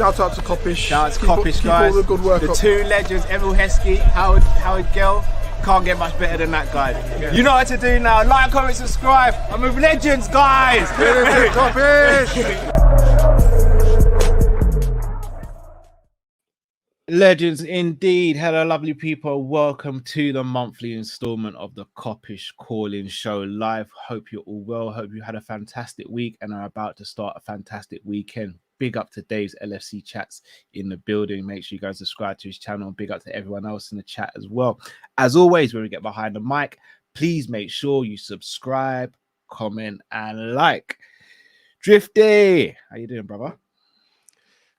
Shout out to Kop-Ish. Shout out to Kopish, guys. Keep all the good work the up. two legends, Emil Heskey, Howard Gill. Can't get much better than that, guys. Yeah. You know what to do now. Like, comment, subscribe. I'm with legends, guys. Kopish. Legends indeed. Hello, lovely people. Welcome to the monthly installment of the Kop-Ish Kall-In show live. Hope you're all well. Hope you had a fantastic week and are about to start a fantastic weekend. Big up to Dave's LFC chats in the building. Make sure you guys subscribe to his channel. And big up to everyone else in the chat as well. As always, when we get behind the mic, please make sure you subscribe, comment, and like. Drifty, how you doing, brother?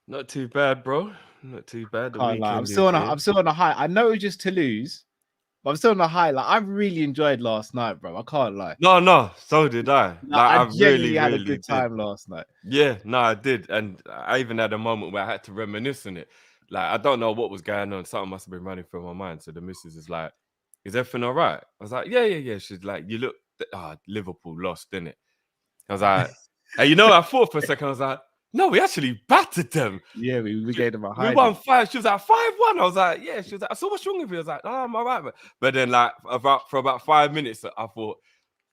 Not too bad, bro. Not too bad. I'm still on a high. I know it was just Toulouse, but I'm still on a high. Like, I really enjoyed last night, bro. I can't lie. No, so did I. Like, I really had a good time last night. Yeah, no, I did. And I even had a moment where I had to reminisce on it. Like, I don't know what was going on. Something must have been running through my mind. So the missus is like, is everything all right? I was like, yeah. She's like, you look, Liverpool lost, didn't it? I was like, and you know, I thought for a second, I was like, no, we actually battered them. Yeah, we gave them a high. We won 5. She was like 5-1. I was like, yeah. She was like, so what's wrong with you? I was like, oh, I'm all right. But then, like, for about 5 minutes, I thought,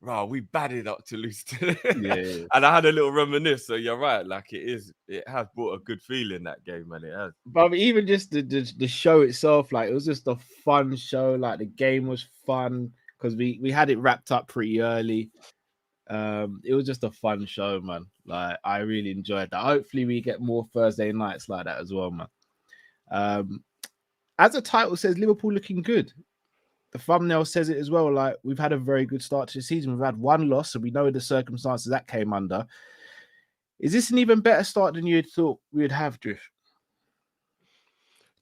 wow, we batted up to lose today. Yeah. And I had a little reminisce. So you're right. Like, it has brought a good feeling, that game, man. It has. But even just the show itself, like, it was just a fun show. Like, the game was fun because we had it wrapped up pretty early. It was just a fun show, man. Like, I really enjoyed that. Hopefully we get more Thursday nights like that as well, man. As the title says, Liverpool looking good. The thumbnail says it as well. Like, we've had a very good start to the season. We've had one loss, so we know the circumstances that came under. Is this an even better start than you had thought we would have, Drift?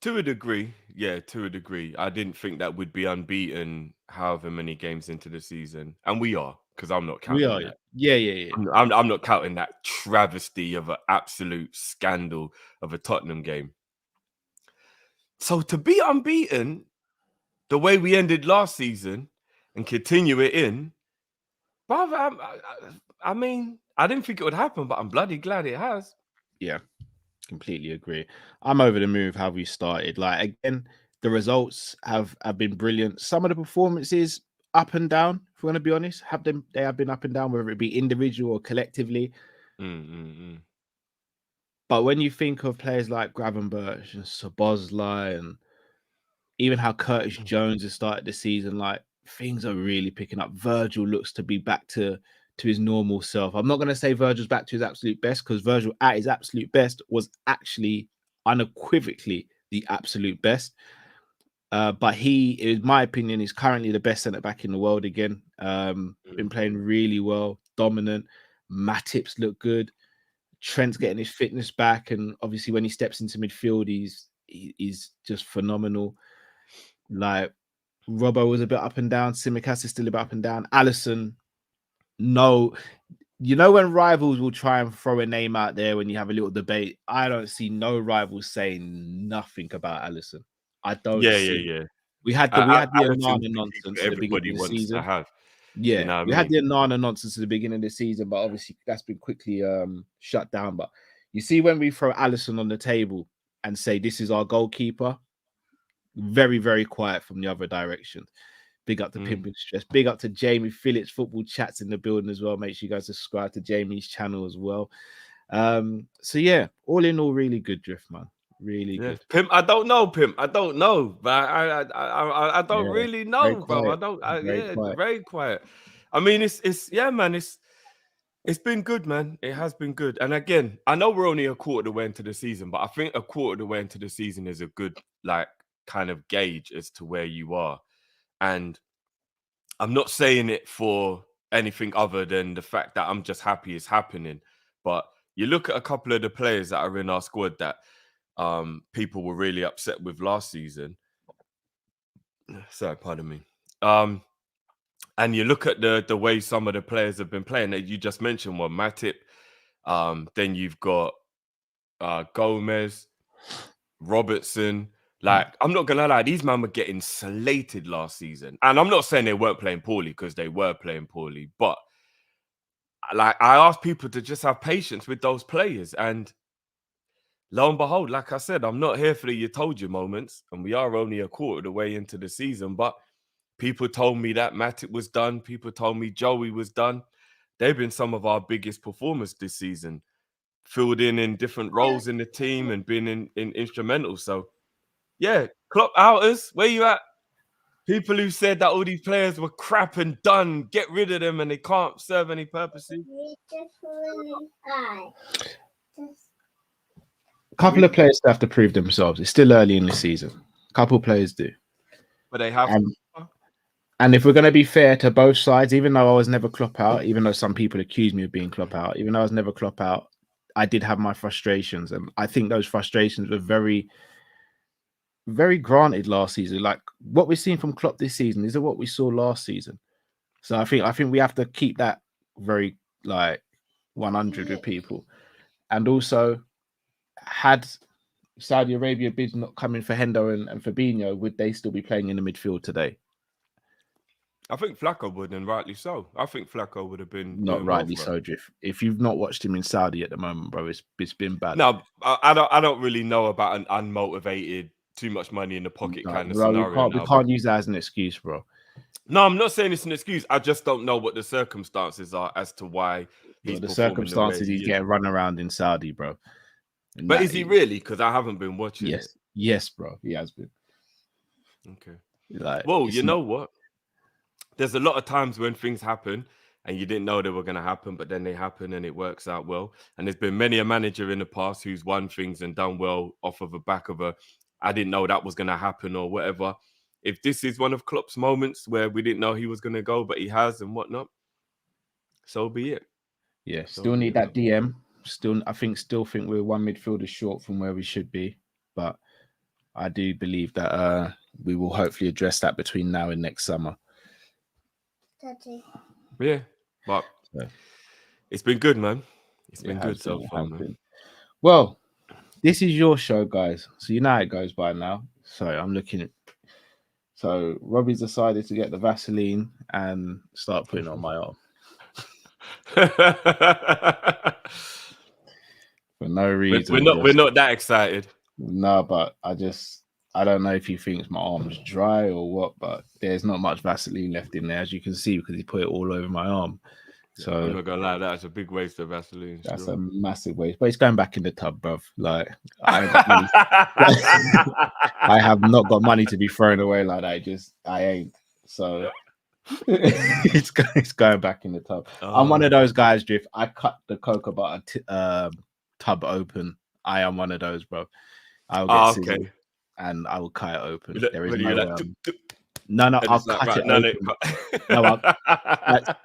To a degree, yeah, to a degree. I didn't think that we'd be unbeaten however many games into the season, and we are. Because I'm not counting that. Yeah. I'm not counting that travesty of an absolute scandal of a Tottenham game. So to be unbeaten the way we ended last season and continue it in, brother, I mean, I didn't think it would happen, but I'm bloody glad it has. Yeah, completely agree. I'm over the moon with how we started. Like, again, the results have been brilliant. Some of the performances up and down, if we're going to be honest, they have been up and down, whether it be individual or collectively. But when you think of players like Gravenberch and Szoboszlai and even how Curtis Jones has started the season, like, things are really picking up. Virgil looks to be back to his normal self. I'm not going to say Virgil's back to his absolute best, because Virgil at his absolute best was actually unequivocally the absolute best. But he, in my opinion, is currently the best centre-back in the world again. Been playing really well, dominant. Matip's look good. Trent's getting his fitness back. And obviously when he steps into midfield, he's just phenomenal. Like, Robbo was a bit up and down. Tsimikas is still a bit up and down. Alisson, no. You know when rivals will try and throw a name out there when you have a little debate? I don't see no rivals saying nothing about Alisson. I don't. Yeah. We had the Onana nonsense at the beginning of the season. To have. Yeah, you know we had the Onana nonsense at the beginning of the season, but obviously that's been quickly shut down. But you see, when we throw Alisson on the table and say this is our goalkeeper, very, very quiet from the other direction. Big up to Pimpin' Stress. Big up to Jamie Phillips. Football Chats in the building as well. Make sure you guys subscribe to Jamie's channel as well. So yeah, all in all, really good, Drift, man. Really good. Pimp, I don't know, but I don't really know, bro. Very quiet. I mean, it's been good, man. It has been good. And again, I know we're only a quarter of the way into the season, but I think a quarter of the way into the season is a good, like, kind of gauge as to where you are. And I'm not saying it for anything other than the fact that I'm just happy it's happening. But you look at a couple of the players that are in our squad that people were really upset with last season. Sorry, pardon me. And you look at the way some of the players have been playing. That you just mentioned one, Matip. Then you've got Gomez, Robertson. Like, I'm not gonna lie, these men were getting slated last season. And I'm not saying they weren't playing poorly, because they were playing poorly. But like, I asked people to just have patience with those players. And lo and behold, like I said, I'm not here for the you told you moments, and we are only a quarter of the way into the season, but people told me that Matic was done. People told me Joey was done. They've been some of our biggest performers this season, filled in different roles in the team and been in instrumental. So, yeah, Klopp outers, where you at? People who said that all these players were crap and done, get rid of them and they can't serve any purposes. A couple of players have to prove themselves. It's still early in the season. A couple of players do. But they have. And if we're going to be fair to both sides, even though I was never Klopp out, even though some people accuse me of being Klopp out, even though I was never Klopp out, I did have my frustrations. And I think those frustrations were very, very granted last season. Like what we're seeing from Klopp this season is what we saw last season. So I think we have to keep that very like 100 with people. And also, had Saudi Arabia bids not coming for Hendo and Fabinho, would they still be playing in the midfield today? I think Flacco would, and rightly so. I think Flacco would have been not rightly so, Drift. If you've not watched him in Saudi at the moment, bro, it's been bad. No, I don't really know about an unmotivated, too much money in the pocket kind of scenario. We can't use that as an excuse, bro. No, I'm not saying it's an excuse. I just don't know what the circumstances are as to why he's the circumstances he's getting run around in Saudi, bro. And but is he really? Because I haven't been watching. Yes, bro, he has been. Okay. Like, well, you know what? There's a lot of times when things happen and you didn't know they were going to happen, but then they happen and it works out well. And there's been many a manager in the past who's won things and done well off of the back of I didn't know that was going to happen or whatever. If this is one of Klopp's moments where we didn't know he was going to go, but he has and whatnot, so be it. Yeah, still need that DM. Still think we're one midfielder short from where we should be. But I do believe that we will hopefully address that between now and next summer. Yeah, but it's been good, man. It's been good so far, man. Well, this is your show, guys. So you know how it goes by now. So I'm looking at. So Robbie's decided to get the Vaseline and start putting it on my arm. For no reason. We're not that excited. No, but I don't know if he thinks my arm's dry or what, but there's not much Vaseline left in there, as you can see, because he put it all over my arm. So I'm not gonna lie, that's a big waste of Vaseline. That's a massive waste, but it's going back in the tub, bruv. Like I have not got money to be thrown away like that. I ain't. So it's going back in the tub. I'm one of those guys, Drift. I cut the cocoa butter tub open. I am one of those, bro. I'll get scissors and I will cut it open. There is no I'll cut it open. No,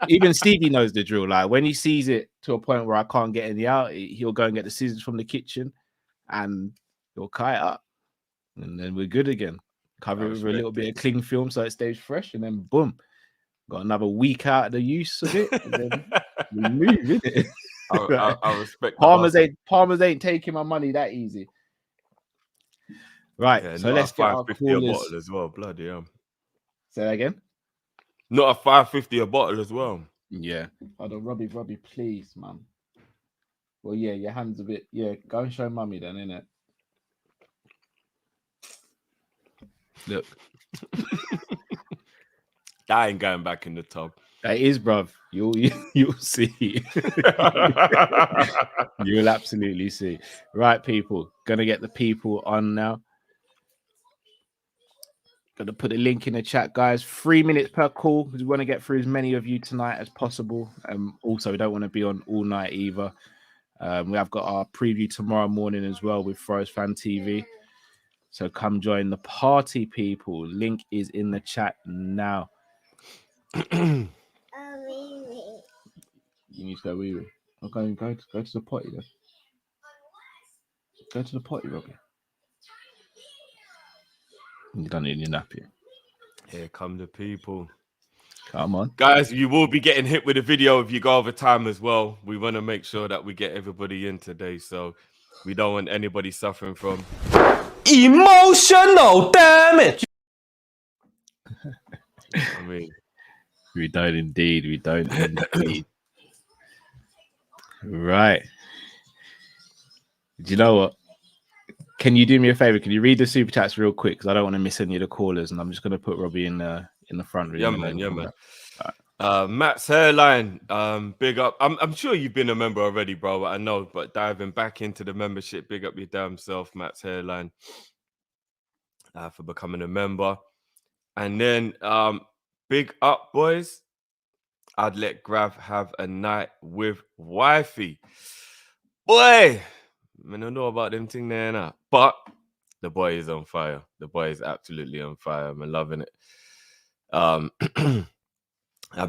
even Stevie knows the drill. Like when he sees it to a point where I can't get any out, he'll go and get the scissors from the kitchen and he'll cut it up, and then we're good again. Cover it with a little bit of cling film so it stays fresh, and then boom, got another week out of the use of it. And then we move, innit? I respect. Palmers ain't taking my money that easy. Right, so let's get our callers. A bottle as well. Bloody hell. Say that again. Not a $5.50 a bottle as well. Yeah. Hold on, Robbie, please, man. Well, yeah, your hand's a bit. Yeah, go and show mummy then, innit? Look. That ain't going back in the tub. That is, bruv. You'll see. You'll absolutely see. Right, people. Gonna get the people on now. Gonna put a link in the chat, guys. 3 minutes per call because we want to get through as many of you tonight as possible. Also, we don't want to be on all night either. We have got our preview tomorrow morning as well with Forest Fan TV. So come join the party, people. Link is in the chat now. You need to go wee wee. Okay, go to the potty then. Go to the potty, Robbie. You don't need your nappy. Here come the people. Come on. Guys, you will be getting hit with a video if you go over time as well. We want to make sure that we get everybody in today, so we don't want anybody suffering from emotional damage. I mean, we don't indeed. We don't indeed. Right. Do you know what? Can you do me a favor? Can you read the super chats real quick? Because I don't want to miss any of the callers, and I'm just going to put Robbie in the front room. Yeah, man. Matt's hairline, big up. I'm sure you've been a member already, bro. But I know, but diving back into the membership, big up your damn self, Matt's hairline, for becoming a member. And then, big up, boys. I'd let Grav have a night with wifey. Boy, I don't know about them thing there now, but the boy is on fire. The boy is absolutely on fire. I'm loving it. I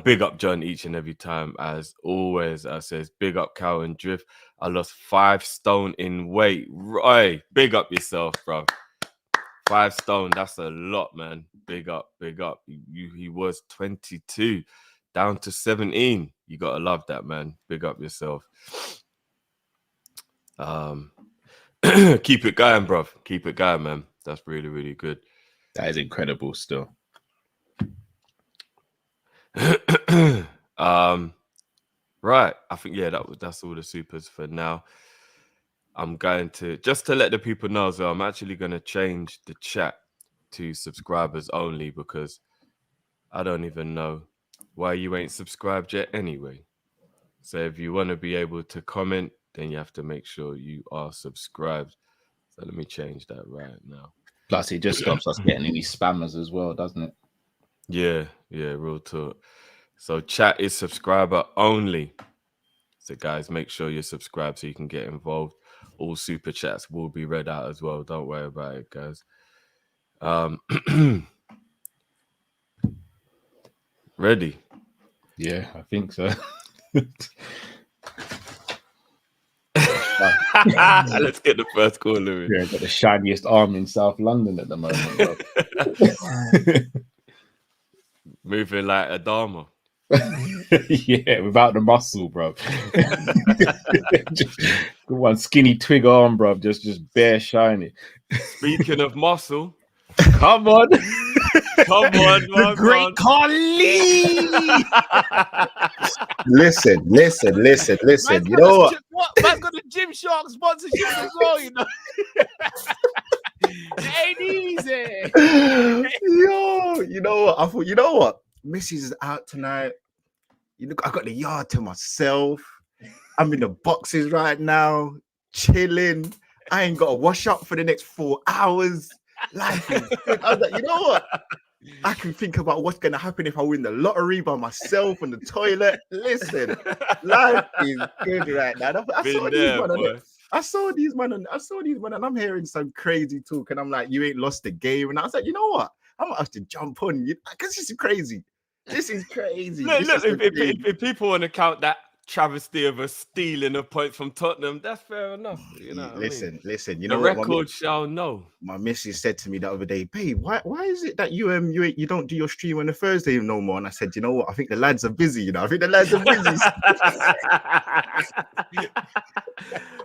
big up John each and every time, as always. I says big up Cow and Drift. I lost 5 stone in weight. Right, big up yourself, bro. 5 stone, that's a lot, man. Big up. He was 22, down to 17. You gotta love that, man. Big up yourself. Keep it going, bro. Keep it going, man. That's really, really good. That is incredible still. Right. I think that's all the supers for now. I'm going to just to let the people know as well, I'm actually going to change the chat to subscribers only, because I don't even know why you ain't subscribed yet anyway. So if you want to be able to comment, then you have to make sure you are subscribed. So let me change that right now. Plus, it just stops us getting any spammers as well, doesn't it? Yeah, real talk. So chat is subscriber only. So guys, make sure you're subscribed so you can get involved. All super chats will be read out as well. Don't worry about it, guys. Ready? Yeah, I think so. Let's get the first caller in. Yeah, got the shiniest arm in South London at the moment. Moving like a Dharma. Yeah, without the muscle, bro. Just one skinny twig arm, bro. Just bare shiny. Speaking of muscle, come on, the great Kall-In. Listen. You know what? Man's got the Gymshark sponsorship as well, you know. It ain't easy. Yo, you know what? I thought, you know what? Mrs. is out tonight. You look, I got the yard to myself. I'm in the boxes right now, chilling. I ain't got to wash up for the next 4 hours. Life is good. I was like, you know what? I can think about what's going to happen if I win the lottery by myself on the toilet. Listen, life is good right now. I saw these men, and I'm hearing some crazy talk, and I'm like, you ain't lost the game. And I was like, you know what? I'm gonna have to jump on you because this is crazy. This is crazy. Look, if people want to count that travesty of a stealing of points from Tottenham, that's fair enough. You know, listen. You the know, record shall know. My missus said to me the other day, babe, why is it that you don't do your stream on a Thursday no more? And I said, you know what? I think the lads are busy. You know, I think the lads are busy.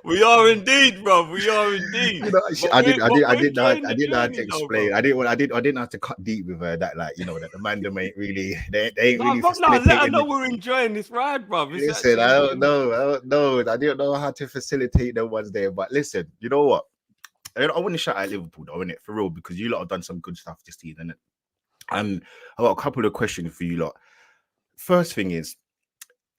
We are indeed, bro. We are indeed. You know, I didn't know how to explain. I didn't have to cut deep with her that, like, you know, that the man ain't really they ain't really. Let her know we're enjoying this ride, bro. Listen, I don't know. I didn't know how to facilitate the ones there, but listen, you know what? I want to shout out Liverpool, though, innit? For real, because you lot have done some good stuff this season, innit? And I've got a couple of questions for you lot. First thing is,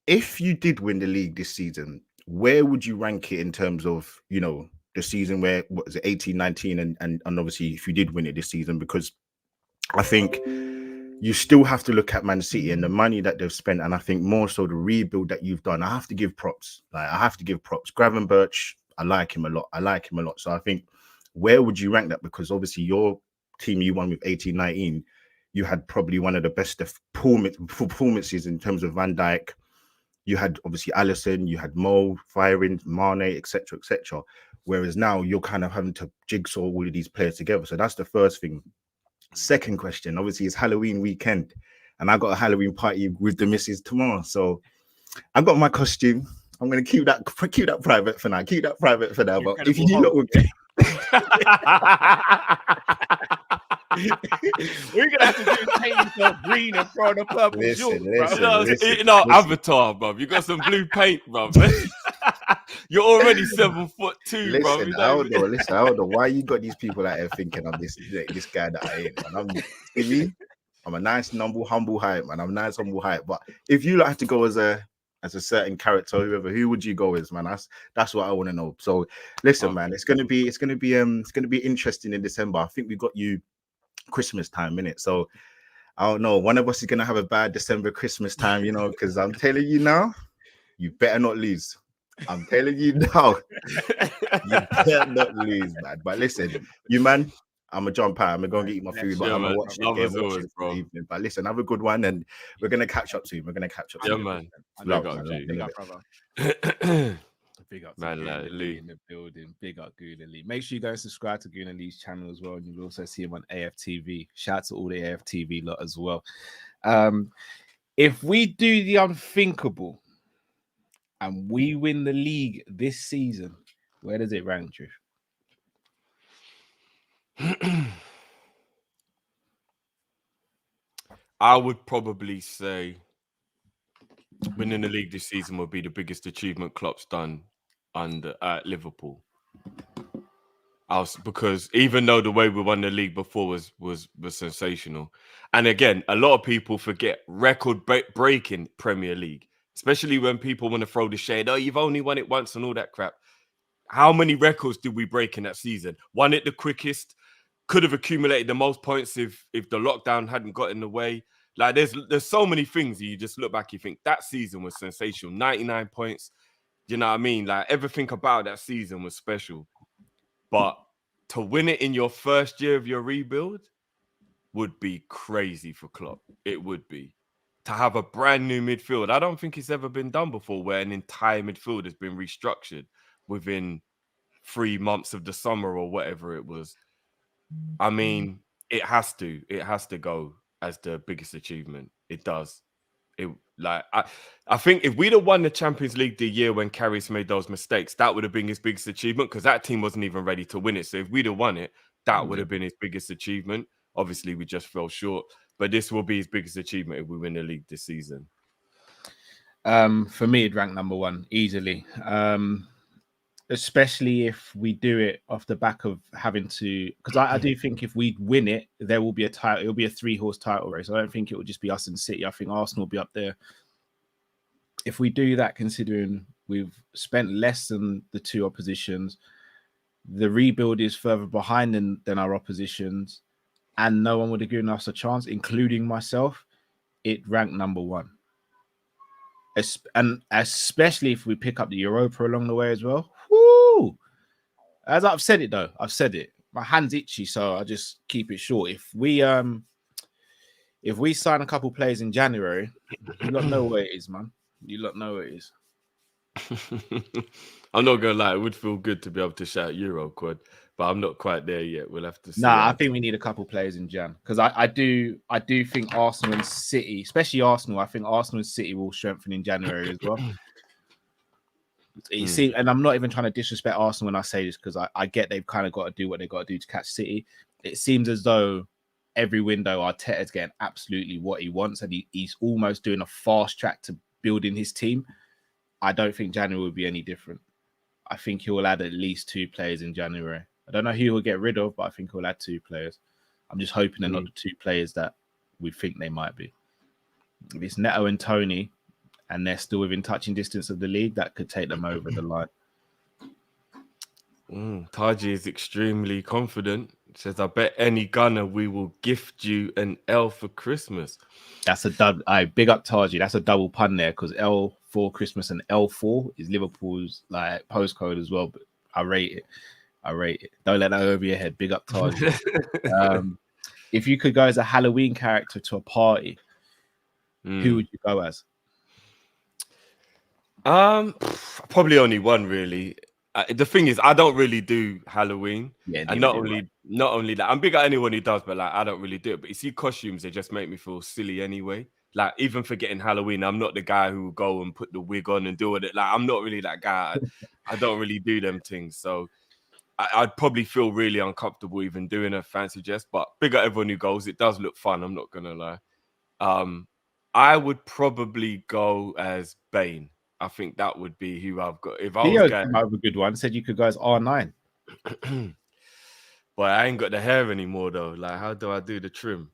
if you did win the league this season, where would you rank it in terms of, you know, the season where, what was it, 18, 19, and obviously if you did win it this season? Because I think you still have to look at Man City and the money that they've spent, and I think more so the rebuild that you've done. I have to give props. Gravenberch, I like him a lot. So I think, where would you rank that? Because obviously your team you won with 18, 19, you had probably one of the best performances in terms of Van Dijk. You had obviously Alisson, you had Mo firing, Mane, etc. Whereas now you're kind of having to jigsaw all of these players together. So that's the first thing. Second question, obviously, it's Halloween weekend, and I got a Halloween party with the missus tomorrow. So I got my costume. I'm gonna keep that private for now. But if you look, we're gonna have to do paint yourself green and throw the purple. Listen. Avatar, bro. You got some blue paint, bro. You're already 7'2", bro. Listen, I don't know. Listen, I don't know why you got these people out here thinking I'm this guy that I ain't. Man, see me? I'm a nice, humble height, man. I'm nice, humble height. But if you like to go as a certain character, who would you go as, man? That's what I want to know. So, listen, man, it's gonna be interesting in December. I think we got you Christmas time, innit? So, I don't know. One of us is gonna have a bad December Christmas time, you know, because I'm telling you now, you better not lose. I'm telling you now, you better not lose, man. But listen, you man, I'm gonna jump out. I'm gonna go and get you my food, but I'm gonna watch the game this evening. But listen, have a good one, and we're gonna catch up soon. Yeah, man. Big up, G. Big up, brother. Big up to man, Gooner Lee in the building. Big up Gooner Lee. Make sure you go and subscribe to Gooner Lee's channel as well, and you'll also see him on AFTV. Shout out to all the AFTV lot as well. If we do the unthinkable and we win the league this season, where does it rank, Trish? I would probably say winning the league this season would be the biggest achievement Klopp's done at Liverpool. Because even though the way we won the league before was sensational, and again, a lot of people forget record-breaking Premier League, especially when people want to throw the shade. Oh, you've only won it once and all that crap. How many records did we break in that season? Won it the quickest. Could have accumulated the most points if the lockdown hadn't got in the way. Like there's so many things you just look back, you think that season was sensational. 99 points. You know what I mean? Like everything about that season was special. But to win it in your first year of your rebuild would be crazy for Klopp. It would be. To have a brand new midfield. I don't think it's ever been done before where an entire midfield has been restructured within 3 months of the summer or whatever it was. I mean, it has to go as the biggest achievement. It does. I think if we'd have won the Champions League the year when Karius made those mistakes, that would have been his biggest achievement because that team wasn't even ready to win it. So if we'd have won it, that would have been his biggest achievement. Obviously, we just fell short, but this will be his biggest achievement if we win the league this season. For me, it'd rank number one easily. Especially if we do it off the back of having to, because I do think if we win it, there will be a title. It'll be a 3-horse title race. I don't think it will just be us and City. I think Arsenal will be up there. If we do that, considering we've spent less than the two oppositions, the rebuild is further behind than our oppositions, and no one would have given us a chance, including myself, it ranked number one. And especially if we pick up the Europa along the way as well. Woo! As I've said it though, my hand's itchy, so I just keep it short. If we sign a couple players in January, you lot know where it is, man. You lot know where it is. I'm not gonna lie, it would feel good to be able to shout Euro Quad, but I'm not quite there yet. We'll have to see. Nah, I think we need a couple players in Jan because I do think Arsenal and City, especially Arsenal, I think Arsenal and City will strengthen in January as well. You see, and I'm not even trying to disrespect Arsenal when I say this because I get they've kind of got to do what they got to do to catch City. It seems as though every window Arteta's getting absolutely what he wants, and he's almost doing a fast track to building his team. I don't think January will be any different. I think he will add at least 2 players in January. I don't know who he'll get rid of, but I think he'll add 2 players. I'm just hoping they're not the 2 players that we think they might be. If it's Neto and Tony, and they're still within touching distance of the league, that could take them over the line. Taji is extremely confident. He says, I bet any gunner we will gift you an L for Christmas. That's a double. Big up Taji. That's a double pun there because L for Christmas and L4 is Liverpool's like postcode as well. But I rate it. Don't let that over your head. Big up Taji. If you could go as a Halloween character to a party, who would you go as? Probably only one really. The thing is, I don't really do Halloween, and not only that, I'm big at anyone who does, but like I don't really do it. But you see, costumes they just make me feel silly anyway. Like even forgetting Halloween, I'm not the guy who will go and put the wig on and do it. Like I'm not really that guy. I don't really do them things, so I'd probably feel really uncomfortable even doing a fancy dress. But big at everyone who goes, it does look fun. I'm not gonna lie. I would probably go as Bane. I think that would be who I've got. If I was Theo going, came out with a good one. Said you could go as R9. but I ain't got the hair anymore though. Like, how do I do the trim?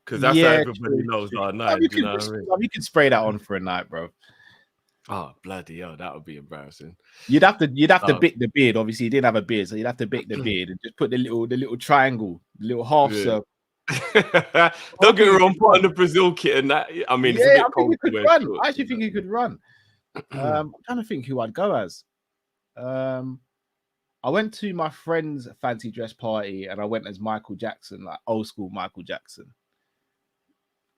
Because that's how Yeah, everybody true, knows true. R9. You Do you know what I mean? you could spray that on for a night, bro. Oh bloody hell, that would be embarrassing. You'd have to bit the beard. Obviously, you didn't have a beard, so you'd have to bit the beard and just put the little triangle, the little half circle. Don't get me wrong, put on the Brazil kit and that. I mean, it's a bit cold. I actually think he could run. I'm trying to think who I'd go as. I went to my friend's fancy dress party and I went as Michael Jackson, like old school Michael Jackson.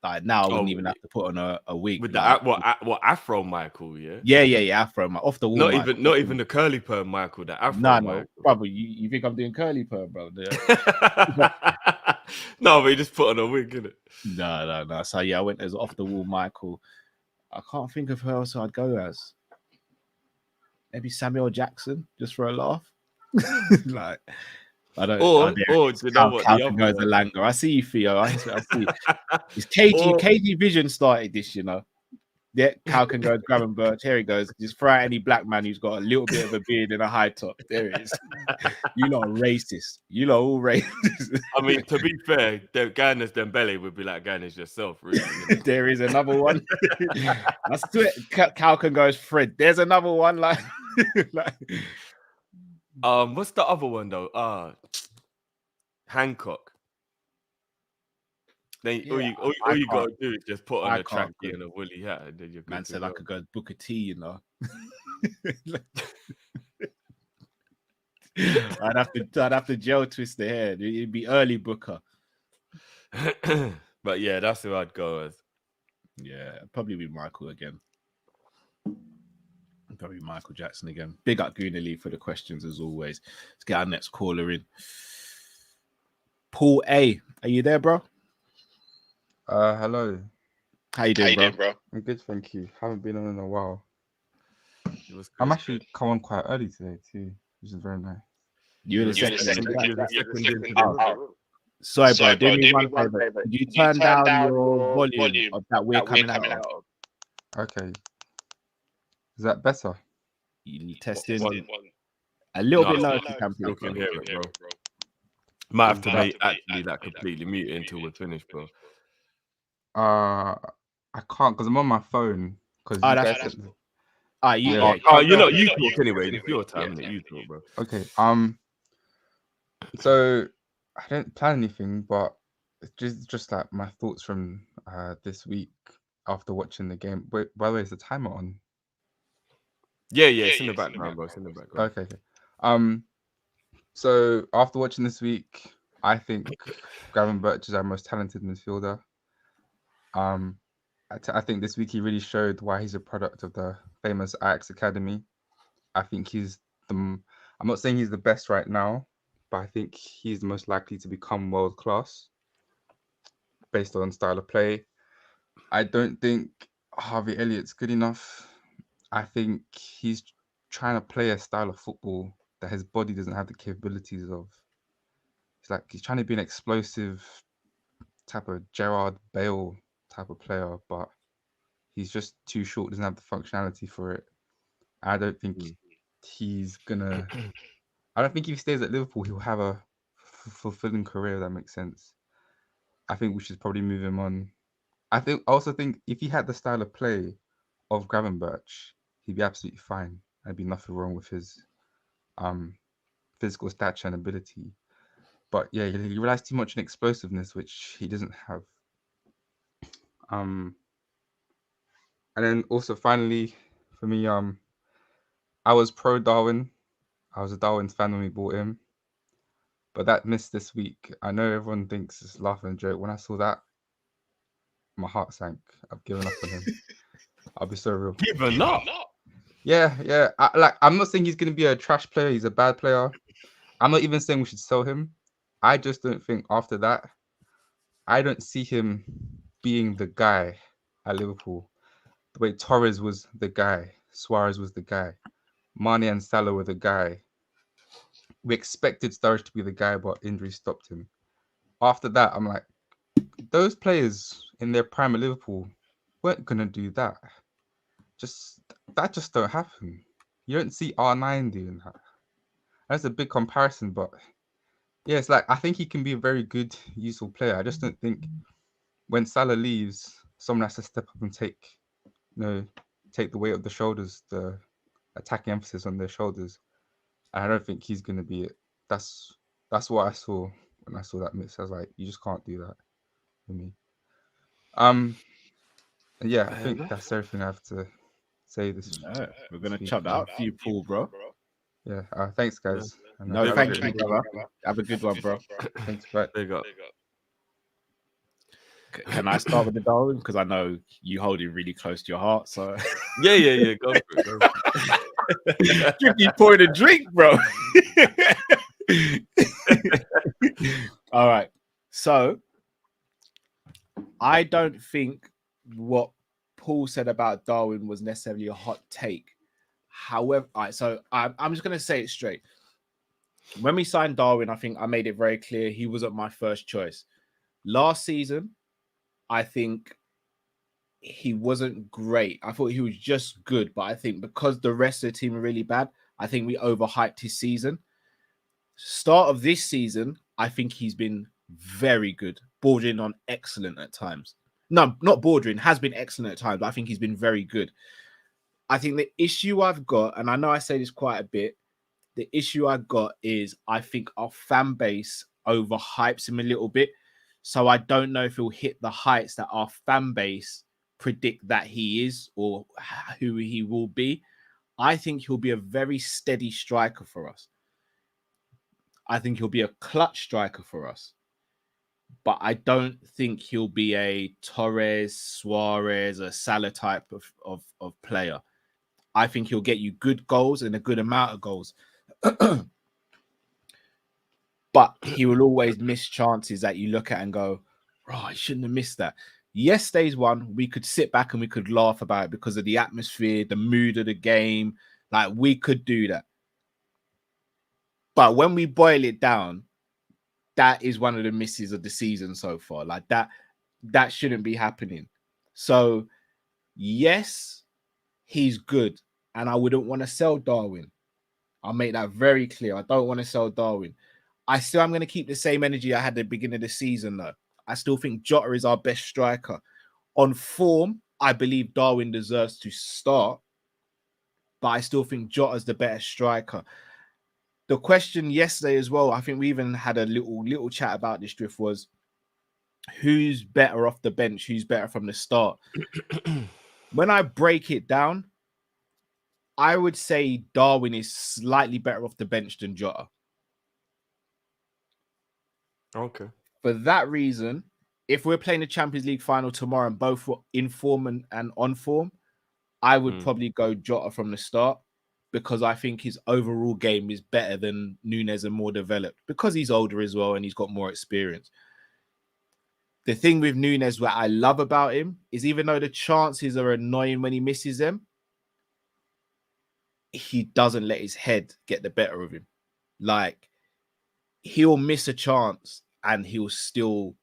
Like now, I wouldn't even have to put on a wig. With like, what Afro Michael, yeah? Yeah, Afro, off the wall. Not even the curly perm Michael, the Afro Michael. Brother, you think I'm doing curly perm, bro? No, but you just put on a wig, innit? No. So yeah, I went as off the wall Michael. I can't think of who else I'd go as. Maybe Samuel Jackson, just for a laugh. Like, I don't. Or do you know what? The other goes a Langer. I see you, Theo. I see. It's KG Vision started this, you know. Yeah, Cal can go grab and Birch. Here he goes. Just throw out any black man who's got a little bit of a beard and a high top. There it is. You lot are racist. You lot all racist. I mean, to be fair, Gainer's Dembele would be like Gainer's yourself, really. There is another one. I swear, Cal can go as Fred. There's another one. Like what's the other one though? Hancock. Then all you gotta do is just put on a tracky and a woolly hat, and then you're good. Man said I could go Booker T, you know. I'd have to gel twist the hair. It'd be early Booker. But yeah, that's who I'd go as. Yeah, probably be Michael again. Probably Michael Jackson again. Big up Goonily for the questions as always. Let's get our next caller in. Paul A, are you there, bro? Hello. How you doing, bro? I'm good, thank you. Haven't been on in a while. I'm actually come on quite early today too, which is very nice. You're the second. Sorry, bro. Do me one favor. Could you turn down your volume of that we're coming out of? Okay. Is that better? You testing a little bit lower if you can, please. Can hear it, bro. Might have to make actually that completely mute until we're finished, bro. I can't because I'm on my phone. Because you talk anyway. It's your time, you talk, bro. Okay. So I didn't plan anything, but it's just like my thoughts from this week after watching the game. Wait, by the way, is the timer on? Yeah, it's in the background, bro. It's in the background. Okay. So after watching this week, I think Gravenberch is our most talented midfielder. I think this week he really showed why he's a product of the famous Ajax Academy. I think I'm not saying he's the best right now, but I think he's the most likely to become world class based on style of play. I don't think Harvey Elliott's good enough. I think he's trying to play a style of football that his body doesn't have the capabilities of. It's like he's trying to be an explosive type of Gerard Bale type of player, but he's just too short, doesn't have the functionality for it. I don't think he's gonna. I don't think if he stays at Liverpool, he'll have a fulfilling career. If that makes sense. I think we should probably move him on. I also think if he had the style of play of Gravenberch, he'd be absolutely fine. There'd be nothing wrong with his physical stature and ability. But yeah, he relies too much on explosiveness, which he doesn't have. And then also finally, for me, I was pro Darwin. I was a Darwin fan when we bought him. But that missed this week. I know everyone thinks it's laughing and joke. When I saw that, my heart sank. I've given up on him. I'll be so real. Given up? Yeah. I'm not saying he's going to be a trash player. He's a bad player. I'm not even saying we should sell him. I just don't think after that, I don't see him being the guy at Liverpool. The way Torres was the guy, Suarez was the guy, Mane and Salah were the guy. We expected Sturridge to be the guy, but injury stopped him. After that, I'm like, those players in their prime at Liverpool weren't going to do that. Just that just don't happen. You don't see R9 doing that. That's a big comparison, but yeah, it's like I think he can be a very good, useful player. I just don't think when Salah leaves, someone has to step up and take the weight of the shoulders, the attacking emphasis on their shoulders. And I don't think he's going to be it. That's what I saw when I saw that miss. I was like, you just can't do that for me. And yeah, I think that's everything I have to say. This We're gonna week. chop that up for you, Paul, bro. Yeah. Thanks, guys. And, No, Very thank good. you, brother. Have a good one, bro. Thanks, bye. There you go. Can I start with the Darwin? Because I know you hold it really close to your heart. So Yeah. Go for it. Go for it. give me pouring a drink, bro. All right. So I don't think what Paul said about Darwin was necessarily a hot take. However, all right, so I'm just going to say it straight. When we signed Darwin, I think I made it very clear he wasn't my first choice. Last season, I think he wasn't great. I thought he was just good, but I think because the rest of the team are really bad, I think we overhyped his season. Start of this season, I think he's been very good, bordering on excellent at times. No, not bordering, has been excellent at times, but I think he's been very good. I think the issue I've got, and I know I say this quite a bit, the issue I've got is I think our fan base overhypes him a little bit. So I don't know if he'll hit the heights that our fan base predict that he is or who he will be. I think he'll be a very steady striker for us. I think he'll be a clutch striker for us. But I don't think he'll be a Torres, Suarez, a Salah type of player. I think he'll get you good goals and a good amount of goals. But he will always miss chances that you look at and go, oh, I shouldn't have missed that. Yesterday's one, we could sit back and we could laugh about it because of the atmosphere, the mood of the game. Like, we could do that. But when we boil it down, that is one of the misses of the season so far. Like, that shouldn't be happening. So, yes, he's good. And I wouldn't want to sell Darwin. I'll make that very clear. I don't want to sell Darwin. I'm going to keep the same energy I had at the beginning of the season, though. I still think Jota is our best striker. On form, I believe Darwin deserves to start, but I still think Jota's the better striker. The question yesterday as well, I think we even had a little chat about this, Drift, was who's better off the bench, who's better from the start. When I break it down, I would say Darwin is slightly better off the bench than Jota. Okay. For that reason, if we're playing the Champions League final tomorrow and both were in form and on form, I would probably go Jota from the start because I think his overall game is better than Nunez and more developed because he's older as well and he's got more experience. The thing with Nunez, what I love about him is even though the chances are annoying when he misses them, he doesn't let his head get the better of him. Like, he'll miss a chance and he'll still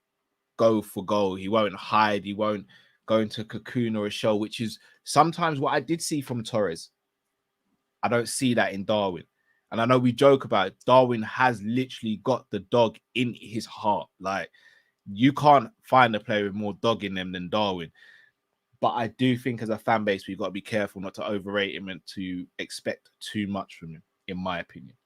go for goal. He won't hide. He won't go into a cocoon or a shell, which is sometimes what I did see from Torres. I don't see that in Darwin. And I know we joke about it. Darwin has literally got the dog in his heart. Like, you can't find a player with more dog in them than Darwin. But I do think as a fan base, we've got to be careful not to overrate him and to expect too much from him, in my opinion.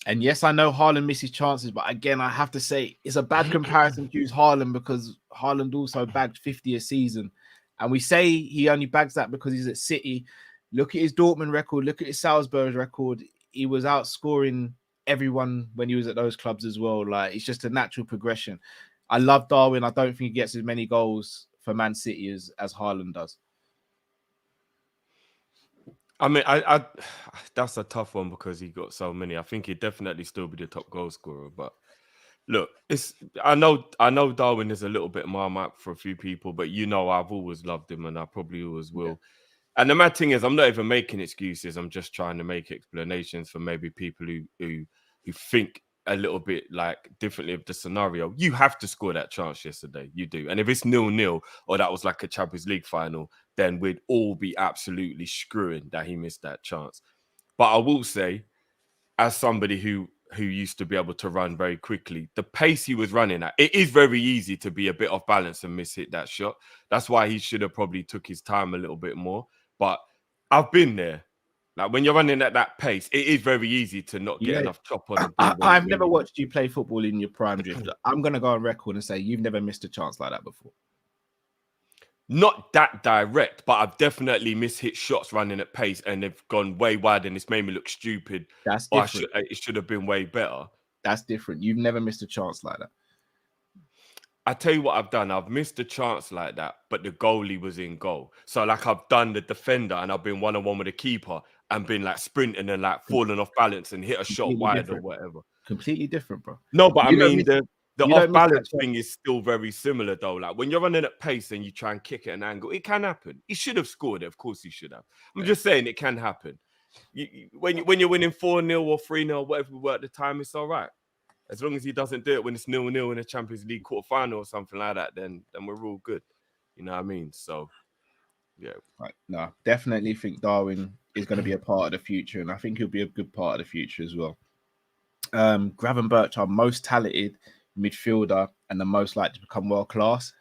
And yes, I know Haaland misses chances, but again, I have to say it's a bad comparison to use Haaland because Haaland also bagged 50 a season. And we say he only bags that because he's at City. Look at his Dortmund record. Look at his Salzburg record. He was outscoring everyone when he was at those clubs as well. Like, it's just a natural progression. I love Darwin. I don't think he gets as many goals for Man City as Haaland does. I mean, I that's a tough one because he got so many. I think he'd definitely still be the top goal scorer. But look, I know Darwin is a little bit Marmite for a few people, but I've always loved him and I probably always will. Yeah. And the mad thing is, I'm not even making excuses. I'm just trying to make explanations for maybe people who think a little bit like differently of the scenario, you have to score that chance yesterday. You do. And if it's 0-0 or that was like a Champions League final, then we'd all be absolutely screwing that he missed that chance. But I will say, as somebody who used to be able to run very quickly, the pace he was running at, it is very easy to be a bit off balance and miss-hit that shot. That's why he should have probably took his time a little bit more. But I've been there. Like when you're running at that pace, it is very easy to not get enough chop on the ball. I've never watched you play football in your prime, Drift. I'm going to go on record and say you've never missed a chance like that before. Not that direct, but I've definitely mishit shots running at pace and they've gone way wide and it's made me look stupid. That's different. It should have been way better. That's different. You've never missed a chance like that. I tell you what I've done. I've missed a chance like that, but the goalie was in goal. So like I've done the defender and I've been one-on-one with the keeper and been like sprinting and like falling off balance and hit a shot wide or whatever. Completely different, bro. No, but I mean the off-balance thing is still very similar though. Like when you're running at pace and you try and kick at an angle, it can happen. He should have scored it. Of course he should have. I'm just saying it can happen. When you're winning 4-0 or 3-0, whatever we were at the time, it's all right. As long as he doesn't do it when it's 0-0 in a Champions League quarterfinal or something like that, then we're all good. You know what I mean? So, yeah. Right. No, definitely think Darwin is going to be a part of the future, and I think he'll be a good part of the future as well. Gravenberch, our most talented midfielder and the most likely to become world class.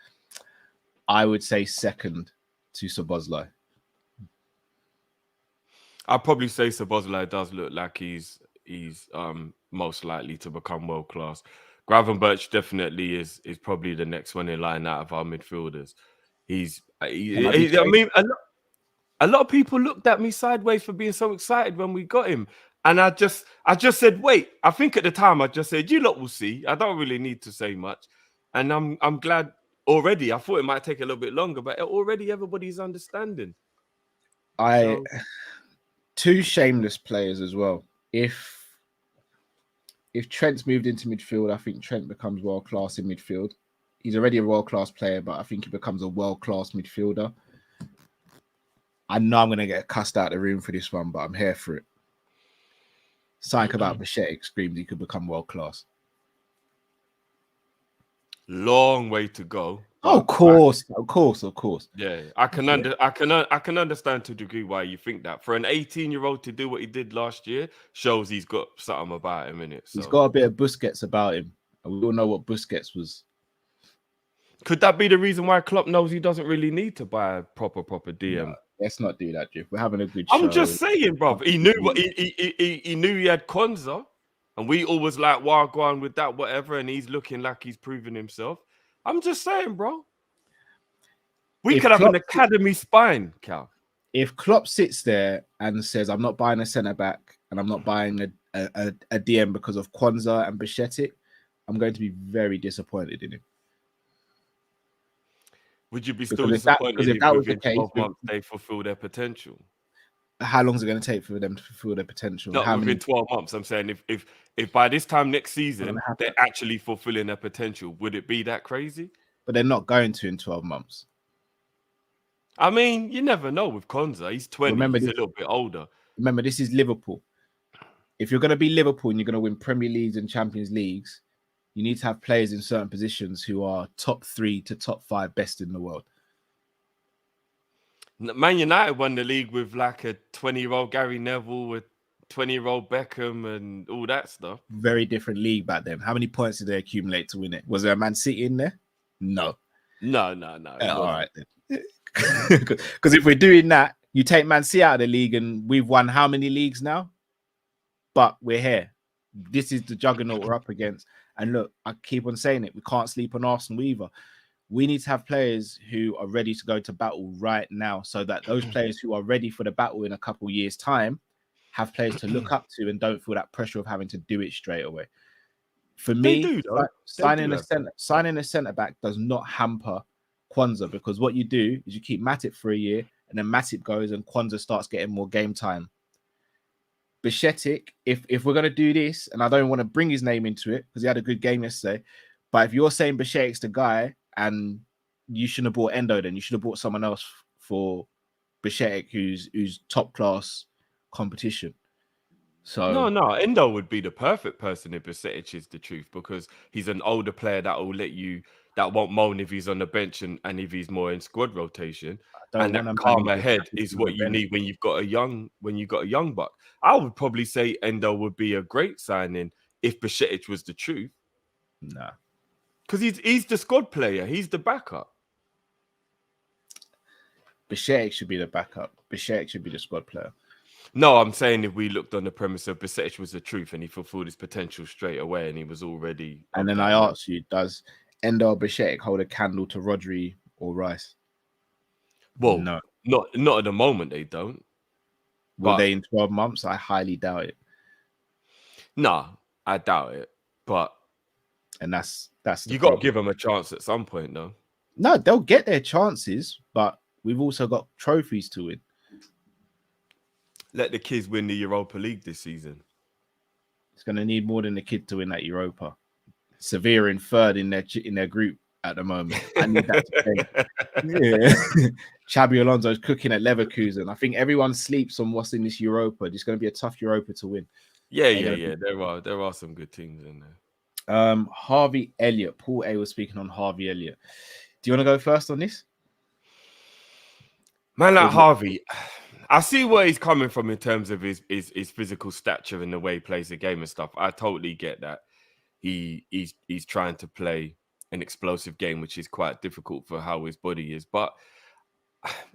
I would say second to Szoboszlai. I'd probably say Szoboszlai does look like he's most likely to become world class. Gravenberch definitely is probably the next one in line out of our midfielders. I mean, a lot of people looked at me sideways for being so excited when we got him, and I just said, wait. I think at the time I just said, you lot will see. I don't really need to say much, and I'm glad already. I thought it might take a little bit longer, but already everybody's understanding. Two shameless players as well. If Trent's moved into midfield, I think Trent becomes world-class in midfield. He's already a world-class player, but I think he becomes a world-class midfielder. I know I'm going to get cussed out of the room for this one, but I'm here for it. Something about Bišćetic screams he could become world-class. Long way to go. Oh, of course. Yeah, I can understand to a degree why you think that. For an 18-year-old to do what he did last year shows he's got something about him in it. So. He's got a bit of Busquets about him, and we all know what Busquets was. Could that be the reason why Klopp knows he doesn't really need to buy a proper DM? No, let's not do that, Jeff. We're having a good show. I'm just saying, bro. He knew what he knew he had Konza, and we always like, wow, go on with that, whatever, and he's looking like he's proven himself. I'm just saying, bro. We could have an academy spine, Cal. If Klopp sits there and says, I'm not buying a centre-back and I'm not buying a DM because of Konza and Bišćetic, I'm going to be very disappointed in him. Would you be still disappointed if that was the case, 12 months they fulfill their potential? How long is it going to take for them to fulfill their potential? Not within 12 months. I'm saying if by this time next season they're actually fulfilling their potential, would it be that crazy? But they're not going to in 12 months. I mean, you never know with Konza. He's 20. Remember, he's a little bit older. Remember, this is Liverpool. If you're going to be Liverpool and you're going to win Premier Leagues and Champions Leagues, you need to have players in certain positions who are top 3 to top 5 best in the world. Man United won the league with like a 20-year-old Gary Neville, with 20-year-old Beckham and all that stuff. Very different league back then. How many points did they accumulate to win it? Was there a Man City in there? No. No. All right then. Because if we're doing that, you take Man City out of the league and we've won how many leagues now? But we're here. This is the juggernaut we're up against. And look, I keep on saying it. We can't sleep on Arsenal either. We need to have players who are ready to go to battle right now so that those players who are ready for the battle in a couple of years' time have players to look up to and don't feel that pressure of having to do it straight away. For me, signing a centre-back does not hamper Konza, because what you do is you keep Matip for a year and then Matip goes and Konza starts getting more game time. Bišćetic, if we're going to do this, and I don't want to bring his name into it because he had a good game yesterday, but if you're saying Bišćetic's the guy and you shouldn't have bought Endo, then you should have bought someone else for Bišćetic who's top class competition. So No, Endo would be the perfect person if Besetic is the truth, because he's an older player that won't moan if he's on the bench and if he's more in squad rotation. I don't And want that a calmer manager head happy is to what the you bench. need when you've got a young buck. I would probably say Endo would be a great signing if Besetic was the truth. Nah. Because he's the squad player, he's the backup. Besetic should be the backup. Besetic should be the squad player. No, I'm saying if we looked on the premise of Besetic was the truth and he fulfilled his potential straight away and he was already. And then I ask you, does Endo or Besetic hold a candle to Rodri or Rice? Well, No. Not at the moment, they don't. Will they in 12 months? I highly doubt it. No, I doubt it. But and that's you got to give them a chance at some point, though. No, they'll get their chances, but we've also got trophies to win. Let the kids win the Europa League this season. It's going to need more than the kid to win that Europa. Sevilla in third in their group at the moment. I need that to change. Xabi Alonso's cooking at Leverkusen. I think everyone sleeps on what's in this Europa. It's going to be a tough Europa to win. Yeah. There are some good teams in there. Harvey Elliott. Paul A was speaking on Harvey Elliott. Do you want to go first on this? Man, like Harvey, I see where he's coming from in terms of his physical stature and the way he plays the game and stuff. I totally get that. He's trying to play an explosive game, which is quite difficult for how his body is. But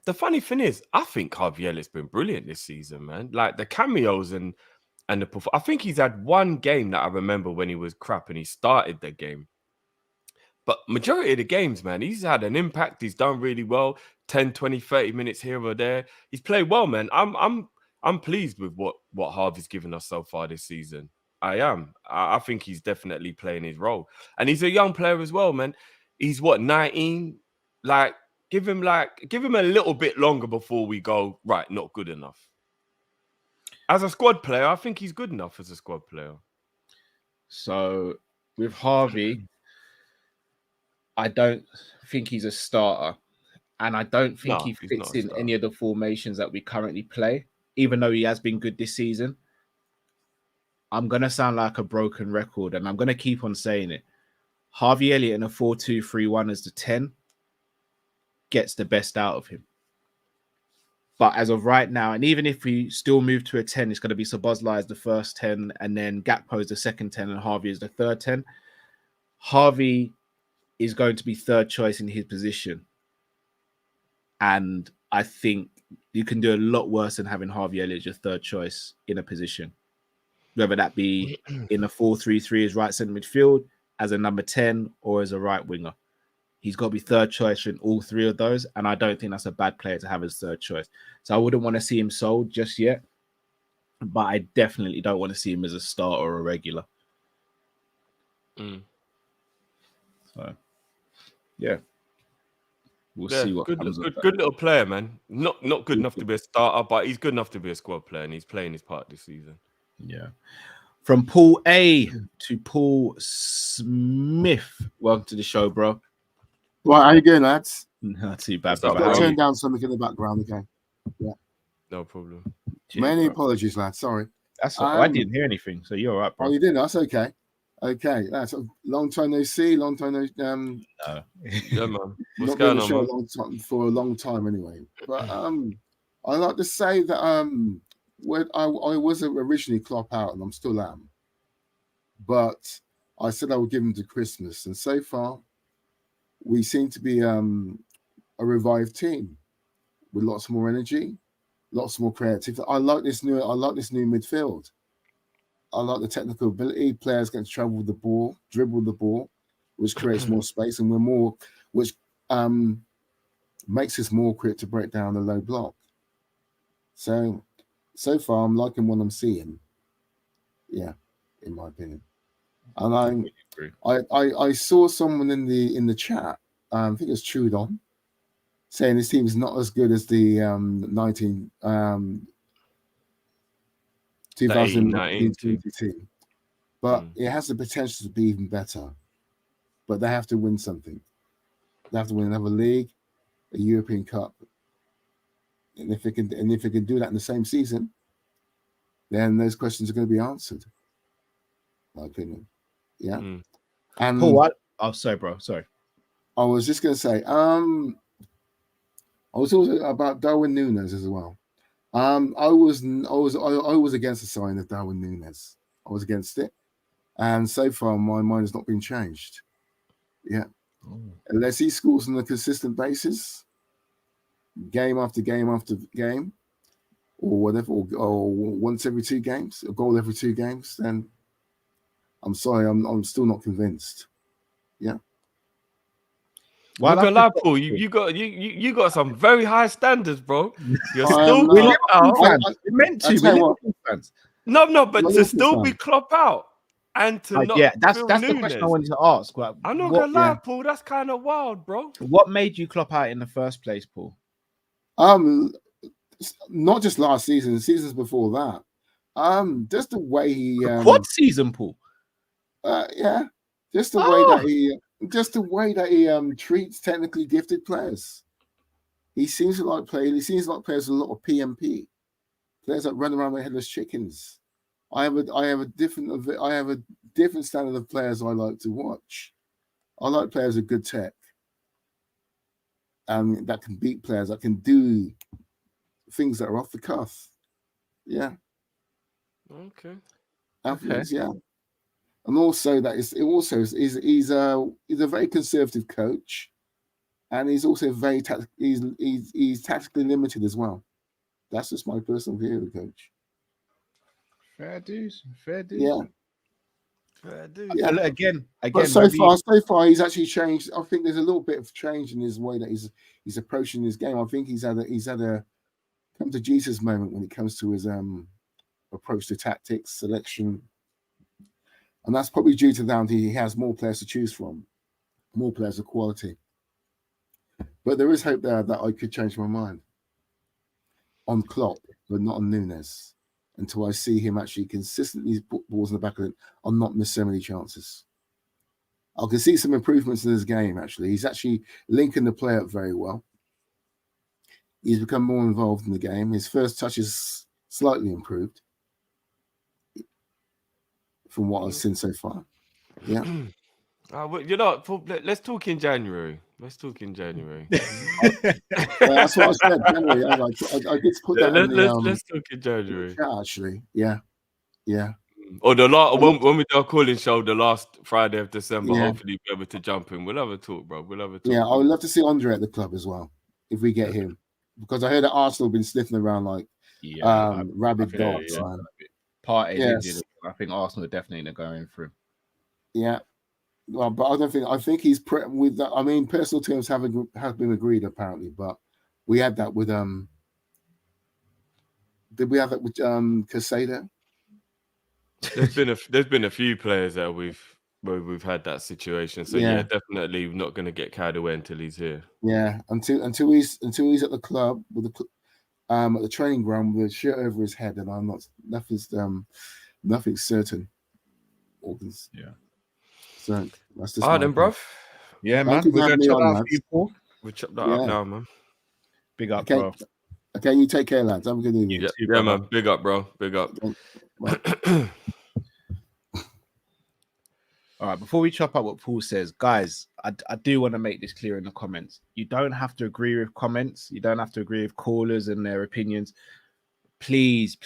the funny thing is, I think Harvey Elliott's been brilliant this season, man. Like the cameos and the I think he's had one game that I remember when he was crap and he started the game. But majority of the games, man, he's had an impact. He's done really well. 10, 20, 30 minutes here or there. He's played well, man. I'm pleased with what Harvey's given us so far this season. I am. I think he's definitely playing his role. And he's a young player as well, man. He's 19? Like, give him a little bit longer before we go, right, not good enough. As a squad player, I think he's good enough as a squad player. So with Harvey, I don't think he's a starter. And I don't think he fits in any of the formations that we currently play, even though he has been good this season. I'm going to sound like a broken record, and I'm going to keep on saying it. Harvey Elliott in a 4-2-3-1 as the 10 gets the best out of him. But as of right now, and even if we still move to a 10, it's going to be Szoboszlai as the first 10, and then Gakpo as the second 10, and Harvey as the third 10. Harvey is going to be third choice in his position. And I think you can do a lot worse than having Harvey Elliott as your third choice in a position. Whether that be in a 4-3-3 as right centre midfield, as a number 10, or as a right winger. He's got to be third choice in all three of those. And I don't think that's a bad player to have as third choice. So I wouldn't want to see him sold just yet. But I definitely don't want to see him as a starter or a regular. So, yeah. We'll see what comes of that. Good little player, man. Not good enough to be a starter, but he's good enough to be a squad player, and he's playing his part this season. Yeah. From Paul A to Paul Smith. Welcome to the show, bro. Right, how you doing, lads? Not too bad. I've got to turn down something in the background again. Yeah. No problem. Many apologies, lads. Sorry. That's I didn't hear anything, so you're all right, bro. Oh, you didn't? That's okay. Okay, that's a long time no see. Long time no. No. Yeah, man. What's not going been on, on, man? For a long time, anyway. But I like to say that when I was originally Klopp out, and I'm still am. But I said I would give him to Christmas, and so far, we seem to be a revived team with lots more energy, lots more creativity. I like this new midfield. I like the technical ability. Players get to travel with the ball, dribble the ball, which creates more space, and which makes us more quick to break down the low block. So far, I'm liking what I'm seeing. Yeah, in my opinion. And I saw someone in the chat. I think it's Trudon, saying this team is not as good as the 2019 team. But it has the potential to be even better. But they have to win something. They have to win another league, a European Cup. And if they can do that in the same season, then those questions are going to be answered. My opinion. Yeah. Mm. And Paul, what? Oh, sorry, bro. Sorry. I was just going to say, I was also about Darwin Nunez as well. I was against the signing of Darwin Nunez. I was against it, and so far my mind has not been changed. Yeah, unless he scores on a consistent basis, game after game after game, or whatever, or once every 2 games, a goal every 2 games, then I'm sorry, I'm still not convinced. Yeah. Well, Look at that, Paul. You got some very high standards, bro. You're still not- Klopp out. We're meant to. I We're tell you what. Liverpool fans. No, but Well, to Liverpool still be fan. Klopp out and to not Yeah, that's feel the Nunez. question I wanted to ask. Like, I'm not what, gonna lie, Paul. That's kind of wild, bro. what made you Klopp out in the first place, Paul? Not just last season, seasons before that. Just the way he What season, Paul? yeah, just the way that he treats technically gifted players. He seems to like players with a lot of PMP, players that run around like headless chickens. I have a different standard of players I like to watch. I like players with good tech, that can beat players, that can do things that are off the cuff. Yeah. Okay. Athletes, yeah. And also he's a very conservative coach, and he's also very he's tactically limited as well. That's just my personal view of the coach. Fair dues. Yeah. Yeah. Again. But so far he's actually changed. I think there's a little bit of change in his way that he's approaching his game. I think he's had a come to Jesus moment when it comes to his approach to tactics, selection. And that's probably due to that he has more players to choose from, more players of quality. But there is hope there that I could change my mind on Klopp, but not on Nunez, until I see him actually consistently put balls in the back of it and not miss so many chances. I can see some improvements in his game, actually. He's actually linking the play up very well. He's become more involved in the game. His first touch is slightly improved from what I've seen so far. Yeah. You know, let's talk in January. That's what I said. January, I did put that in the let's talk in January. Chat, actually, yeah. Or when we do our calling show the last Friday of December, Yeah. hopefully we'll be able to jump in. We'll have a talk, bro. Yeah, I would love to see Andre at the club as well if we get him, because I heard that Arsenal have been sniffing around like rabid dogs. Partey, yes. I think Arsenal are definitely going through. Yeah. Well, but I don't think. I think he's with that. I mean, personal terms have been agreed apparently, but we had that with Did we have that with Casado? There's been a few players that we've had that situation. So yeah, definitely not going to get carried away until he's here. Yeah, until he's at the club with at the training ground with a shirt over his head, and I'm not nothing's certain. Yeah. So that's just all right then, bro. Yeah, man. We're going to chop that people. We'll chop that up now, man. Big up, bro. Okay, you take care, lads. Have a good evening. Yeah, man. Big up, bro. Big up. Okay. All right, before we chop up what Paul says, guys, I do want to make this clear in the comments. You don't have to agree with comments. You don't have to agree with callers and their opinions. Please,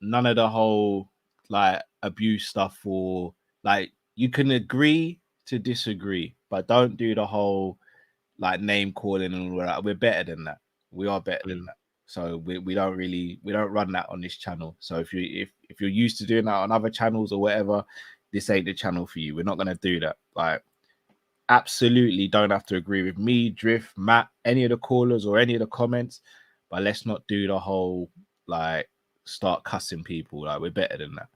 none of the whole like abuse stuff, or like you can agree to disagree, but don't do the whole like name calling and all that. We're better than that. We are better than that. So we don't run that on this channel. So if you're used to doing that on other channels or whatever, this ain't the channel for you. We're not going to do that. Like, absolutely don't have to agree with me, Drift, Matt, any of the callers or any of the comments, but let's not do the whole, like, start cussing people. Like, we're better than that.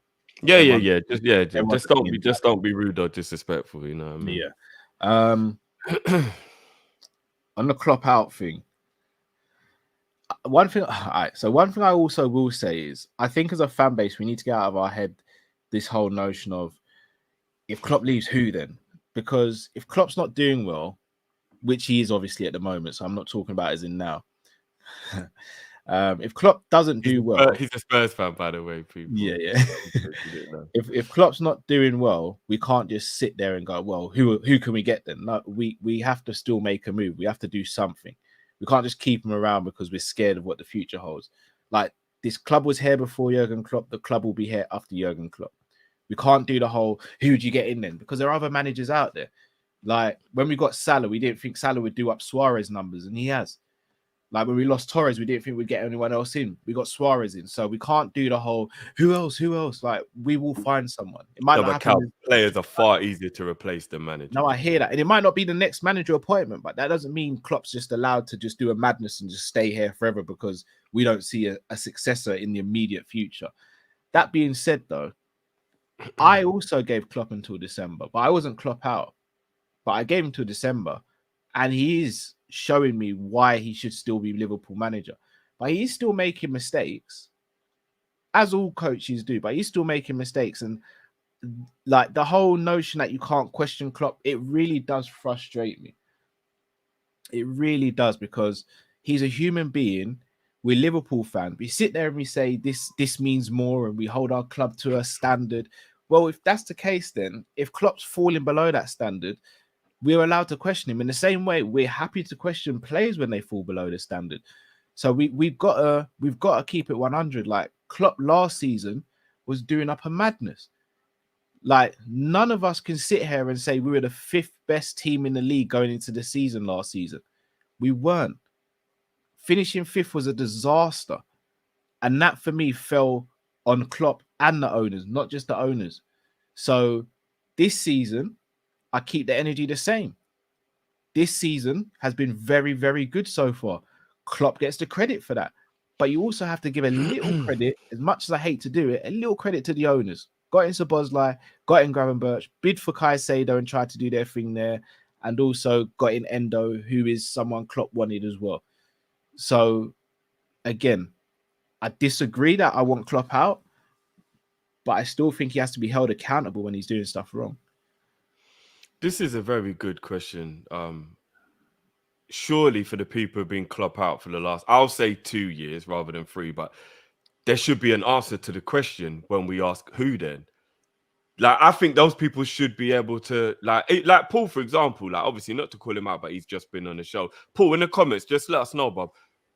Yeah. Just don't be rude or disrespectful, you know what I mean? Yeah. On the Klopp out thing, one thing I also will say is, I think as a fan base, we need to get out of our head this whole notion of, if Klopp leaves, who then? Because if Klopp's not doing well, which he is obviously at the moment, so I'm not talking about as in now. If Klopp doesn't do well, He's a Spurs fan, by the way, people. yeah. If Klopp's not doing well, we can't just sit there and go, well, who can we get then? No, we have to still make a move. We have to do something. We can't just keep him around because we're scared of what the future holds. Like, this club was here before Jurgen Klopp. The club will be here after Jurgen Klopp. We can't do the whole, who do you get in then? Because there are other managers out there. Like, when we got Salah, we didn't think Salah would do up Suarez numbers, and he has. Like, when we lost Torres, we didn't think we'd get anyone else in. We got Suarez in. So we can't do the whole, who else? Like, we will find someone. It might not happen. Players are far easier to replace than managers. No, I hear that. And it might not be the next manager appointment, but that doesn't mean Klopp's just allowed to just do a madness and just stay here forever because we don't see a successor in the immediate future. That being said, though, I also gave Klopp until December, but I wasn't Klopp out. But I gave him till December, and he is showing me why he should still be Liverpool manager. But he's still making mistakes, as all coaches do, but he's still making mistakes. And like, the whole notion that you can't question Klopp, it really does frustrate me. It really does, because he's a human being. We're Liverpool fans. We sit there and we say this means more, and we hold our club to a standard. Well, if that's the case, then if Klopp's falling below that standard, we're allowed to question him. In the same way, we're happy to question players when they fall below the standard. So we've got to keep it 100. Like, Klopp last season was doing up a madness. Like, none of us can sit here and say we were the 5th best team in the league going into the season last season. We weren't. Finishing 5th was a disaster. And that, for me, fell on Klopp and the owners, not just the owners. So this season, I keep the energy the same. This season has been very, very good so far. Klopp gets the credit for that. But you also have to give a little credit, as much as I hate to do it, a little credit to the owners. Got in Szoboszlai, got in Gravenberch, bid for Caicedo and tried to do their thing there, and also got in Endo, who is someone Klopp wanted as well. So, again, I disagree that I want Klopp out, but I still think he has to be held accountable when he's doing stuff wrong. This is a very good question. Surely for the people who've been Klopp out for the last, I'll say 2 years rather than 3, but there should be an answer to the question when we ask who then. Like, I think those people should be able to, like Paul, for example, like, obviously not to call him out, but he's just been on the show. Paul, in the comments, just let us know, Bob,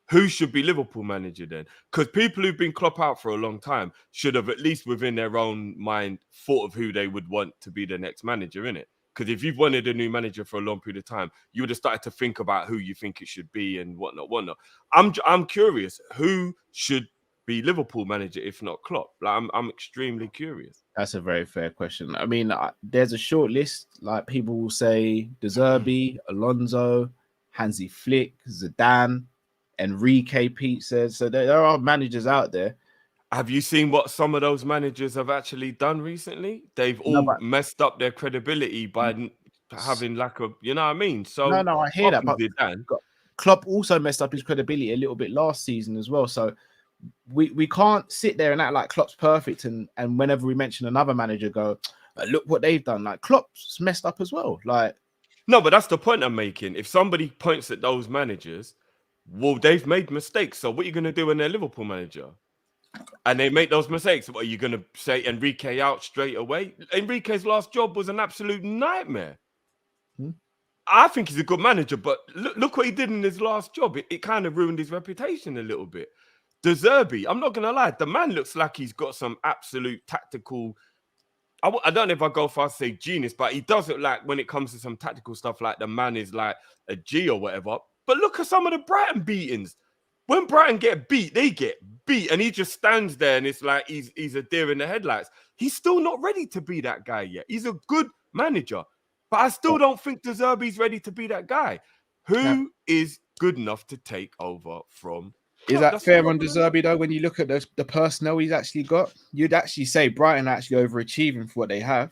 who should be Liverpool manager then? Because people who've been Klopp out for a long time should have, at least within their own mind, thought of who they would want to be the next manager, innit? Because if you've wanted a new manager for a long period of time, you would have started to think about who you think it should be and whatnot. I'm curious, who should be Liverpool manager if not Klopp? Like, I'm extremely curious. That's a very fair question. I mean, there's a short list. Like, people will say De Zerbi, Alonso, Hansi Flick, Zidane, Enrique, Pete says. So there are managers out there. Have you seen what some of those managers have actually done recently? They've all messed up their credibility by having lack of, you know what I mean? So no, I hear that. But Klopp also messed up his credibility a little bit last season as well. So we can't sit there and act like Klopp's perfect and whenever we mention another manager, go, look what they've done. Like, Klopp's messed up as well. Like, no, but that's the point I'm making. If somebody points at those managers, well, they've made mistakes. So what are you going to do when they're Liverpool manager? And they make those mistakes. What, are you going to say Enrique out straight away? Enrique's last job was an absolute nightmare. I think he's a good manager, but look what he did in his last job. It kind of ruined his reputation a little bit. De Zerbi, I'm not going to lie, the man looks like he's got some absolute tactical... I don't know if I go far to say genius, but he does look like, when it comes to some tactical stuff, like the man is like a G or whatever. But look at some of the Brighton beatings. When Brighton get beat, they get beat, and he just stands there, and it's like he's a deer in the headlights. He's still not ready to be that guy yet. He's a good manager, but I still don't think De Zerbi's ready to be that guy. Who is good enough to take over from? Is that fair on De Zerbi, though? When you look at the personnel he's actually got, you'd actually say Brighton are actually overachieving for what they have.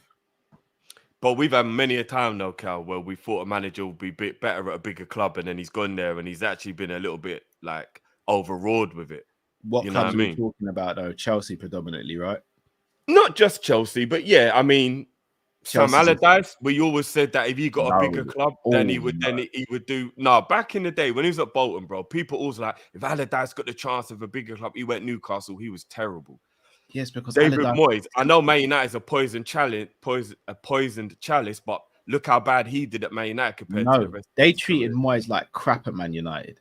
But we've had many a time, though, Cal, where we thought a manager would be a bit better at a bigger club, and then he's gone there, and he's actually been a little bit like overawed with it. What clubs are we talking about, though? Chelsea predominantly, right? Not just Chelsea, but yeah, I mean, Sam Chelsea's- Allardyce, we always said that if he got a No. bigger club, then he Oh, would no. then he would do. No, back in the day when he was at Bolton, bro, people always like if Allardyce got the chance of a bigger club, he went Newcastle. He was terrible. Yes, because David Allardyce- Moyes, I know Man United is a poisoned chalice, but look how bad he did at Man United compared to the No, rest. they of his treated career. Moyes like crap at Man United.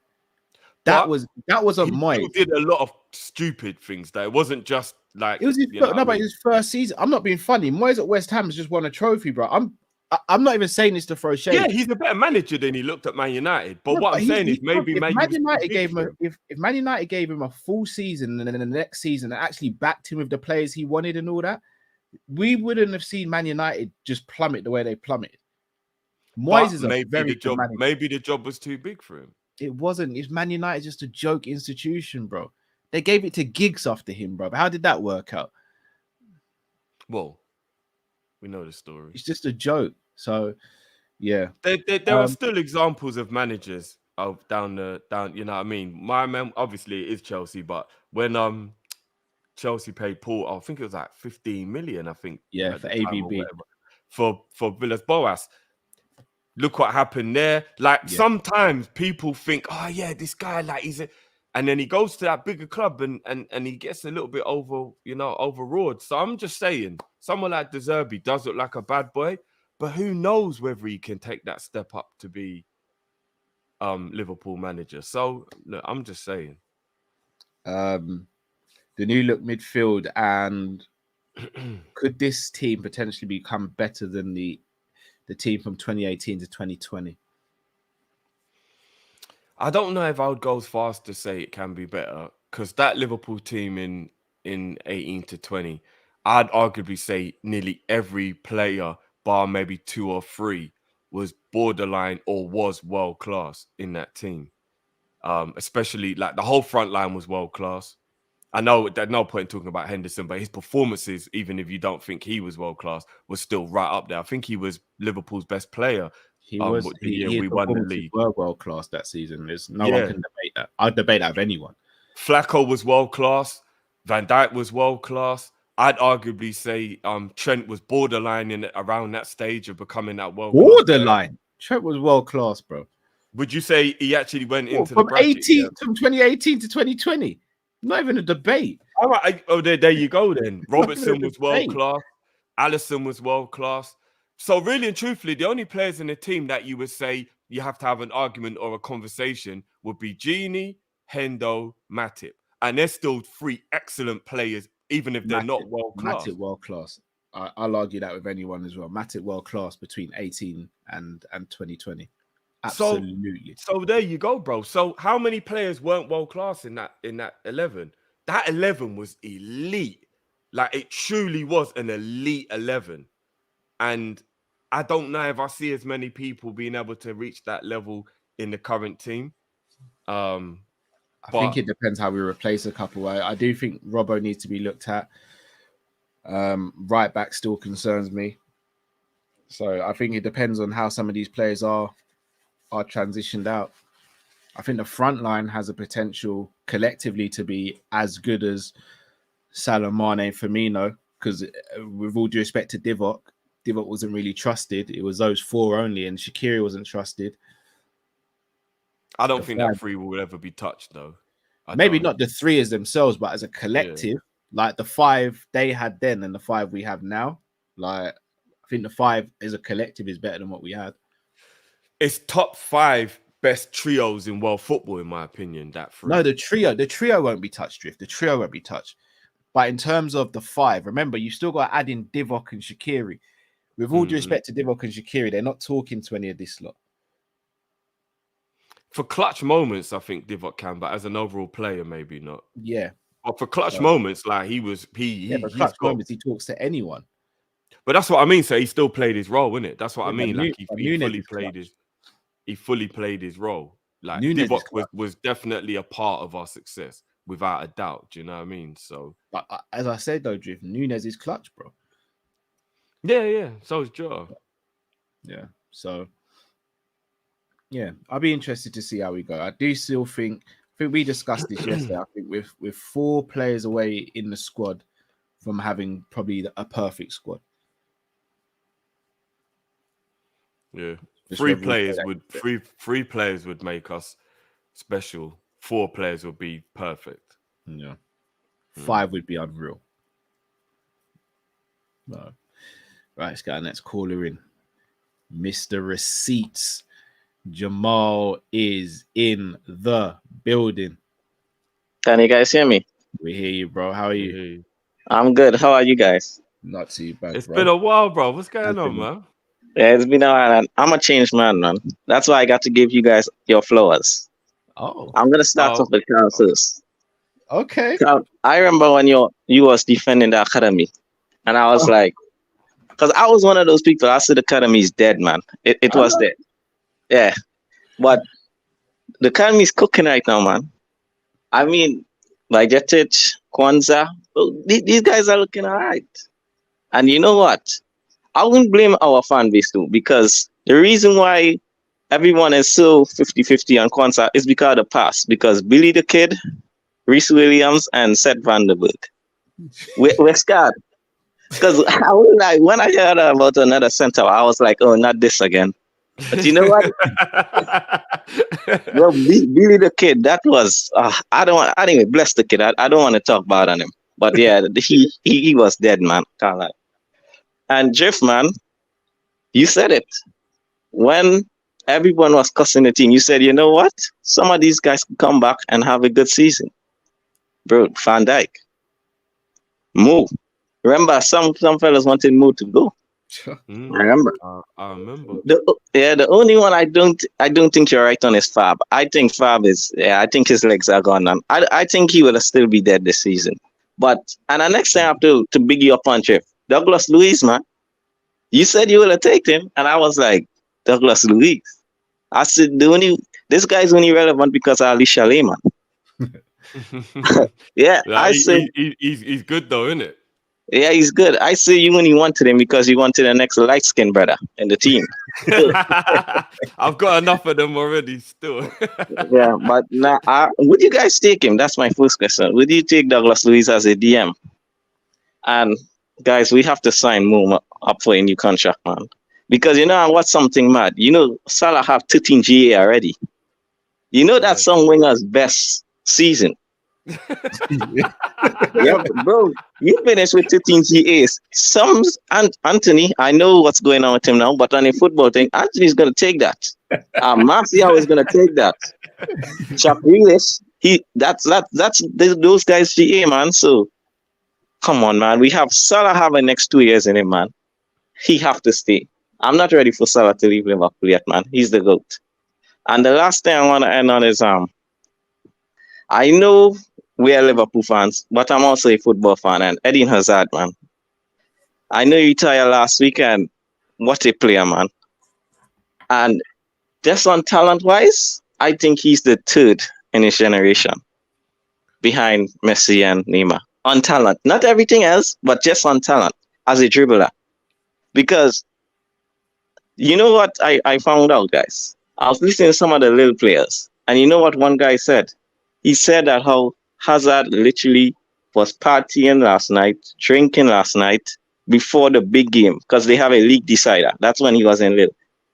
But That wasn't He Moyes. still did a lot of stupid things though. It wasn't just like It was his you know what I but mean? his first season. I'm not being funny. Moyes at West Ham has just won a trophy, bro. I'm not even saying this to throw shade. Yeah, he's a better manager than he looked at Man United. But No, what I'm he's- saying is he's maybe if Man Man was too United big gave him for a, him. if Man United gave him a full season and then the next season and actually backed him with the players he wanted and all that, we wouldn't have seen Man United just plummet the way they plummeted. Moyes But is a maybe very the good job, manager. maybe the job was too big for him. It wasn't. It's Man United just a joke institution, bro. They gave it to Giggs after him, bro. How did that work out? Well, we know the story. It's just a joke. So, yeah. There are still examples of managers of down. You know what I mean? Obviously it is Chelsea, but when Chelsea paid Paul, I think it was like 15 million. I think Yeah, at for the time or AVB. whatever, for Villas-Boas. Look what happened there. Like sometimes people think, oh yeah, this guy like and then he goes to that bigger club and he gets a little bit overawed. So I'm just saying, someone like De Zerbi does look like a bad boy, but who knows whether he can take that step up to be Liverpool manager. So look, I'm just saying. The new look midfield, and could this team potentially become better than the team from 2018 to 2020? I don't know if I would go as far as to say it can be better, because that Liverpool team in 18 to 20, I'd arguably say nearly every player, bar maybe 2 or 3, was borderline or was world class in that team. Especially like the whole front line was world class. I know there's no point in talking about Henderson, but his performances, even if you don't think he was world class, was still right up there. I think he was Liverpool's best player. He was. The year His we won the performances league. were world class that season. There's no one can debate that. I'd debate that with anyone. Flacco was world class. Van Dijk was world class. I'd arguably say Trent was borderline around that stage of becoming that world class. Borderline. Trent was world class, bro. Would you say he actually went into the from bracket? 18 from 2018 to 2020? Not even a debate. All right. Oh, there you go then. Robertson was world debate. class. Alisson was world class. So really and truthfully, the only players in the team that you would say you have to have an argument or a conversation would be Gini, Hendo, Matip. And they're still 3 excellent players, even if they're not world class. Matip world class. I'll argue that with anyone as well. Matip world class between 18 and 2020. Absolutely. So there you go, bro. So how many players weren't world class in that 11? That 11 was elite. Like it truly was an elite 11. And I don't know if I see as many people being able to reach that level in the current team. I think it depends how we replace a couple. I do think Robbo needs to be looked at. Right back still concerns me. So I think it depends on how some of these players are transitioned out. I think the front line has a potential collectively to be as good as Salah, Mane, and Firmino, because with all due respect to Divock wasn't really trusted. It was those 4 only, and Shaqiri wasn't trusted. I don't think that 3 will ever be touched, though. Maybe not the 3 as themselves, but as a collective, like the 5 they had then and the 5 we have now. Like, I think the 5 as a collective is better than what we had. It's top 5 best trios in world football, in my opinion. That 3. No, the trio won't be touched, Drift. The trio won't be touched. But in terms of the 5, remember, you still got to add in Divock and Shaqiri. With all due respect to Divock and Shaqiri, they're not talking to any of this lot. For clutch moments, I think Divock can, but as an overall player, maybe not. Yeah. But for clutch moments, like clutch moments, he talks to anyone. But that's what I mean. So he still played his role, innit? That's what I mean. Like he fully played his role. Like Divock was definitely a part of our success, without a doubt. Do you know what I mean? So, but as I said though, Drift, Nunez is clutch, bro. Yeah. So is Joe. Yeah. So, yeah, I'll be interested to see how we go. I do still think we discussed this yesterday. I think with 4 players away in the squad from having probably a perfect squad. Yeah. Just Three whether we players play would that- three players would make us special. 4 players would be perfect. Yeah. Hmm. 5 would be unreal. No. Right, let's get our next caller in. Mr. Receipts. Jamal is in the building. Can you guys hear me? We hear you, bro. How are you? Yeah. I'm good. How are you guys? Not too bad, It's bro. been a while, bro. What's going Has on, been. man? Yeah, it's been a while. And I'm a changed man, man. That's why I got to give you guys your flowers. Oh, I'm gonna start Oh. off with Carl first. okay. Carl, I remember when you was defending the academy, and I was like, because I was one of those people. I said the academy is dead, man. It was dead. Yeah, but the academy is cooking right now, man. I mean, Vajetic, Kwanzaa, these guys are looking all right. And you know what? I wouldn't blame our fan base too, because the reason why everyone is so 50-50 on Kwanzaa is because of the past. Because Billy the Kid, Reese Williams, and Seth Vanderberg. We're scared. Because I was like, when I heard about another center, I was like, oh, not this again. But you know what? Well, Billy the Kid, that was I don't want. Anyway, bless the kid. I don't want to talk bad on him. But yeah, he was dead, man. Can't lie. And Jeff, man, you said it when everyone was cussing the team. You said, you know what? Some of these guys can come back and have a good season, bro. Van Dijk, Mo. Remember, some fellas wanted Mo to go. Mm, Remember. I remember. The only one I don't think you're right on is Fab. I think Fab is I think his legs are gone, and I think he will still be dead this season. But and the next thing I have to big you up on Jeff, Douglas Luiz, man. You said you would have taken him, and I was like, Douglas Luiz. I said this guy's only relevant because of Ali Chalet, man. Yeah, Like, I said he's good though, isn't it? yeah, he's good. I say you only wanted him because you wanted the next light skinned brother in the team. I've got enough of them already. Still. Yeah, but now, would you guys take him? That's my first question. Would you take Douglas Luiz as a DM? And guys, we have to sign Moon up for a new contract, man. Because you know what's something mad? You know, Salah have 13 GA already. You know that's some wingers' best season. Yeah, bro, you finished with 13 GAs. Anthony, I know what's going on with him now, but on a football thing, Anthony's gonna take that. Martial is gonna take that. Chuck Grealish, that's those guys GA, man. So come on, man. We have Salah have the next 2 years in him, man. He have to stay. I'm not ready for Salah to leave Liverpool yet, man. He's the GOAT. And the last thing I want to end on is I know we are Liverpool fans, but I'm also a football fan. And Eden Hazard, man, I know you retired last weekend. What a player, man! And just on talent-wise, I think he's the third in his generation, behind Messi and Neymar. On talent, not everything else, but just on talent as a dribbler. Because you know what I found out, guys? I was listening to some of the little players, and you know what one guy said? He said that how Hazard literally was partying last night, drinking last night before the big game because they have a league decider. That's when he was in Lille.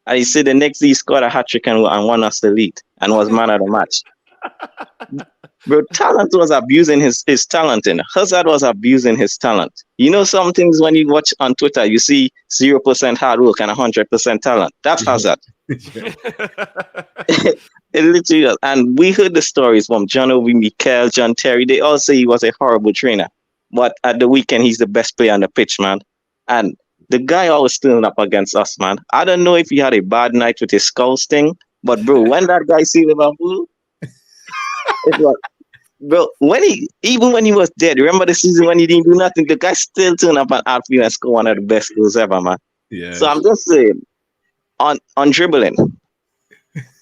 And he said the next day he scored a hat-trick and won us the lead and was man of the match. Bro, talent was abusing his talent. And Hazard was abusing his talent. You know some things when you watch on Twitter, you see 0% hard work and 100% talent. That's Hazard. It literally is. And we heard the stories from John Obi Mikel, John Terry. They all say he was a horrible trainer. But at the weekend, he's the best player on the pitch, man. And the guy always standing up against us, man. I don't know if he had a bad night with his skull sting, but bro, when that guy see Liverpool, it was, bro, even when he was dead, remember the season when he didn't do nothing, the guy still turned up on outfield and scored one of the best goals ever, man. Yeah. So I'm just saying, on dribbling,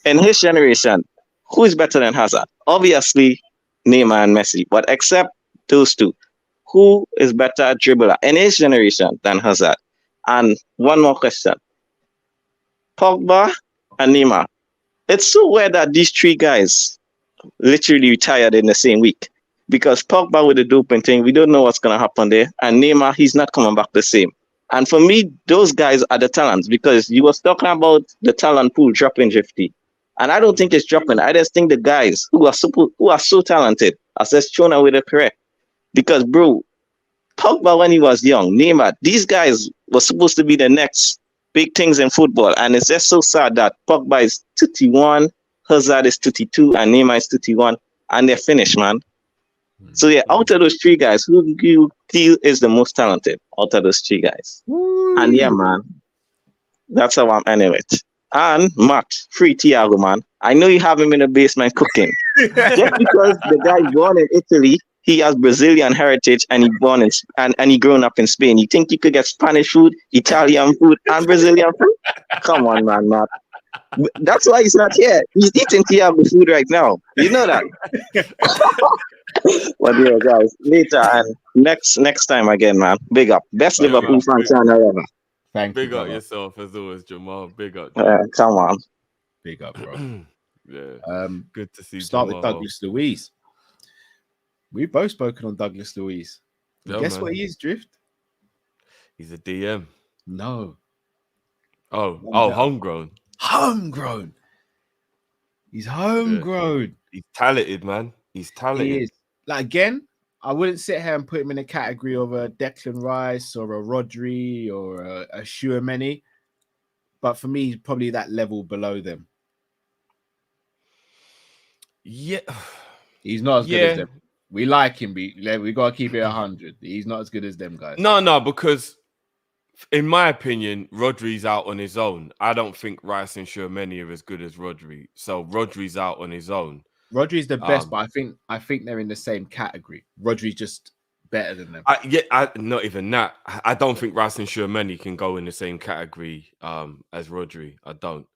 in his generation, who is better than Hazard? Obviously, Neymar and Messi. But except those two, who is better at dribbler in his generation than Hazard? And one more question. Pogba and Neymar. It's so weird that these three guys literally retired in the same week. Because Pogba with the doping thing, we don't know what's going to happen there. And Neymar, he's not coming back the same. And for me, those guys are the talents because you was talking about the talent pool dropping 50. And I don't think it's dropping. I just think the guys who are so talented are just thrown away the correct. Because, bro, Pogba when he was young, Neymar, these guys were supposed to be the next big things in football. And it's just so sad that Pogba is 31, Hazard is 32, and Neymar is 31. And they're finished, man. So, yeah, out of those three guys, who do you feel is the most talented out of those three guys? And, yeah, man, that's how I'm ending it. And Matt, free Thiago, man. I know you have him in the basement cooking. Just because the guy born in Italy, he has Brazilian heritage, and he born in and he grown up in Spain. You think you could get Spanish food, Italian food, and Brazilian food? Come on, man, Matt. That's why he's not here. He's eating Thiago food right now. You know that. But yeah, guys, later and next time again, man. Big up. Best Liverpool fan channel ever. Thank you. Big up yourself as always, Jamal. Big up. Come on. Big up, bro. Yeah. Good to see. Start Jamal. with Douglas Luiz. We've both spoken on Douglas Luiz. Yeah, Guess man. what he is, Drift? He's a DM. No. Oh, No. homegrown. Homegrown. He's homegrown. He's talented, man. He's talented. He is. Like, again, I wouldn't sit here and put him in a category of a Declan Rice or a Rodri or a Tchouaméni. But for me, he's probably that level below them. Yeah. He's not as good as them. We like him. We got to keep it 100. He's not as good as them guys. No, because in my opinion, Rodri's out on his own. I don't think Rice and Tchouaméni are as good as Rodri. So Rodri's out on his own. Rodri's the best, but I think they're in the same category. Rodri's just better than them. Not even that. I don't think Rice and Tchouaméni can go in the same category as Rodri. I don't.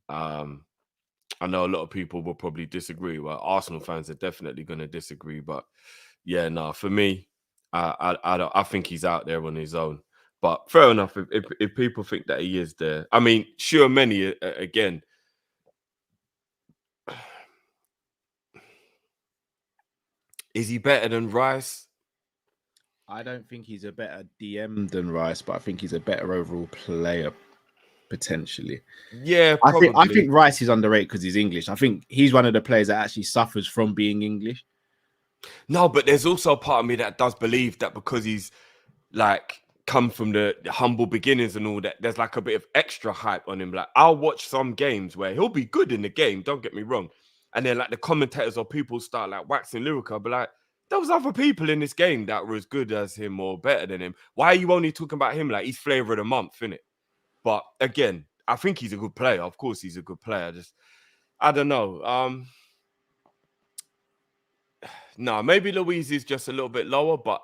I know a lot of people will probably disagree. Well, Arsenal fans are definitely going to disagree, but yeah, no, for me, I think he's out there on his own. But fair enough, if people think that he is there. I mean, Tchouaméni, again, is he better than Rice? I don't think he's a better DM than Rice, but I think he's a better overall player, potentially. Yeah, probably. I think Rice is underrated because he's English. I think he's one of the players that actually suffers from being English. No, but there's also a part of me that does believe that because he's like come from the humble beginnings and all that, there's like a bit of extra hype on him. Like, I'll watch some games where he'll be good in the game, don't get me wrong. And then like the commentators or people start like waxing lyrical, but like, there was other people in this game that were as good as him or better than him. Why are you only talking about him? Like, he's flavor of the month, innit? But again, I think he's a good player. Of course, he's a good player. I don't know. No, maybe Luiz is just a little bit lower, but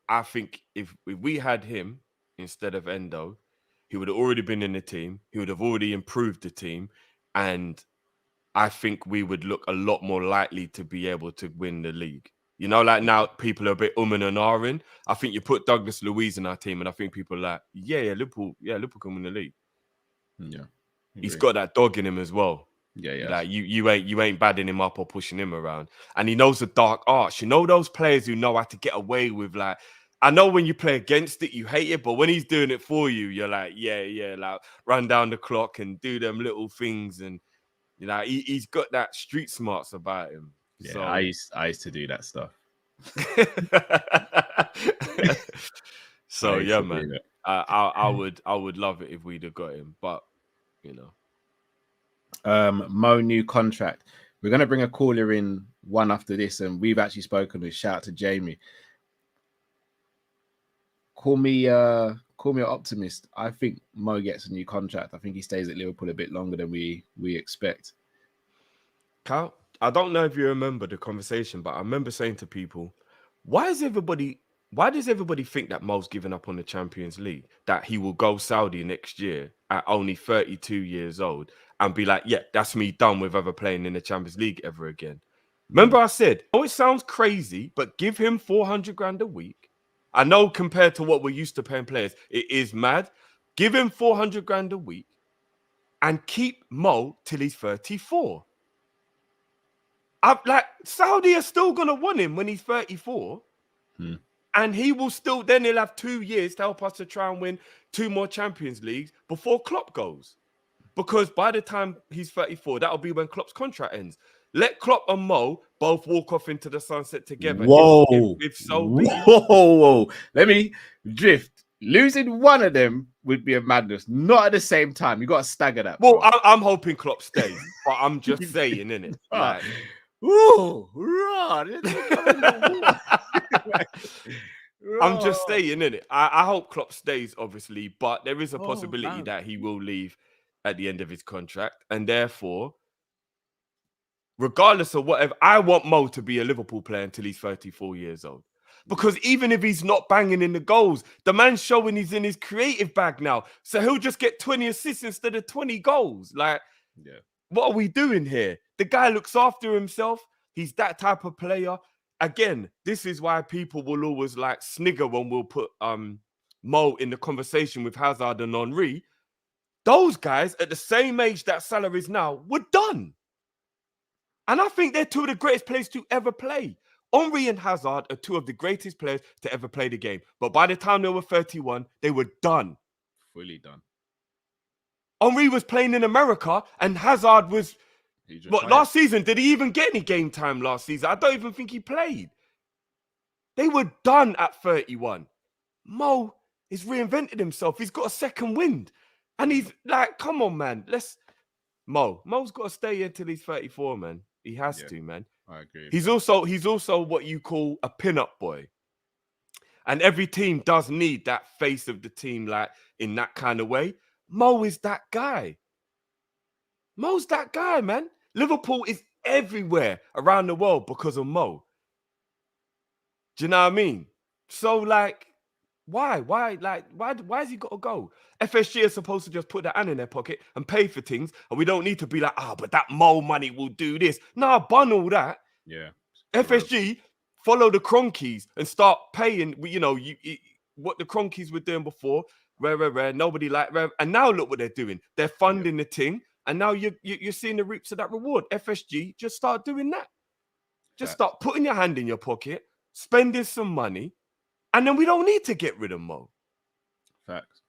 I think if we had him instead of Endo, he would have already been in the team. He would have already improved the team. And I think we would look a lot more likely to be able to win the league. You know, like now people are a bit and ahhing. I think you put Douglas Luiz in our team, and I think people are like, Liverpool can win the league. Yeah. He's got that dog in him as well. Yeah. Like you ain't badding him up or pushing him around. And he knows the dark arts. You know those players who know how to get away with, like, I know when you play against it, you hate it, but when he's doing it for you, you're like, yeah, like run down the clock and do them little things. And you know, he's got that street smarts about him. Yeah, so, I used to do that stuff. So yeah, man. I would love it if we'd have got him, but you know. Mo new contract. We're gonna bring a caller in one after this, and we've actually spoken with. Shout out to Jamie. Call me an optimist. I think Mo gets a new contract. I think he stays at Liverpool a bit longer than we expect. Cal, I don't know if you remember the conversation, but I remember saying to people, why does everybody think that Mo's given up on the Champions League? That he will go Saudi next year at only 32 years old and be like, yeah, that's me done with ever playing in the Champions League ever again. Remember I said, oh, it sounds crazy, but give him 400 grand a week. I know compared to what we're used to paying players, it is mad. Give him 400 grand a week and keep Mo till he's 34. Saudi are still going to want him when he's 34. And he will still, then he'll have 2 years to help us to try and win 2 more Champions Leagues before Klopp goes. Because by the time he's 34, that'll be when Klopp's contract ends. Let Klopp and Mo both walk off into the sunset together. Whoa. If so be. Whoa. Let me drift. Losing one of them would be a madness. Not at the same time. You got to stagger that. Well, bro. I'm hoping Klopp stays, but I'm just saying, innit? Like, Ooh, raw. I'm just saying, innit? I hope Klopp stays, obviously, but there is a Oh, possibility man. that he will leave at the end of his contract. And therefore, regardless of whatever, I want Mo to be a Liverpool player until he's 34 years old. Because even if he's not banging in the goals, the man's showing he's in his creative bag now. So he'll just get 20 assists instead of 20 goals. Like, Yeah. what are we doing here? The guy looks after himself. He's that type of player. Again, this is why people will always like snigger when we'll put Mo in the conversation with Hazard and Henry. Those guys at the same age that Salah is now were done. And I think they're 2 of the greatest players to ever play. Henry and Hazard are 2 of the greatest players to ever play the game. But by the time they were 31, they were done. Fully done. Henry was playing in America and Hazard was... But last season, did he even get any game time last season? I don't even think he played. They were done at 31. Mo has reinvented himself. He's got a second wind. And he's like, come on, man. Mo's got to stay until he's 34, man. He has to, man. I agree. He's also what you call a pin-up boy. And every team does need that face of the team, like in that kind of way. Mo is that guy. Mo's that guy, man. Liverpool is everywhere around the world because of Mo. Do you know what I mean? So, like, why? Why has he got to go? FSG is supposed to just put that hand in their pocket and pay for things, and we don't need to be like, but that Mo money will do this. Nah, bun all that. Yeah. FSG, follow the Cronkies and start paying, what the Cronkies were doing before. Rare. Nobody like Rare. And now look what they're doing. They're funding the thing. And now you're seeing the reaps of that reward. FSG, just start doing that. Just start putting your hand in your pocket, spending some money, and then we don't need to get rid of Mo. Facts.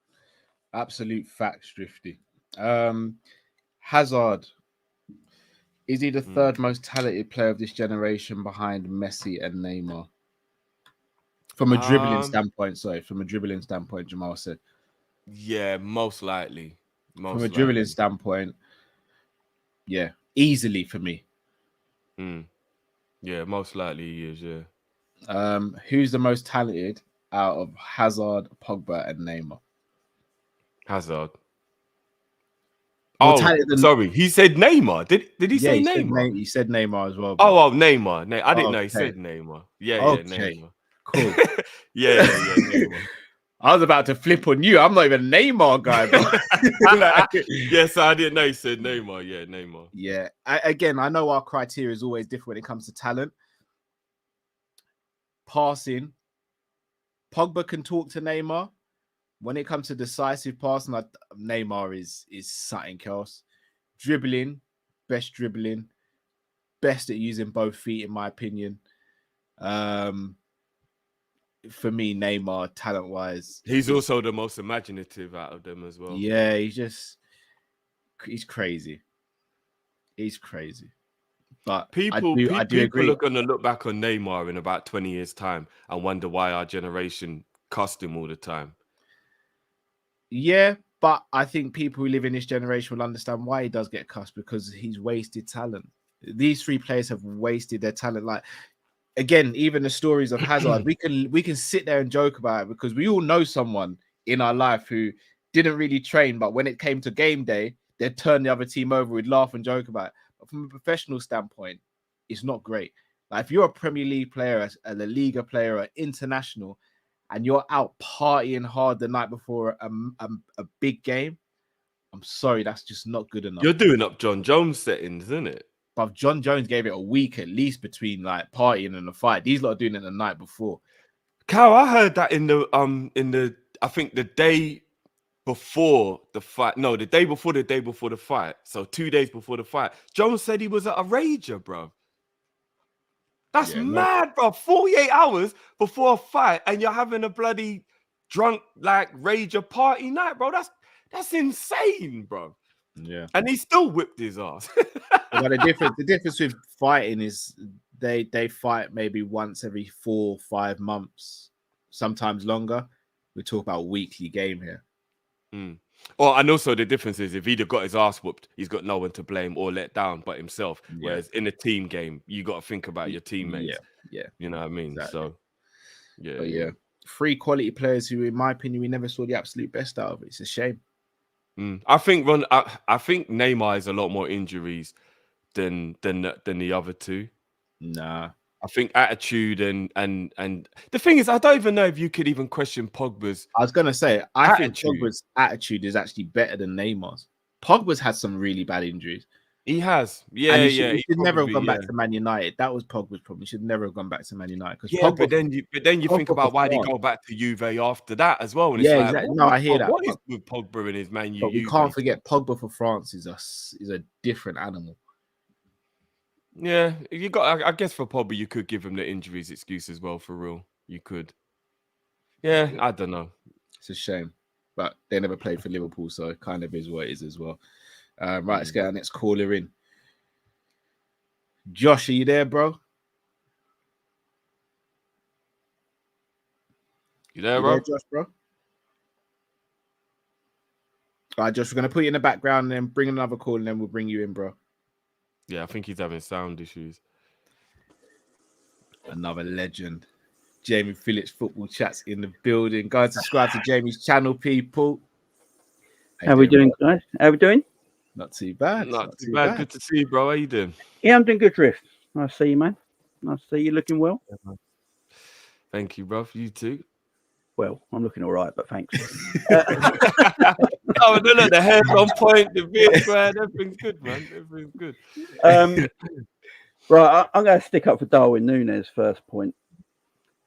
Absolute facts, Drifty. Hazard. Is he the third most talented player of this generation behind Messi and Neymar? From a dribbling standpoint, Jamal said. Yeah, most likely. From a dribbling standpoint, yeah, easily for me. Yeah, most likely he is, yeah. Who's the most talented out of Hazard, Pogba, and Neymar? Hazard. More sorry. He said Neymar. Did he say Neymar? He said Neymar as well. Bro. Oh, Neymar. I didn't know he said Neymar. Yeah, Neymar. Cool. yeah, Neymar. I was about to flip on you. I'm not even a Neymar guy, bro. Yes, I didn't know he said Neymar. Yeah, Neymar. Yeah. I know our criteria is always different when it comes to talent. Passing. Pogba can talk to Neymar. When it comes to decisive passing, Neymar is something else. Dribbling, best at using both feet, in my opinion. For me, Neymar, talent-wise, he's also the most imaginative out of them as well. Yeah, he's crazy. He's crazy. But people agree. are going to look back on Neymar in about 20 years' time and wonder why our generation cussed him all the time. Yeah, but I think people who live in this generation will understand why he does get cussed, because he's wasted talent. These 3 players have wasted their talent. Like, again, even the stories of Hazard, we can sit there and joke about it because we all know someone in our life who didn't really train, but when it came to game day, they'd turn the other team over, we'd laugh and joke about it. But from a professional standpoint, it's not great. Like, if you're a Premier League player, a La Liga player, an international, and you're out partying hard the night before a big game, I'm sorry, that's just not good enough. You're doing up John Jones settings, isn't it? But John Jones gave it a week at least between like partying and the fight. These lot are doing it the night before. Cal, I heard that in the I think the day before the fight. No, the day before the fight. So 2 days before the fight, Jones said he was at a rager, bro. That's mad, bro. 48 hours before a fight, and you're having a bloody drunk, like, rager party night, bro. That's insane, bro. Yeah. And he still whipped his ass. But the difference with fighting is they fight maybe once every 4 or 5 months, sometimes longer. We talk about a weekly game here. Oh, and also the difference is if he'd have got his ass whooped, he's got no one to blame or let down but himself. Yeah. Whereas in a team game, you got to think about your teammates. Yeah. You know what I mean? Exactly. So, yeah. But yeah, 3 quality players who, in my opinion, we never saw the absolute best out of. It's a shame. I think I think Neymar has a lot more injuries than the other two. Nah. I think attitude and the thing is, I don't even know if you could even question Pogba's. I was gonna say, I think attitude. Pogba's attitude is actually better than Neymar's. Pogba's had some really bad injuries. He has, yeah, And yeah. He should never have gone probably, back to Man United. That was Pogba's problem. He should never have gone back to Man United. Yeah, Pogba, but then you think Pogba about why did he performed. go back to Juve after that as well. And Yeah, it's like, exactly. No, I hear that. What is with Pogba and his Man U? But we can't forget Pogba for France is a different animal. Yeah, you got. I guess for Pogba, you could give him the injuries excuse as well. For real, you could. Yeah, I don't know. It's a shame, but they never played for Liverpool, so it kind of is what it is as well. Right, let's get our next caller in. Josh, are you there, bro? You there, bro? Josh, bro? All right, Josh, we're going to put you in the background and then bring another call and then we'll bring you in, bro. Yeah, I think he's having sound issues. Another legend. Jamie Phillips Football Chats in the building. Guys, subscribe to Jamie's channel, people. How we doing, guys? How we doing? Not too bad. Not too bad. Good to see you, bro. How you doing? Yeah, I'm doing good, Drift. Nice to see you, man. Nice to see you looking well. Thank you, bro. You too. Well, I'm looking all right, but thanks. Oh, no, look, the hair's on point, the beard's man, everything's good, man. Everything's good. Right, I'm going to stick up for Darwin Nunez first point.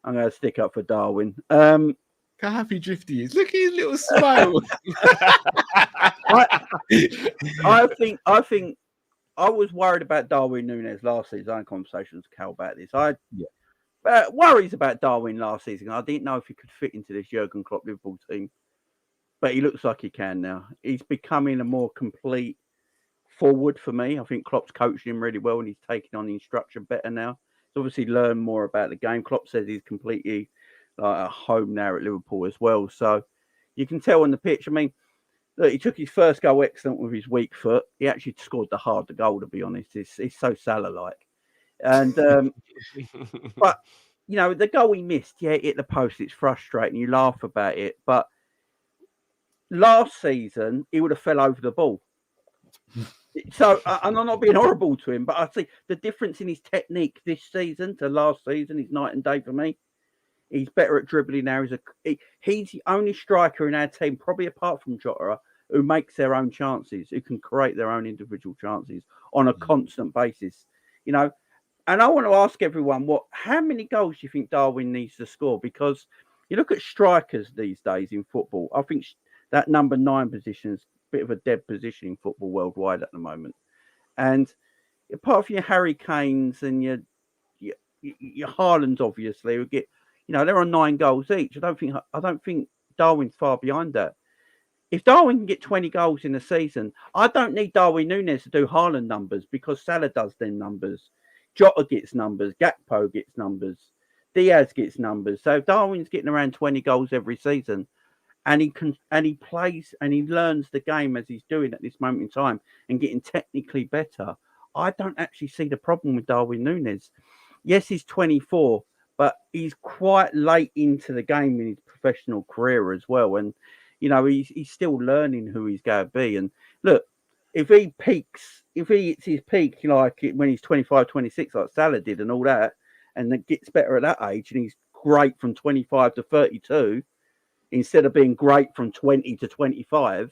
I'm going to stick up for Darwin. How happy Drifty is. Look at his little smile. I think I was worried about Darwin Nunez last season. I had conversations with Cal about this. Worries about Darwin last season. I didn't know if he could fit into this Jurgen Klopp Liverpool team, but he looks like he can now. He's becoming a more complete forward for me. I think Klopp's coaching him really well and he's taking on the instruction better now. He's obviously learned more about the game. Klopp says he's completely at home now at Liverpool as well. So you can tell on the pitch. I mean, look, he took his first goal excellent with his weak foot. He actually scored the harder goal, to be honest. It's so Salah-like. And but you know, the goal he missed, it hit the post. It's frustrating. You laugh about it, but last season he would have fell over the ball. So, and I'm not being horrible to him, but I see the difference in his technique this season to last season is night and day for me. He's better at dribbling now. He's the only striker in our team, probably apart from Jota, who makes their own chances, who can create their own individual chances on a constant basis. You know. And I want to ask everyone, how many goals do you think Darwin needs to score? Because you look at strikers these days in football, I think that number 9 position is a bit of a dead position in football worldwide at the moment. And apart from your Harry Kanes and your Haalands, obviously, who get, they're on 9 goals each. I don't think Darwin's far behind that. If Darwin can get 20 goals in a season, I don't need Darwin Nunez to do Haaland numbers because Salah does them numbers. Jota gets numbers, Gakpo gets numbers, Diaz gets numbers. So Darwin's getting around 20 goals every season, and he plays and he learns the game as he's doing at this moment in time and getting technically better. I don't actually see the problem with Darwin Nunez. Yes, he's 24, but he's quite late into the game in his professional career as well, and he's still learning who he's going to be. And look, if he hits his peak like when he's 25, 26, like Salah did and all that, and then gets better at that age, and he's great from 25 to 32, instead of being great from 20 to 25,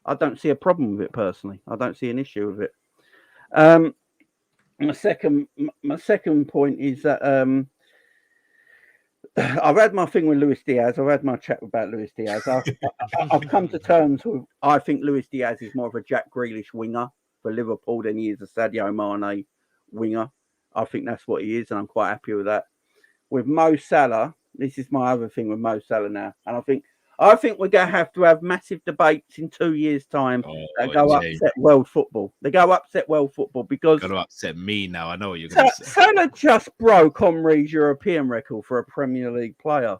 I don't see a problem with it personally. I don't see an issue with it. My second point is that I've had my thing with Luis Diaz. I've had my chat about Luis Diaz. I've come to terms with, I think Luis Diaz is more of a Jack Grealish winger for Liverpool than he is a Sadio Mane winger. I think that's what he is, and I'm quite happy with that. With Mo Salah, this is my other thing with Mo Salah now, and I think we're going to have massive debates in 2 years' time that go upset world football. They go upset world football because going to upset me now. I know what you're going to say. Salah just broke Henry's European record for a Premier League player.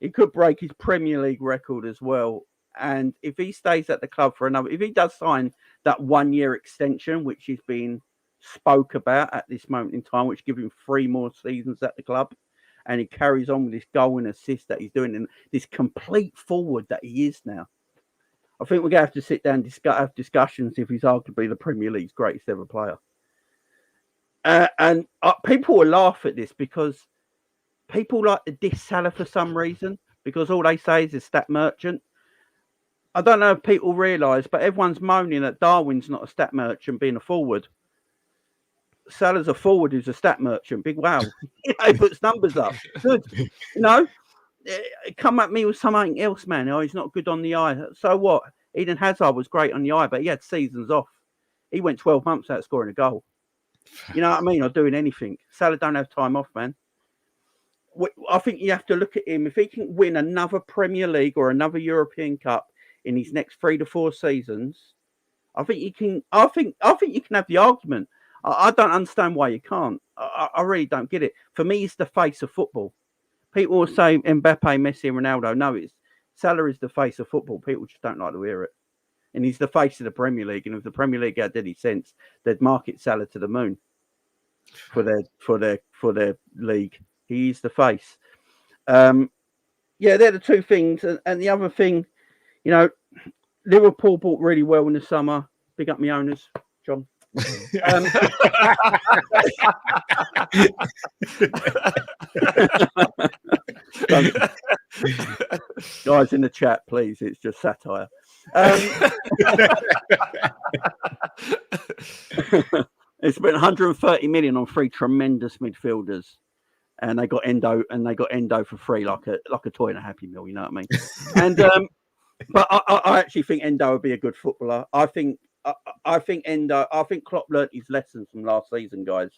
He could break his Premier League record as well. And if he stays at the club for if he does sign that 1 year extension, which is being spoke about at this moment in time, which gives him 3 more seasons at the club, and he carries on with this goal and assist that he's doing, and this complete forward that he is now, I think we're going to have to sit down and have discussions if he's arguably the Premier League's greatest ever player. And people will laugh at this because people like to diss Salah for some reason, because all they say is a stat merchant. I don't know if people realise, but everyone's moaning that Darwin's not a stat merchant being a forward. Salah's a forward who's a stat merchant. Big wow. He puts numbers up. Good. Come at me with something else, man. Oh, he's not good on the eye. So what? Eden Hazard was great on the eye, but he had seasons off. He went 12 months without scoring a goal. You know what I mean? Or doing anything. Salah don't have time off, man. I think you have to look at him. If he can win another Premier League or another European Cup in his next 3 to 4 seasons, I think you can. I think you can have the argument. I don't understand why you can't. I really don't get it. For me, it's the face of football. People will say Mbappe, Messi, and Ronaldo. No, Salah is the face of football. People just don't like to hear it. And he's the face of the Premier League. And if the Premier League had any sense, they'd market Salah to the moon for their league. He's the face. Yeah, they're the two things. And the other thing, Liverpool bought really well in the summer. Big up my owners, John. Guys in the chat, please. It's just satire. It's spent 130 million on 3 tremendous midfielders, and they got Endo for free, like a toy in a Happy Meal. You know what I mean? And but I actually think Endo would be a good footballer. I think Klopp learnt his lessons from last season, guys,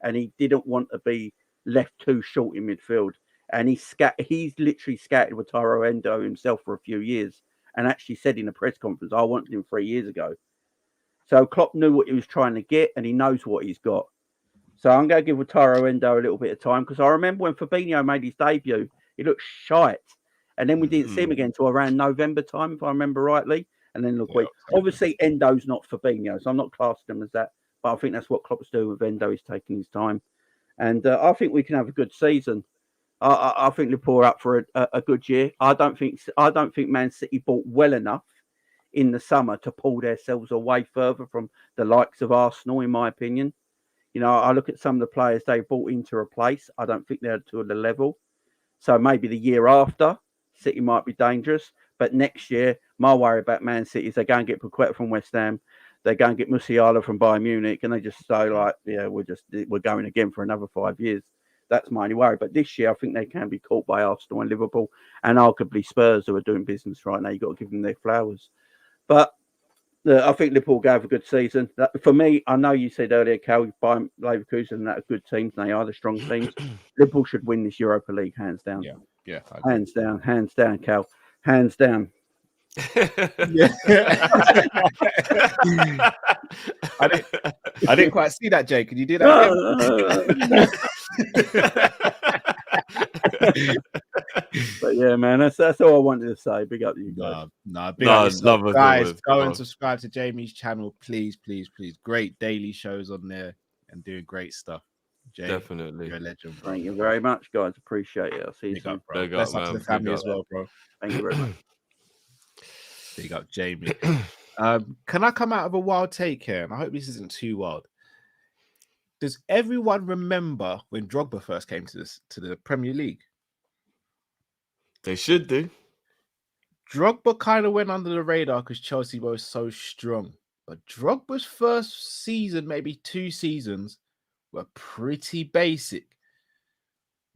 and he didn't want to be left too short in midfield. And he's literally scattered with Tyrone Endo himself for a few years, and actually said in a press conference, "I wanted him 3 years ago." So Klopp knew what he was trying to get, and he knows what he's got. So I'm going to give Tyrone Endo a little bit of time, because I remember when Fabinho made his debut, he looked shite, and then we didn't see him again until around November time, if I remember rightly. And then look, obviously Endo's not Fabinho, so I'm not classing him as that. But I think that's what Klopp's doing with Endo. He's taking his time, and I think we can have a good season. I think Liverpool are up for a good year. I don't think Man City bought well enough in the summer to pull themselves away further from the likes of Arsenal, in my opinion. I look at some of the players they bought in to replace. I don't think they're to the level. So maybe the year after, City might be dangerous. But next year, my worry about Man City is they go and get Paqueta from West Ham. They go and get Musiala from Bayern Munich. And they just say, like, yeah, we're going again for another 5 years. That's my only worry. But this year, I think they can be caught by Arsenal and Liverpool, and arguably Spurs, who are doing business right now. You've got to give them their flowers. But I think Liverpool will have a good season. For me, I know you said earlier, Cal, Bayern Leverkusen and that are good teams, and they are the strong teams. Liverpool should win this Europa League, hands down. Yeah. Hands down, Cal. Hands down. Yeah. I didn't quite see that, Jay. Could you do that again? But yeah, man, that's all I wanted to say. Big up to you guys. Big up yourself, guys. Go and subscribe to Jamie's channel, please. Great daily shows on there and doing great stuff. Jay, definitely, you're a legend, bro. Thank you very much, guys. Appreciate it. I'll see you soon. Bless up to the family as well, bro. Thank you very much. Big up, Jamie. Can I come out of a wild take here? And I hope this isn't too wild. Does everyone remember when Drogba first came to the Premier League? They should do. Drogba kind of went under the radar because Chelsea was so strong. But Drogba's first season, maybe 2 seasons, were pretty basic.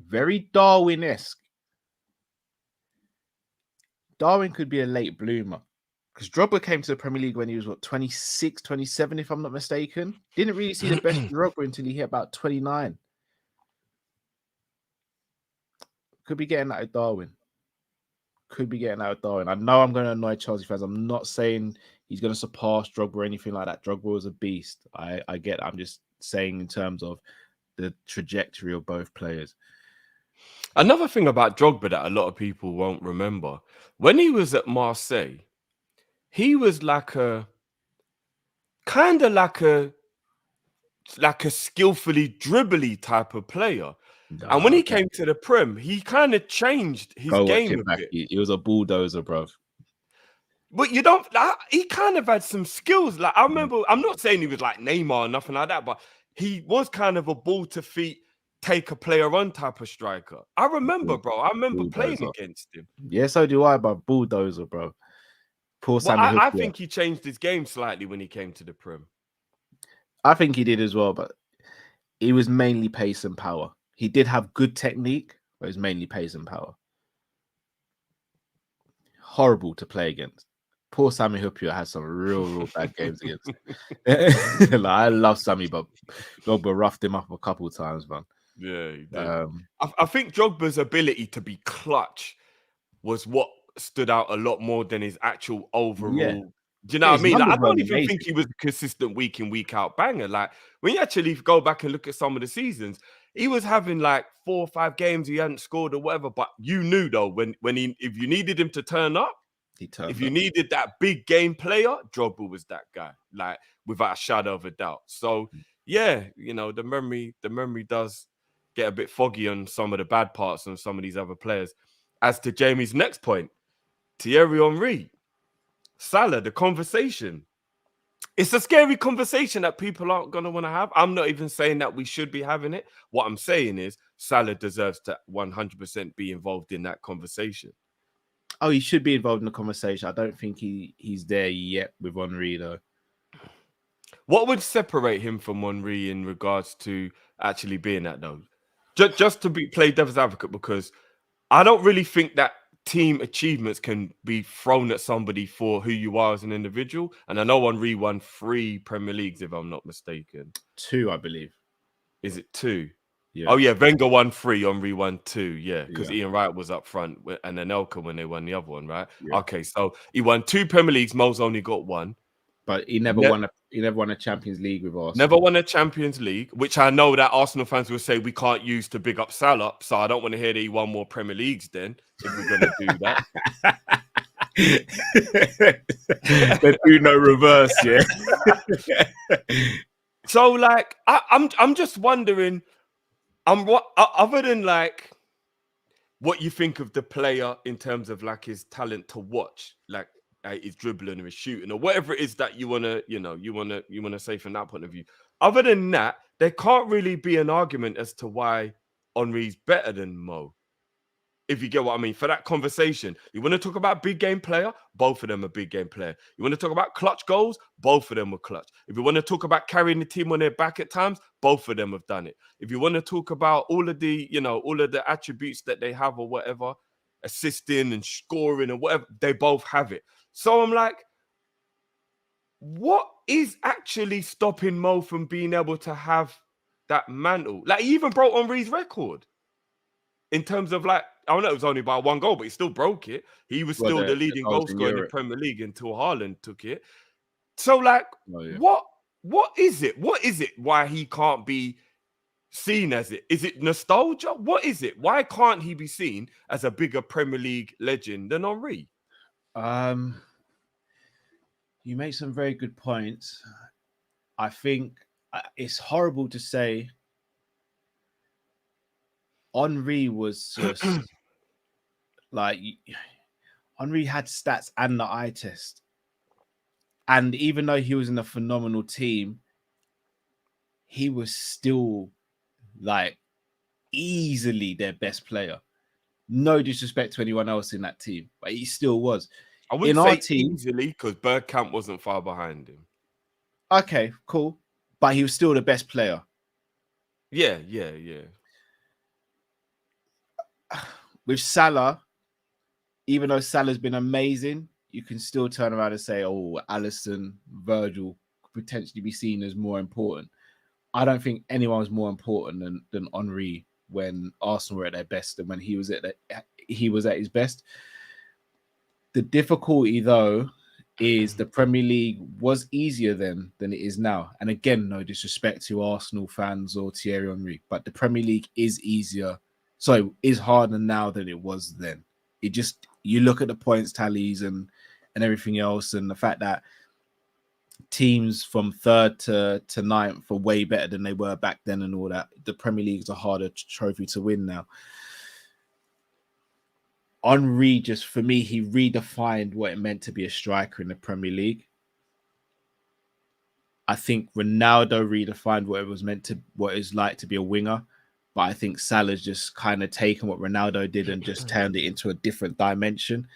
Very Darwin-esque. Darwin could be a late bloomer Because Drogba came to the Premier League when he was, 26, 27, if I'm not mistaken. Didn't really see the best of Drogba until he hit about 29. Could be getting out of Darwin. I know I'm going to annoy Chelsea fans. I'm not saying he's going to surpass Drogba or anything like that. Drogba was a beast. I get it. I'm just saying in terms of the trajectory of both players. Another thing about Drogba that a lot of people won't remember, when he was at Marseille, he was like a skillfully dribbly type of player. And when he came to the Prem, he kind of changed his game a bit. He was a bulldozer, bro. But he kind of had some skills. Like I remember, I'm not saying he was like Neymar or nothing like that, but he was kind of a ball to feet, take a player on type of striker. I remember, bro. I remember playing against him. Yeah, so do I, but bulldozer, bro. Poor Sammy. I think he changed his game slightly when he came to the Prem. I think he did as well, but he was mainly pace and power. He did have good technique, but it was mainly pace and power. Horrible to play against. Poor Sammy Hupia had some real bad games against him. Like, I love Sammy, but Drogba roughed him up a couple of times, man. Yeah, he did. I think Drogba's ability to be clutch was what stood out a lot more than his actual overall. Yeah. Do you know what I mean? Like, I don't even think he was a consistent week in, week out banger. Like when you actually go back and look at some of the seasons, he was having like 4 or 5 games he hadn't scored or whatever. But you knew though if you needed him to turn up, you needed that big game player, Drogba was that guy, like without a shadow of a doubt. So yeah, the memory does get a bit foggy on some of the bad parts on some of these other players. As to Jamie's next point, Thierry Henry, Salah, the conversation. It's a scary conversation that people aren't going to want to have. I'm not even saying that we should be having it. What I'm saying is Salah deserves to 100% be involved in that conversation. Oh, he should be involved in the conversation. I don't think he's there yet with Henry, though. What would separate him from Henry in regards to actually being that, though? Just to play devil's advocate, because I don't really think that team achievements can be thrown at somebody for who you are as an individual. And I know Henry won 3 Premier Leagues, if I'm not mistaken. 2, I believe. Is it 2? Yeah. Oh, yeah. Wenger won 3, Henry won 2. Yeah, because Ian Wright was up front and Anelka when they won the other one, right? Yeah. Okay, so he won 2 Premier Leagues. Mo's only got 1. But he never won a Champions League with Arsenal. Never won a Champions League, which I know that Arsenal fans will say we can't use to big up Salah. So I don't want to hear that he won more Premier Leagues then, if we're going to do that. They do no reverse, yeah. So, like, I'm just wondering, other than like what you think of the player in terms of like his talent to watch, like his dribbling or his shooting or whatever it is that you want to say from that point of view. Other than that, there can't really be an argument as to why Henry's better than Mo. If you get what I mean, for that conversation, you want to talk about big game player, both of them are big game player. You want to talk about clutch goals, both of them were clutch. If you want to talk about carrying the team on their back at times, both of them have done it. If you want to talk about all of the attributes that they have or whatever, assisting and scoring and whatever, they both have it. So I'm like, what is actually stopping Mo from being able to have that mantle? Like, he even broke Henry's record in terms of, like, I don't know, it was only by 1 goal, but he still broke it. He was still the leading goal scorer in the Premier League until Haaland took it. So, like, what is it? What is it why he can't be seen as it? Is it nostalgia? What is it? Why can't he be seen as a bigger Premier League legend than Henry? You make some very good points. I think it's horrible to say Henry was just like, Henry had stats and the eye test. And even though he was in a phenomenal team, he was still like easily their best player. No disrespect to anyone else in that team, but he still was. I wouldn't say our team easily, because Bergkamp wasn't far behind him. Okay, cool. But he was still the best player. Yeah. With Salah, even though Salah's been amazing, you can still turn around and say, oh, Alisson, Virgil could potentially be seen as more important. I don't think anyone was more important than Henry when Arsenal were at their best and when he was at his best. The difficulty, though, is the Premier League was easier then than it is now. And again, no disrespect to Arsenal fans or Thierry Henry, but the Premier League is easier. So is harder now than it was then. It just, you look at the points tallies and everything else, and the fact that teams from 3rd to 9th are way better than they were back then and all that. The Premier League is a harder trophy to win now. Henry, just for me, he redefined what it meant to be a striker in the Premier League. I think Ronaldo redefined what it's like to be a winger, but I think Salah's just kind of taken what Ronaldo did and just turned it into a different dimension.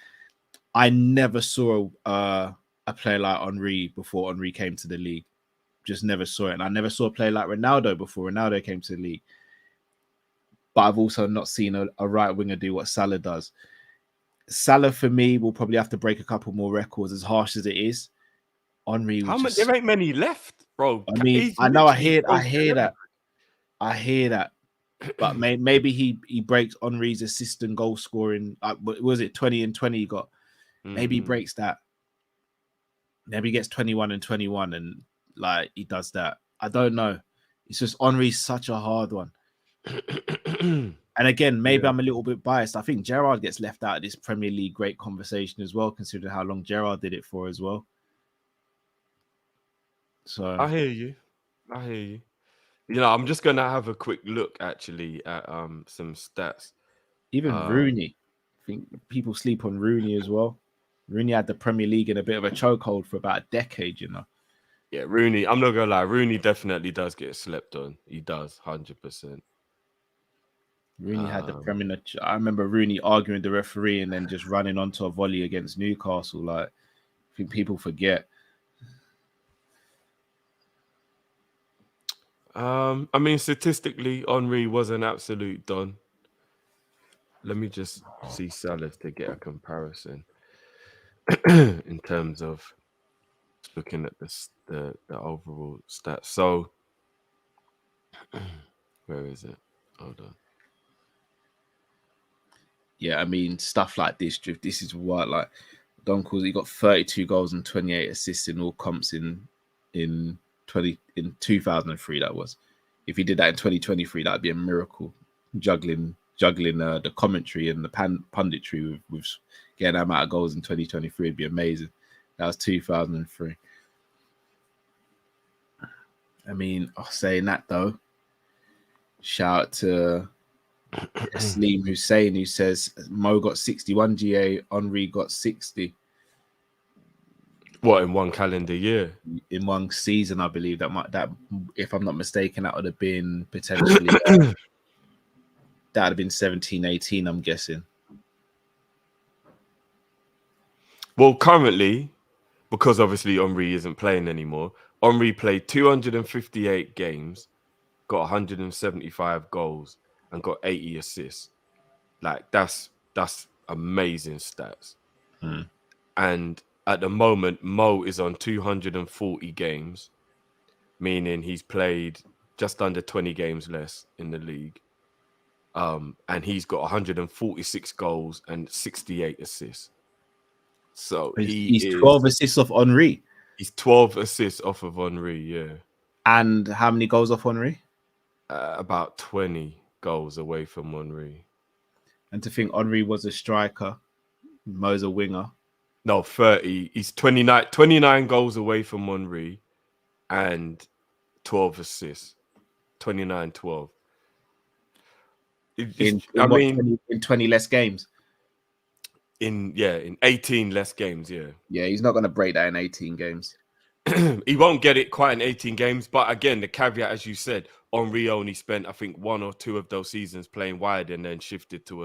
I never saw a player like Henry before Henry came to the league. Just never saw it. And I never saw a player like Ronaldo before Ronaldo came to the league. But I've also not seen a right winger do what Salah does. Salah, for me, will probably have to break a couple more records, as harsh as it is. Henry, there ain't many left, bro. I mean, I know, I hear that. But maybe he breaks Henry's assist and goal scoring. Was it 20 and 20 he got? Maybe he breaks that. Maybe he gets 21 and 21 and like he does that. I don't know. It's just Henry's such a hard one. And again, maybe I'm a little bit biased. I think Gerrard gets left out of this Premier League great conversation as well, considering how long Gerrard did it for as well. So I hear you. You know, I'm just gonna have a quick look actually at some stats. Even Rooney, I think people sleep on Rooney as well. Rooney had the Premier League in a bit of a chokehold for about a decade, you know. Yeah, Rooney. I'm not gonna lie. Rooney definitely does get slept on. He does, 100%. Rooney had the Premier. I remember Rooney arguing with the referee and then just running onto a volley against Newcastle. Like, I think people forget. I mean, statistically, Henry was an absolute don. Let me just see Salah to get a comparison in terms of looking at the overall stats. So, where is it? Hold on. Yeah, I mean, stuff like this, Drift. This is what, like, Donkles, he got 32 goals and 28 assists in all comps in 2003. That was. If he did that in 2023, that'd be a miracle. Juggling the commentary and the punditry with getting that amount of goals in 2023 would be amazing. That was 2003. I mean, saying that though, shout out to Slim Hussein, who says Mo got 61 GA, Henry got 60. What, in one calendar year? In one season, I believe that if I'm not mistaken, that would have been potentially that would have been 17, 18, I'm guessing. Well, currently, because obviously Henry isn't playing anymore, Henry played 258 games, got 175 goals, and got 80 assists. Like, that's amazing stats. And at the moment, Mo is on 240 games, meaning he's played just under 20 games less in the league. And he's got 146 goals and 68 assists. So he's 12 assists off Henry. He's 12 assists off of Henry, yeah. And how many goals off Henry? About 20 goals away from Henry. And to think Henry was a striker, Mo's a winger. No, 30. He's 29 goals away from Henry and 12 assists. 29-12. In 20 less games. In 18 less games, yeah. Yeah, he's not going to break that in 18 games. He won't get it quite in 18 games, but again, the caveat, as you said, Henry only spent, I think, 1 or 2 of those seasons playing wide and then shifted to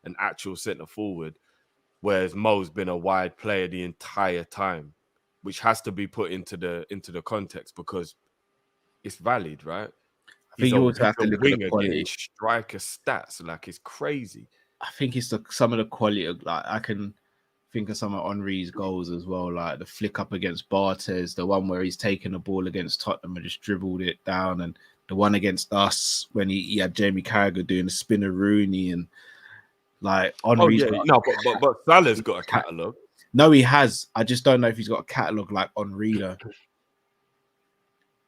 an actual centre forward, whereas Mo's been a wide player the entire time, which has to be put into the context because it's valid, right? I think you also have to look at the quality. Striker stats, like, it's crazy. I think it's some of the quality of, like, think of some of Henry's goals as well, like the flick up against Bartes, the one where he's taken the ball against Tottenham and just dribbled it down, and the one against us when he had Jamie Carragher doing the spinner Rooney, and like Henry's but Salah's got a catalogue. No, he has. I just don't know if he's got a catalogue like Henry though.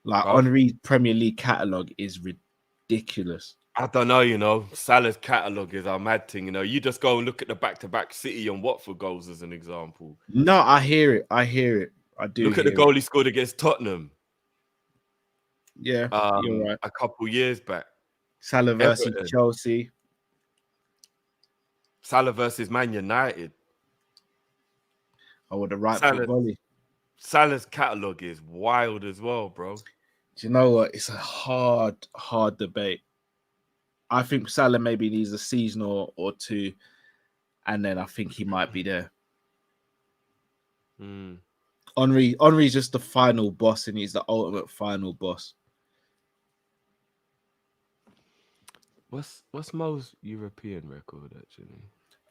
Like Henry's Premier League catalogue is ridiculous. I don't know, you know. Salah's catalogue is our mad thing, you know. You just go and look at the back-to-back City and Watford goals as an example. No, I hear it. I do. Look at the goal he scored against Tottenham. Yeah, you're right. A couple years back. Salah versus Everton. Chelsea. Salah versus Man United. Oh, with the right foot volley. Salah's catalogue is wild as well, bro. Do you know what? It's a hard debate. I think Salah maybe needs a season or two, and then I think he might be there. Henry's just the final boss, and he's the ultimate final boss. What's Mo's European record actually?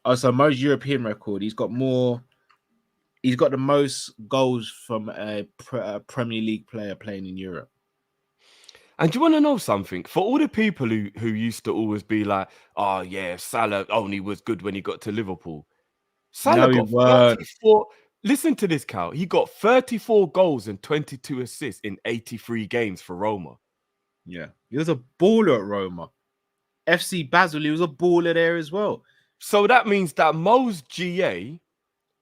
Oh, so Mo's European record, he's got the most goals from a Premier League player playing in Europe. And do you want to know something? For all the people who used to always be like, oh yeah, Salah only was good when he got to Liverpool. Salah got 34. Listen to this, Cal. He got 34 goals and 22 assists in 83 games for Roma. Yeah, he was a baller at Roma. FC Basel, he was a baller there as well. So that means that Mo's GA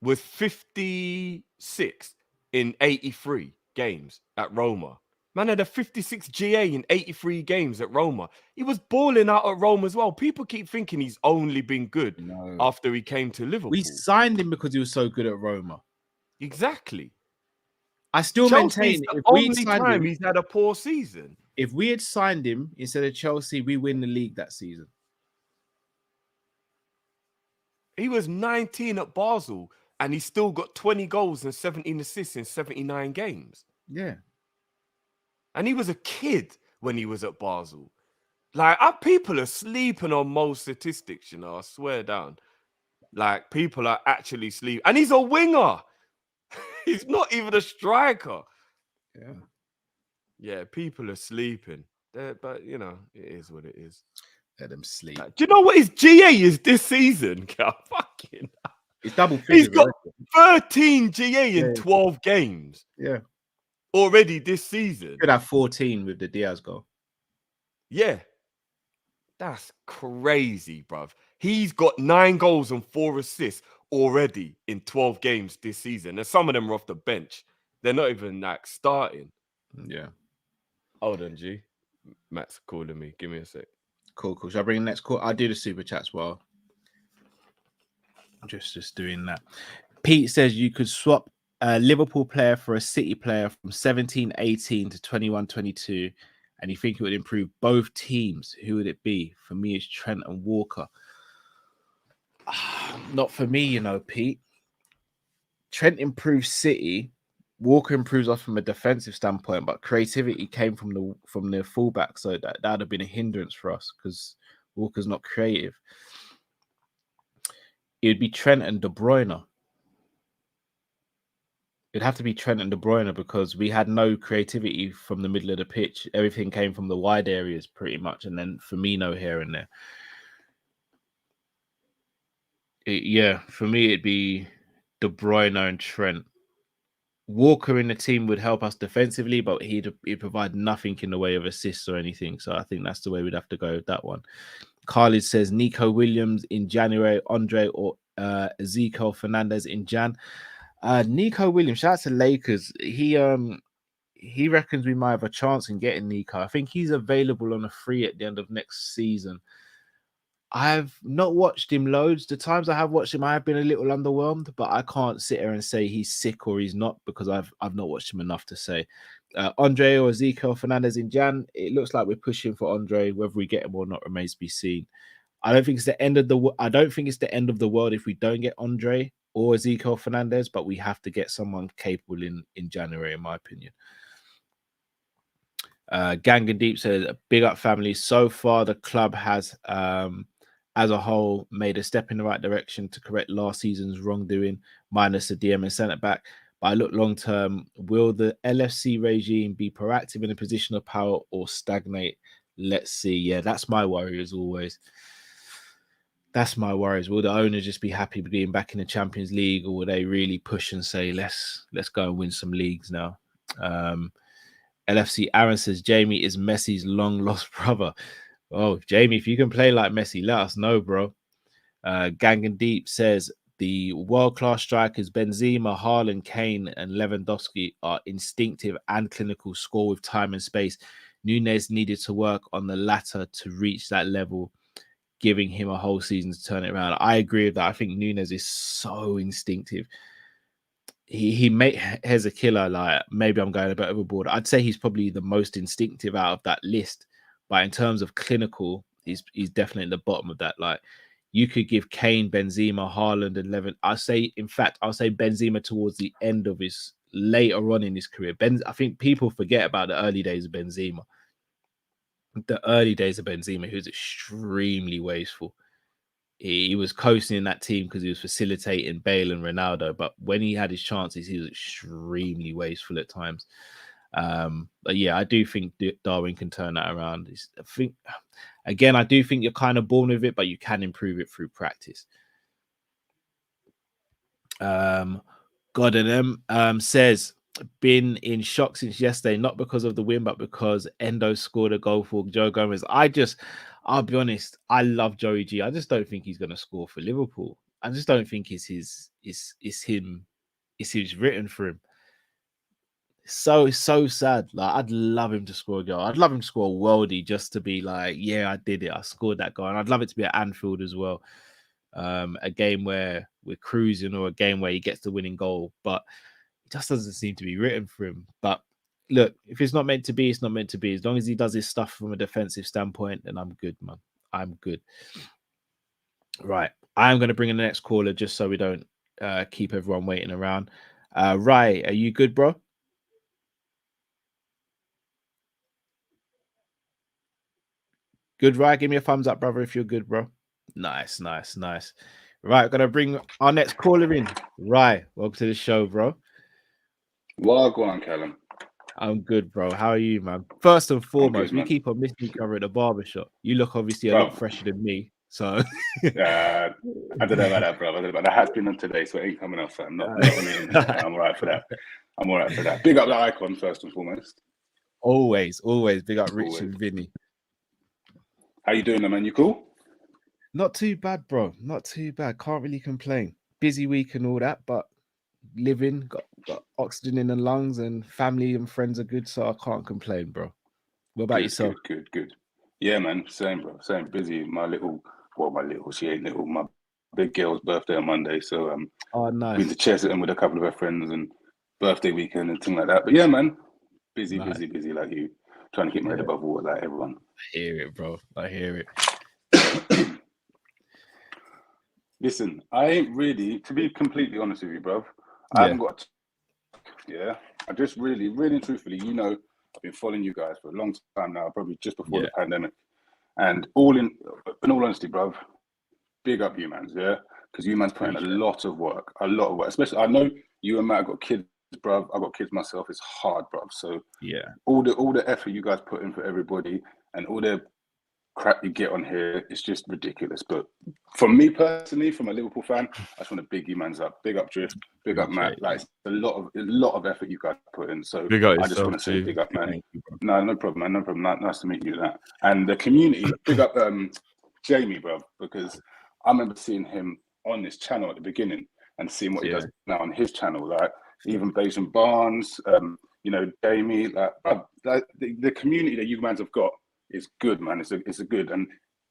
was 56 in 83 games at Roma. Man had a 56 GA in 83 games at Roma. He was balling out at Roma as well. People keep thinking he's only been good after he came to Liverpool. We signed him because he was so good at Roma. Exactly. I still maintain the only time he's had a poor season. If we had signed him instead of Chelsea, we win the league that season. He was 19 at Basel, and he still got 20 goals and 17 assists in 79 games. Yeah. And he was a kid when he was at Basel. Like, people are sleeping on Mo's statistics, you know, I swear down. Like, people are actually sleeping. And he's a winger. He's not even a striker. Yeah. Yeah, people are sleeping. But, you know, it is what it is. Let them sleep. Do you know what his GA is this season? Fucking. It's double figure. He's got 13 GA in 12 games. Yeah. Already this season. Could have 14 with the Diaz goal. Yeah. That's crazy, bruv. He's got 9 goals and 4 assists already in 12 games this season. And some of them are off the bench. They're not even like starting. Yeah. Hold on, G. Matt's calling me. Give me a sec. Cool. Shall I bring the next call? I'll do the super chats while just doing that. Pete says you could swap a Liverpool player for a City player from 17-18 to 21-22, and you think it would improve both teams. Who would it be? For me, it's Trent and Walker. Not for me, you know, Pete. Trent improves City. Walker improves us from a defensive standpoint, but creativity came from the fullback, so that would have been a hindrance for us because Walker's not creative. It would be Trent and De Bruyne. It'd have to be Trent and De Bruyne because we had no creativity from the middle of the pitch. Everything came from the wide areas pretty much, and then Firmino here and there. For me, it'd be De Bruyne and Trent. Walker in the team would help us defensively, but he'd provide nothing in the way of assists or anything. So I think that's the way we'd have to go with that one. Khalid says Nico Williams in January, Andre or Ezekiel Fernandez in Jan. Nico Williams, shout out to Lakers. He reckons we might have a chance in getting Nico. I think he's available on a free at the end of next season. I've not watched him loads. The times I have watched him, I have been a little underwhelmed, but I can't sit here and say he's sick or he's not because I've not watched him enough to say. Andre or Ezekiel Fernandez in Jan, it looks like we're pushing for Andre. Whether we get him or not remains to be seen. I don't think it's the end of the world if we don't get Andre or Ezekiel Fernandez, but we have to get someone capable in January, in my opinion. Gang and Deep says, big up family. So far, the club has as a whole, made a step in the right direction to correct last season's wrongdoing, minus the DM and centre back. But I look long term, will the LFC regime be proactive in a position of power or stagnate? Let's see. Yeah, that's my worry as always. That's my worries. Will the owner just be happy being back in the Champions League, or will they really push and say, let's go and win some leagues now? LFC Aaron says Jamie is Messi's long lost brother. Oh, Jamie, if you can play like Messi, let us know, bro. Gang and Deep says the world-class strikers Benzema, Haaland, Kane, and Lewandowski are instinctive and clinical, score with time and space. Nunez needed to work on the latter to reach that level, giving him a whole season to turn it around. I agree with that. I think Nunez is so instinctive. He has a killer. Like, maybe I'm going a bit overboard. I'd say he's probably the most instinctive out of that list. But in terms of clinical, he's definitely at the bottom of that. Like, you could give Kane, Benzema, Haaland, and Levin. I'll say Benzema towards the end of his later on in his career. I think people forget about the early days of Benzema. The early days of Benzema, he was extremely wasteful. He was coasting in that team because he was facilitating Bale and Ronaldo. But when he had his chances, he was extremely wasteful at times. But yeah, I do think Darwin can turn that around. I do think you're kind of born with it, but you can improve it through practice. God and them says, been in shock since yesterday, not because of the win, but because Endo scored a goal for Joe Gomez. I'll be honest, I love Joey G. I just don't think he's going to score for Liverpool. I just don't think it's written for him. So sad. Like, I'd love him to score a goal. I'd love him to score a worldie just to be like, yeah, I did it. I scored that goal. And I'd love it to be at Anfield as well. A game where we're cruising, or a game where he gets the winning goal. But it just doesn't seem to be written for him. But look, if it's not meant to be, it's not meant to be. As long as he does his stuff from a defensive standpoint, then I'm good, man. I'm good. Right. I'm going to bring in the next caller just so we don't keep everyone waiting around. Rai, are you good, bro? Good, Rai. Give me a thumbs up, brother, if you're good, bro. Nice. Right, going to bring our next caller in. Rai, welcome to the show, bro. Well, go on, Callum. I'm good, bro. How are you, man? First and foremost, good, man. we keep on missing each other at the barbershop. You look obviously a lot fresher than me, so. I don't know about that, bro. I don't know about that. Has been on today, so it ain't coming off. So I'm not I'm all right for that. Big up the icon, first and foremost. Always. Big up Rich and Vinny. How you doing, man? You cool? Not too bad, bro. Not too bad. Can't really complain. Busy week and all that, but living, got oxygen in the lungs, and family and friends are good, so I can't complain, bro. What about yourself? Good. Yeah, man. Same, bro. Same. Busy. She ain't little. My big girl's birthday on Monday, so oh, nice. Been to Chesterton with a couple of her friends and birthday weekend and things like that. But yeah, man, busy like you. Trying to keep my head above water like everyone. I hear it, bro. I hear it. Listen, I ain't really, to be completely honest with you, bro. I haven't got. I just really and truthfully, you know, I've been following you guys for a long time now, probably just before the pandemic. And in all honesty, bruv, big up you, man, because you man's putting a lot of work. Especially, I know you and Matt got kids, bruv. I got kids myself. It's hard, bruv. So all the effort you guys put in for everybody, and all the crap you get on here, it's just ridiculous. But for me personally, from a Liverpool fan, I just want to big you man's up. Big up Drift, big up Matt. Like, it's a lot of effort you guys put in. So I just want to say big up, man. No problem, man. No problem. Nice to meet you, that. And the community, big up Jamie, bro, because I remember seeing him on this channel at the beginning and seeing what he does now on his channel. Like, even Bajan Barnes, you know, Jamie, like the community that you mans have got is good, man. It's a good, and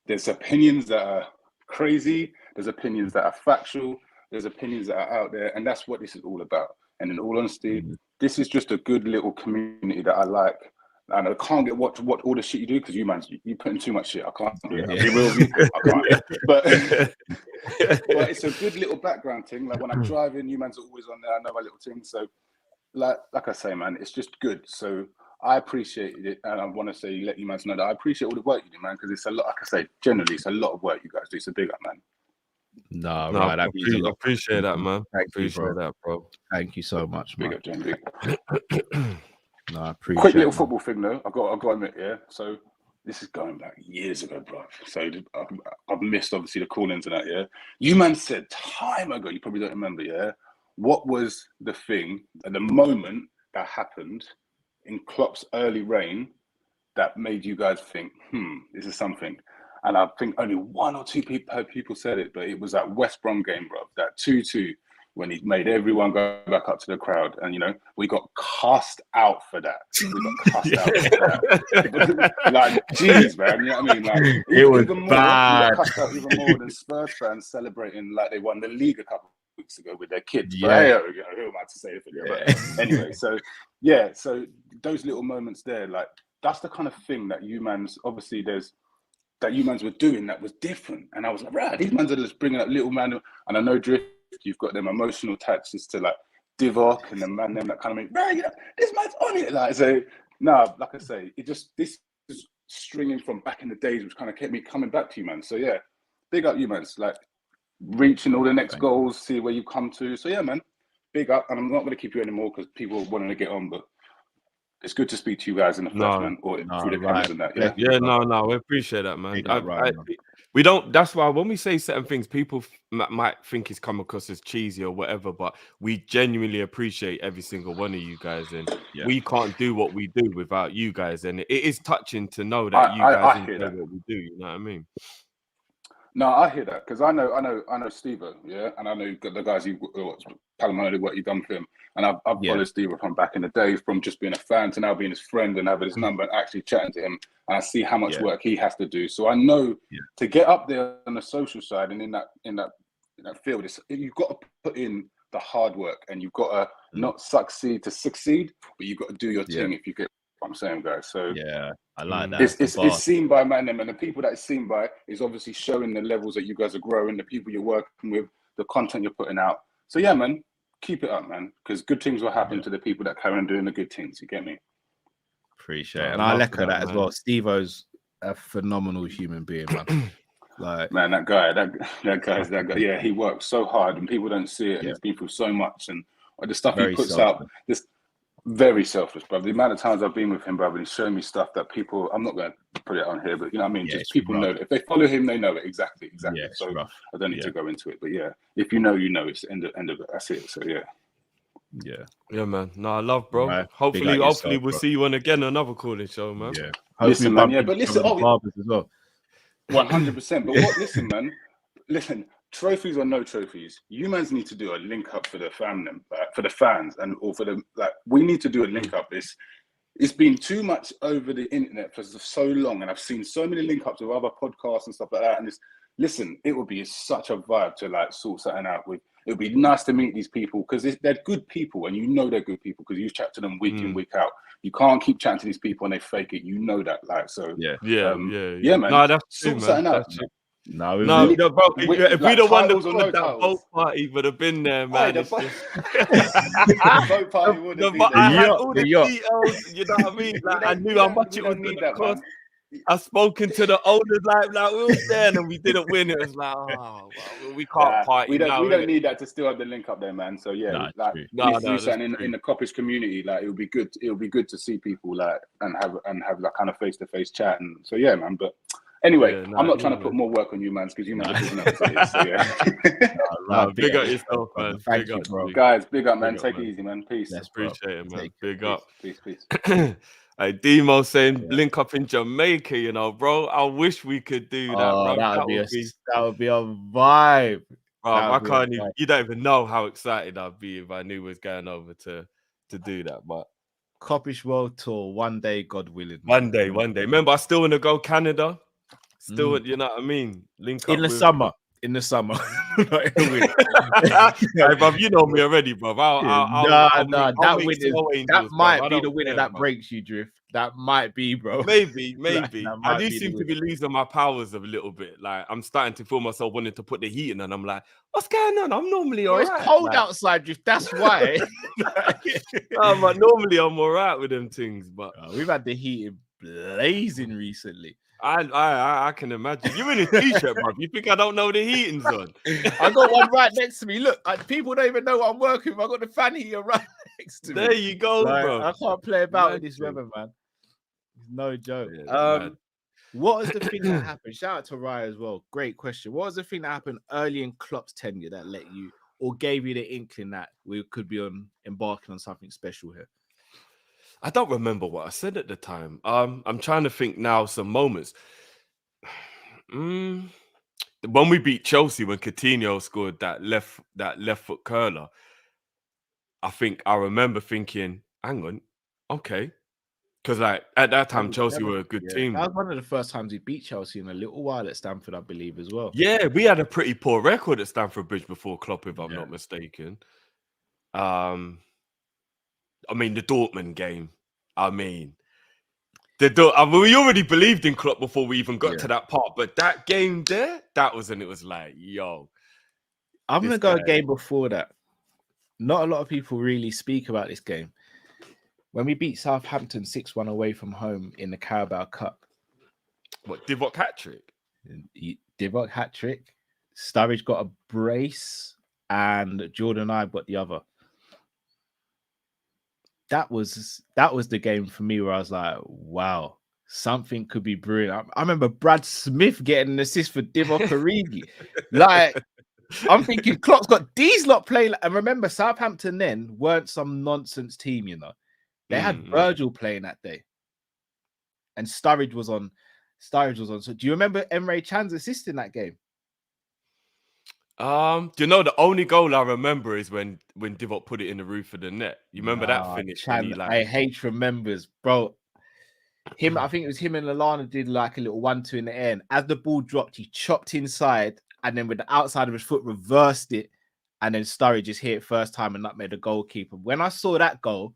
there's opinions that are crazy, there's opinions that are factual, there's opinions that are out there, and that's what this is all about. And in all honesty, this is just a good little community that I like. And I can't get what all the shit you do, because you put in too much shit. I can't do it. I'll be real with you. I can't. But it's a good little background thing. Like, when I'm driving, you man's are always on there. I know my little thing. So like I say, man, it's just good. So I appreciate it, and I want to say, let you man know that I appreciate all the work you do, man, because it's a lot. Like I say, generally, it's a lot of work you guys do. So big up, man. No, No, right. I That means a lot. appreciate that, man. Thank you, Appreciate bro. that, bro. Thank you so much, Big man. up, Jane. Big. No, I appreciate Quick little it, football thing though. I got to admit, yeah. So this is going back years ago, bro. So I've missed obviously the call-ins and that, yeah. You man said time ago, you probably don't remember, yeah. What was the thing at the moment that happened in Klopp's early reign that made you guys think, this is something? And I think only one or two people said it, but it was that West Brom game, bro. That 2-2 when he made everyone go back up to the crowd, and you know we got cast out for that. We got cast out for that. Like, geez, man, you know what I mean? Like, it was even more, bad. we got cast out even more than Spurs fans celebrating like they won the league a couple of weeks ago with their kids. Yeah. But, hey, who am I to say it for you? But anyway, so yeah, so those little moments there, like that's the kind of thing that you mans obviously that you mans were doing that was different, and I was like, right, these mans are just bringing up little man, and I know Drift. You've got them emotional touches to like Divock and the man them that kind of make, right, you know, this man's on it. Like, so no, like I say, this is stringing from back in the days, which kind of kept me coming back to you, man. So yeah, big up you, man. It's like reaching all the next goals, see where you come to. So yeah, man, big up. And I'm not going to keep you anymore because people wanting to get on, but it's good to speak to you guys in the flesh, man, or through the cameras and that. Yeah, no, we appreciate that, man. We don't. That's why when we say certain things, people might think it's come across as cheesy or whatever, but we genuinely appreciate every single one of you guys, and we can't do what we do without you guys. And it is touching to know that you guys enjoy what we do. You know what I mean? No, I hear that because I know Steve, yeah, and I know the guys Palomino, what you've done for him, and I've followed Steve from back in the day, from just being a fan to now being his friend and having his number and actually chatting to him, and I see how much work he has to do. So I know to get up there on the social side and in that field, you've got to put in the hard work, and you've got to not succeed to succeed, but you've got to do your thing if you get what I'm saying, guys. So yeah, I like that. It's seen by man, and the people that it's seen by is obviously showing the levels that you guys are growing, the people you're working with, the content you're putting out. So yeah, man, keep it up, man, because good things will happen to the people that carry on doing the good things. You get me? Appreciate it, and I'll echo that as well. Steve-O's a phenomenal human being, man. Like, man, that guy. Yeah, he works so hard, and people don't see it. And he's been through so much, and the stuff he puts out. This very selfless, brother. The amount of times I've been with him, brother, he's showing me stuff that people. I'm not going to put it on here, but you know what I mean. Just people know that if they follow him, they know it exactly. Yeah, so I don't need to go into it, but yeah, if you know, you know. It's the end of it. That's it. So yeah, man. No, I love, bro. Right. Hopefully, we'll see you on again another calling show, man. Yeah, listen, man. Yeah, but listen, barbers as well. 100%. But what? Listen, man. Listen. Trophies or no trophies, you mans need to do a link up for the for the fans, and or for the we need to do a link up. It's been too much over the internet for so long, and I've seen so many link ups with other podcasts and stuff like that. And listen, it would be such a vibe to sort something out with. It would be nice to meet these people because they're good people, and you know they're good people because you chat to them week in, week out. You can't keep chatting to these people and they fake it. You know that, yeah, man. No, that's true, sort something out. No, bro. If we'd have won the pod, that boat party would have been there, man. The boat party would have been there. I had all the details, you know what I mean? Like, I knew how much it would need that cost. I've spoken to the owners, like we was there and we didn't win. It was like, we can't party. We don't need that to still have the link up there, man. So yeah, in the Kop-Ish community, like it would be good. It would be good to see people and have that kind of face-to-face chat. And so yeah, man. But anyway, I'm not trying to put more work on you, man, because you man are doing that. So yeah. Big up yourself, man. Thank you, bro. Guys, big up, man. Take it easy, man. Peace. Appreciate it, man. Big up. Peace. Hey, Demo saying link up in Jamaica, you know, bro. I wish we could do that, bro. That would be a vibe. Bro, I can't even. You don't even know how excited I'd be if I knew we was going over to do that. But Kop-Ish World Tour, one day, God willing. One day. Remember, I still want to go Canada. Still, you know what I mean? Link up in the summer. In the summer. not in a win. Hey, bruv, you know me already, bruv. I'll That make win is, snow that angels, bruv. might I be the don't winner care, that bruv. breaks you, Drift. That might be, bro. Maybe. That I might do be the seem to be winner. losing my powers a little bit. Like I'm starting to feel myself wanting to put the heat in, and I'm like, what's going on? I'm normally Bro, all it's right. cold like, outside, Drift. That's why. but normally I'm all right with them things. But We've had the heat blazing recently. I can imagine. You're in a t-shirt, bruv. You think I don't know the heating's on? I got one right next to me. Look, people don't even know what I'm working with. I got the fan heater right next to me. There you go, Like, bro. I can't play about with this Imagine. weather, man. It's no joke. Yeah, What was the thing that happened? Shout out to Rye as well. Great question. What was the thing that happened early in Klopp's tenure that let you or gave you the inkling that we could be embarking on something special here? I don't remember what I said at the time. I'm trying to think now. Some moments. When we beat Chelsea, when Coutinho scored that left foot curler, I think I remember thinking, "Hang on, okay," because like at that time Chelsea were a good team. That was one of the first times we beat Chelsea in a little while at Stamford, I believe, as well. Yeah, we had a pretty poor record at Stamford Bridge before Klopp, if I'm not mistaken. I mean, the Dortmund game. I mean, we already believed in Klopp before we even got to that part, but that game there, that was, and it was like, yo. I'm going to go a game before that. Not a lot of people really speak about this game. When we beat Southampton 6-1 away from home in the Carabao Cup. What, Divock hat-trick? Divock hat-trick. Sturridge got a brace and Jordan Ibe got the other. That was the game for me where I was like, wow, something could be brewing. I remember Brad Smith getting an assist for Divock Origi. Like, I'm thinking Klopp's got these lot playing. And remember, Southampton then weren't some nonsense team, you know. They had Virgil playing that day. And Sturridge was on. So do you remember Emre Can's assist in that game? Do you know the only goal I remember is when Divock put it in the roof of the net. You remember that finish? Chan, I hate remembers, bro. I think it was him and Lallana did like a little 1-2 in the air. And as the ball dropped, he chopped inside and then with the outside of his foot reversed it. And then Sturridge just hit it first time and nutmegged the goalkeeper. When I saw that goal,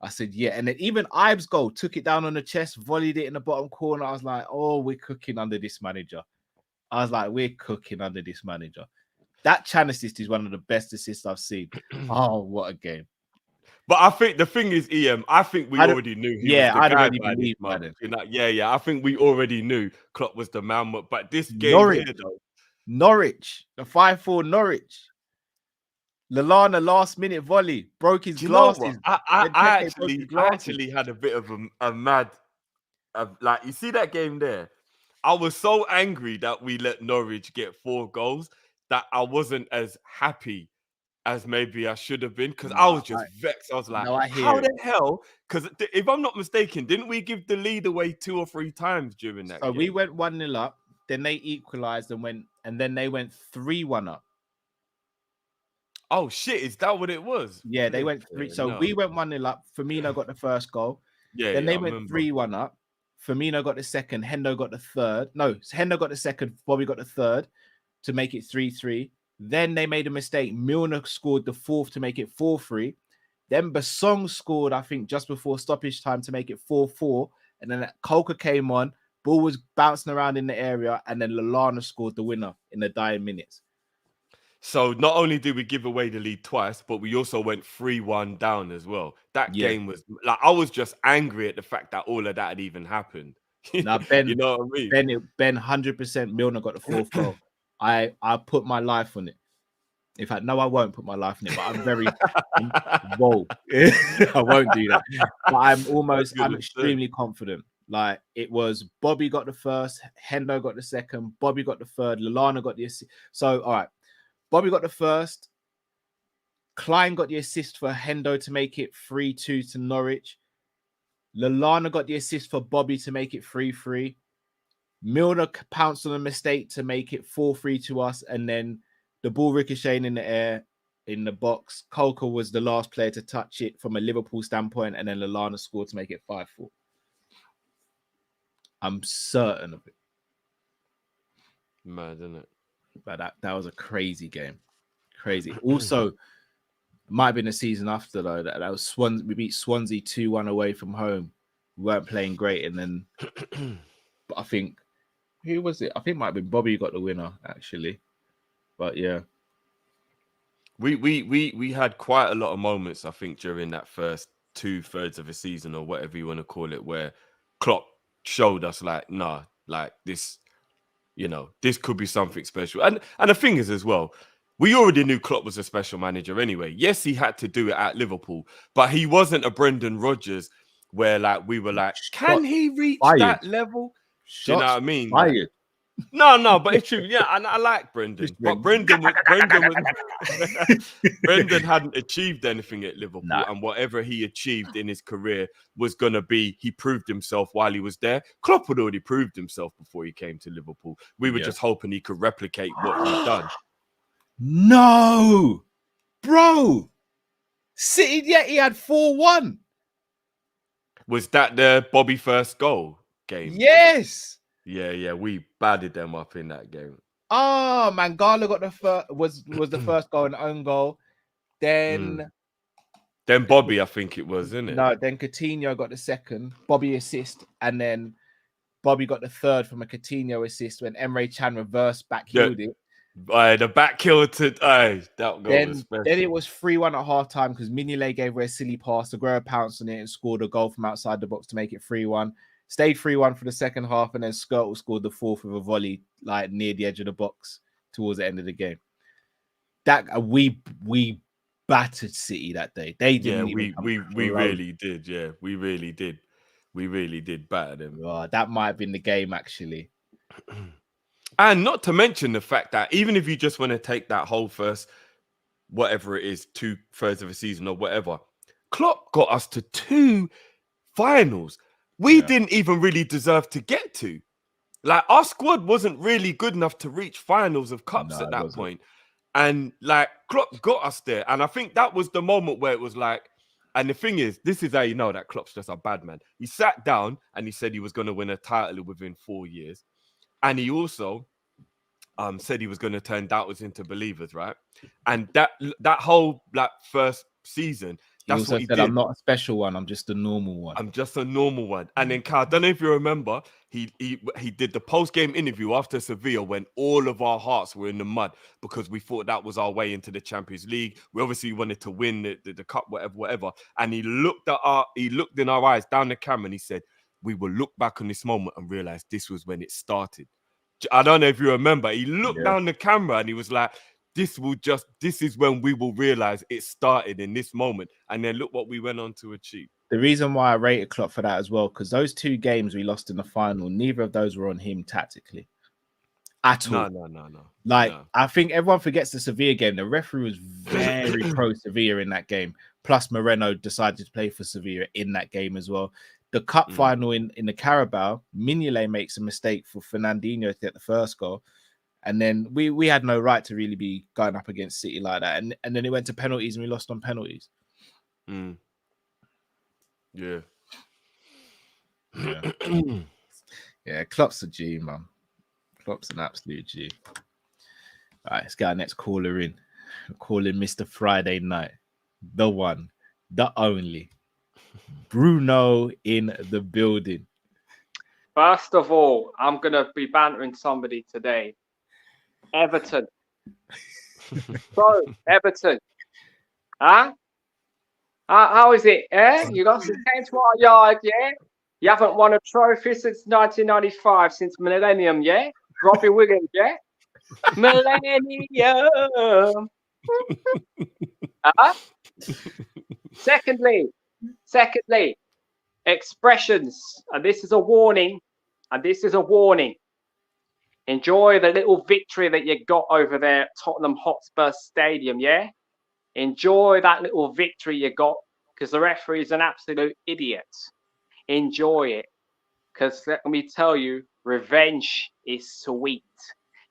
I said, yeah. And then even Ibe's goal, took it down on the chest, volleyed it in the bottom corner. I was like, oh, we're cooking under this manager. That Chan assist is one of the best assists I've seen. Oh, what a game. But I think the thing is, I think we already knew he was the guy. already believed by then. I think we already knew Klopp was the man. But this game here, though. Norwich, the 5-4 Norwich. Lallana last minute volley, broke his glasses. I actually had a bit of a mad, like, you see that game there? I was so angry that we let Norwich get 4 goals that I wasn't as happy as maybe I should have been, because I was just vexed. I was like, how the hell? Because if I'm not mistaken, didn't we give the lead away 2 or 3 times during that game? We went 1-0 up, then they equalized and then they went 3-1 up. Oh shit, is that what it was? Yeah, they went 3. So we went 1-0 up. Firmino got the first goal. Then they went 3-1 up. Firmino got the second. Hendo got the third. No, Hendo got the second. Bobby got the third to make it 3-3. Then they made a mistake. Milner scored the fourth to make it 4-3. Then Basong scored, I think, just before stoppage time to make it 4-4. And then Coker came on. Ball was bouncing around in the area. And then Lallana scored the winner in the dying minutes. So not only did we give away the lead twice, but we also went 3-1 down as well. That game was like, I was just angry at the fact that all of that had even happened. Now, Ben, you know what I mean? Ben 100% Milner got the fourth goal. I put my life on it. In fact, no, I won't put my life on it, but I'm very whoa. I won't do that. But I'm extremely confident. Like, it was Bobby got the first, Hendo got the second, Bobby got the third, Lallana got the assist. So, all right. Bobby got the first. Klein got the assist for Hendo to make it 3-2 to Norwich. Lallana got the assist for Bobby to make it 3-3. Milner pounced on a mistake to make it 4-3 to us. And then the ball ricocheting in the air in the box. Coker was the last player to touch it from a Liverpool standpoint. And then Lallana scored to make it 5-4. I'm certain of it. Mad, isn't it? But that was a crazy game. Crazy. Also, might have been a season after though. That was Swansea. We beat Swansea 2-1 away from home. We weren't playing great, and then but I think who was it? I think it might have been Bobby who got the winner actually. But yeah. We had quite a lot of moments, I think, during that first 2/3 of a season or whatever you want to call it, where Klopp showed us like, nah, like this, this could be something special. And the thing is as well, we already knew Klopp was a special manager anyway. Yes, he had to do it at Liverpool, but he wasn't a Brendan Rodgers where like we were like, can he reach that level? Do you know what I mean? Fired. No, but it's true. Yeah, and I like Brendan. But Brendan hadn't achieved anything at Liverpool, and whatever he achieved in his career was gonna be, he proved himself while he was there. Klopp had already proved himself before he came to Liverpool. We were just hoping he could replicate what he'd done. No, bro. City, he had 4-1. Was that the Bobby first goal game? Yes. Yeah, we battered them up in that game. Oh, Mangala got the first, was the first goal, an own goal. Then Bobby, I think it was, isn't it? No, then Coutinho got the second, Bobby assist, and then Bobby got the third from a Coutinho assist when Emre Can reversed back-heeled it. The back heel to that goal was special. Then it was 3-1 at half-time because Mignolet gave her a silly pass. Aguero pounced on it and scored a goal from outside the box to make it 3-1. Stayed 3-1 for the second half, and then Skirtle scored the fourth with a volley like near the edge of the box towards the end of the game. That we battered City that day. They didn't. We really did. Yeah, we really did. We really did batter them. Oh, that might have been the game actually. And not to mention the fact that even if you just want to take that whole first, whatever it is, 2/3 of a season or whatever, Klopp got us to 2 finals. We didn't even really deserve to get to. Like, our squad wasn't really good enough to reach finals of cups at that point. And like, Klopp got us there. And I think that was the moment where it was like, and the thing is, this is how you know that Klopp's just a bad man. He sat down and he said he was going to win a title within 4 years. And he also said he was going to turn doubters into believers, right? And that whole first season, that's what he said, did. I'm not a special one. I'm just a normal one. I'm just a normal one. And then, Kyle, I don't know if you remember, he did the post-game interview after Sevilla when all of our hearts were in the mud because we thought that was our way into the Champions League. We obviously wanted to win the cup, whatever. And he looked in our eyes down the camera and he said, we will look back on this moment and realize this was when it started. I don't know if you remember. He looked down the camera and he was like, this is when we will realize it started in this moment. And then look what we went on to achieve. The reason why I rated Klopp for that as well, because those 2 games we lost in the final, neither of those were on him tactically at all. No. I think everyone forgets the Sevilla game. The referee was very pro Sevilla in that game. Plus Moreno decided to play for Sevilla in that game as well. The cup final in the Carabao, Mignolet makes a mistake for Fernandinho to get the first goal. And then we had no right to really be going up against City like that. And then it went to penalties and we lost on penalties. Yeah. Yeah, Klopp's a G, man. Klopp's an absolute G. All right, let's get our next caller in. Call him Mr. Friday Night. The one, the only. Bruno in the building. First of all, I'm going to be bantering somebody today. Everton. So, Everton. Huh? How is it? You guys came to our yard, yeah? You haven't won a trophy since 1995, since Millennium, yeah? Robbie Williams, yeah? Millennium. Secondly, expressions, and this is a warning, Enjoy the little victory that you got over there at Tottenham Hotspur Stadium, yeah? Enjoy that little victory you got, because the referee is an absolute idiot. Enjoy it, because let me tell you, revenge is sweet.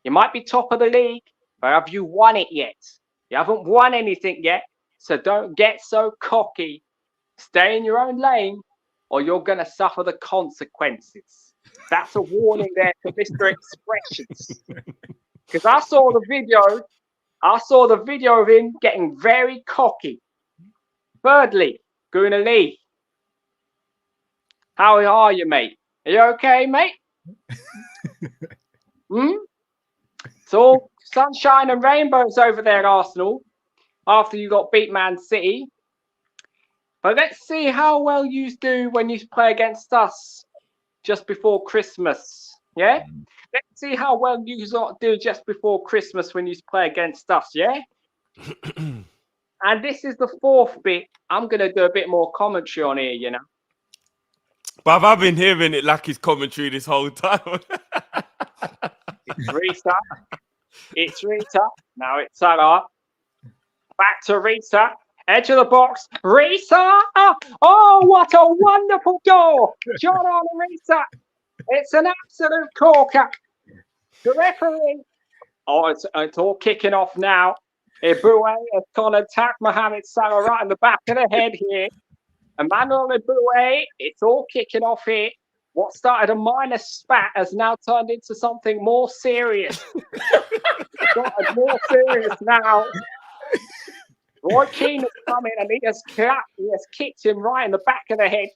You might be top of the league, but have you won it yet? You haven't won anything yet, so don't get so cocky. Stay in your own lane, or you're going to suffer the consequences. That's a warning there to Mr. Expressions. Because I saw the video of him getting very cocky. Thirdly, Guna Lee. How are you, mate? Are you okay, mate? It's all sunshine and rainbows over there, Arsenal, after you got beat Man City. But let's see how well you do when you play against us just before Christmas. Yeah? Let's see how well you do just before Christmas when you play against us, yeah? And this is the fourth bit. I'm going to do a bit more commentary on here, you know. But I've been hearing it like his commentary this whole time. It's Rita. Now it's Salah. Back to Rita. Edge of the box. Rita! Oh, what a wonderful goal. John on Rita. It's an absolute corker. The referee. Oh, it's all kicking off now. Ibue has gone and attacked Mohamed Salah right in the back of the head here. Emmanuel Ibue, it's all kicking off here. What started a minor spat has now turned into something more serious. It's gotten more serious now. Roy Keane has come in and he has kicked him right in the back of the head.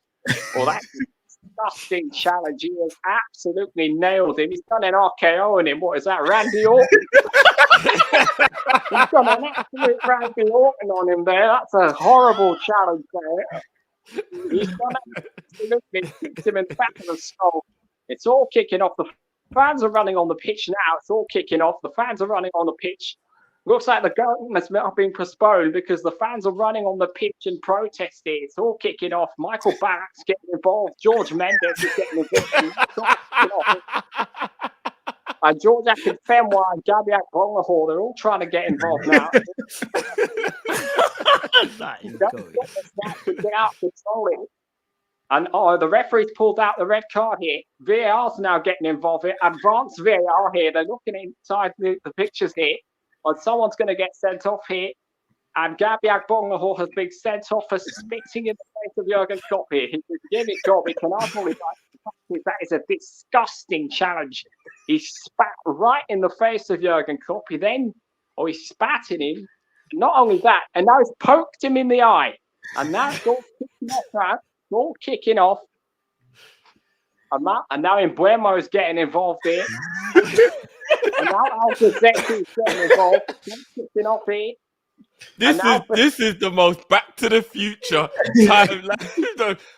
Well, that's a disgusting challenge. He has absolutely nailed him. He's done an RKO on him. What is that, Randy Orton? He's done an absolute Randy Orton on him there. That's a horrible challenge there. He's done absolutely kicked him in the back of the skull. It's all kicking off. The fans are running on the pitch now. It's all kicking off. The fans are running on the pitch. Looks like the game has been postponed because the fans are running on the pitch and protesting. It's all kicking off. Michael Barrett's getting involved. George Mendes is getting involved. And George Akinfenwa and Gabriel Bonglahor, they're all trying to get involved now. Get out controlling. And the referee's pulled out the red card here. VAR's now getting involved here. Advanced VAR here. They're looking inside the pictures here. And someone's going to get sent off here. And Gabriel Bonglahor has been sent off for spitting in the face of Jurgen Klopp here. He could give it Klopp. He can hardly that is a disgusting challenge. He spat right in the face of Jurgen Klopp. He spat in him. Not only that, and now he's poked him in the eye. And now it's all kicking off now. It's all kicking off. And now Embuemo is getting involved here. And now Al-Gazetti is getting involved. It's kicking off here. This is the most Back to the Future time.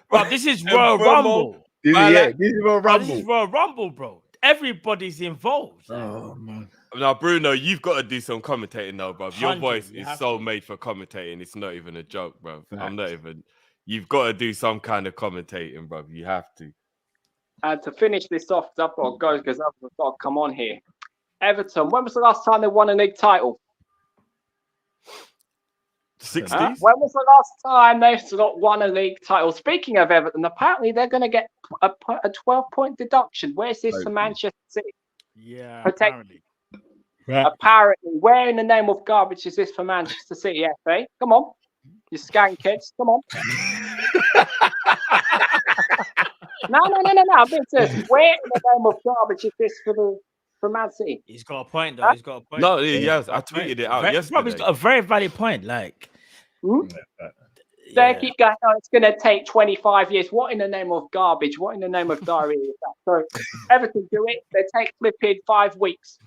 Bro, this is Royal Rumble. This is Royal Rumble. This is Royal Rumble, bro. Everybody's involved. Oh man. Now, Bruno, you've got to do some commentating now, bro. Your 100, voice is so made for commentating. It's not even a joke, bro. I'm not even. You've got to do some kind of commentating, bro. You have to. And to finish this off, I've got to go because I've got to come on here. Everton, when was the last time they won a league title? 60s? When was the last time they won a league title? Speaking of Everton, apparently they're going to get a 12-point deduction. Where's this for Manchester City? Yeah, apparently. Apparently, where in the name of garbage is this for Manchester City, FA? Come on, you skank kids, come on. No. I'm being serious. Where in the name of garbage is this for Man City? He's got a point, though. He's got a point. No, yes, I tweeted it out yesterday. He's got a very valid point. Like, They keep going, it's going to take 25 years. What in the name of garbage? What in the name of diarrhea is that? So Everton do it. They take flipping 5 weeks.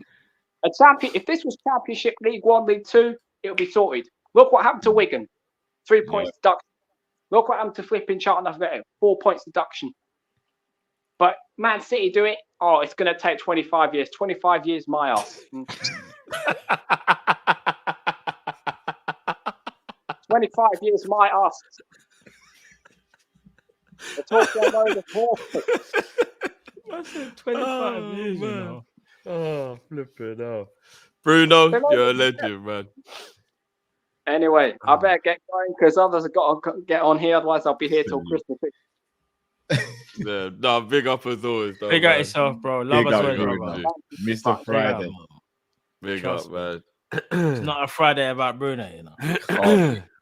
If this was Championship, League 1, League 2, it'll be sorted. Look what happened to Wigan. 3 points deduction. Look what happened to flipping Charlton Athletic. 4 points deduction. But Man City do it. Oh, it's going to take 25 years. 25 years, my ass. 25 years, my ass. They're talking about the fourth. I said 25 years, you know. Oh, flipping out. Bruno, you're a legend, man. Anyway, I better get going because others have got to get on here. Otherwise, I'll be here till Christmas. Yeah, no, big up as always. Though, big up yourself, bro. Love Big us up, well, Bruno. bro. Mr. Friday. Big Trust up, man. It's not a Friday about Bruno, you know.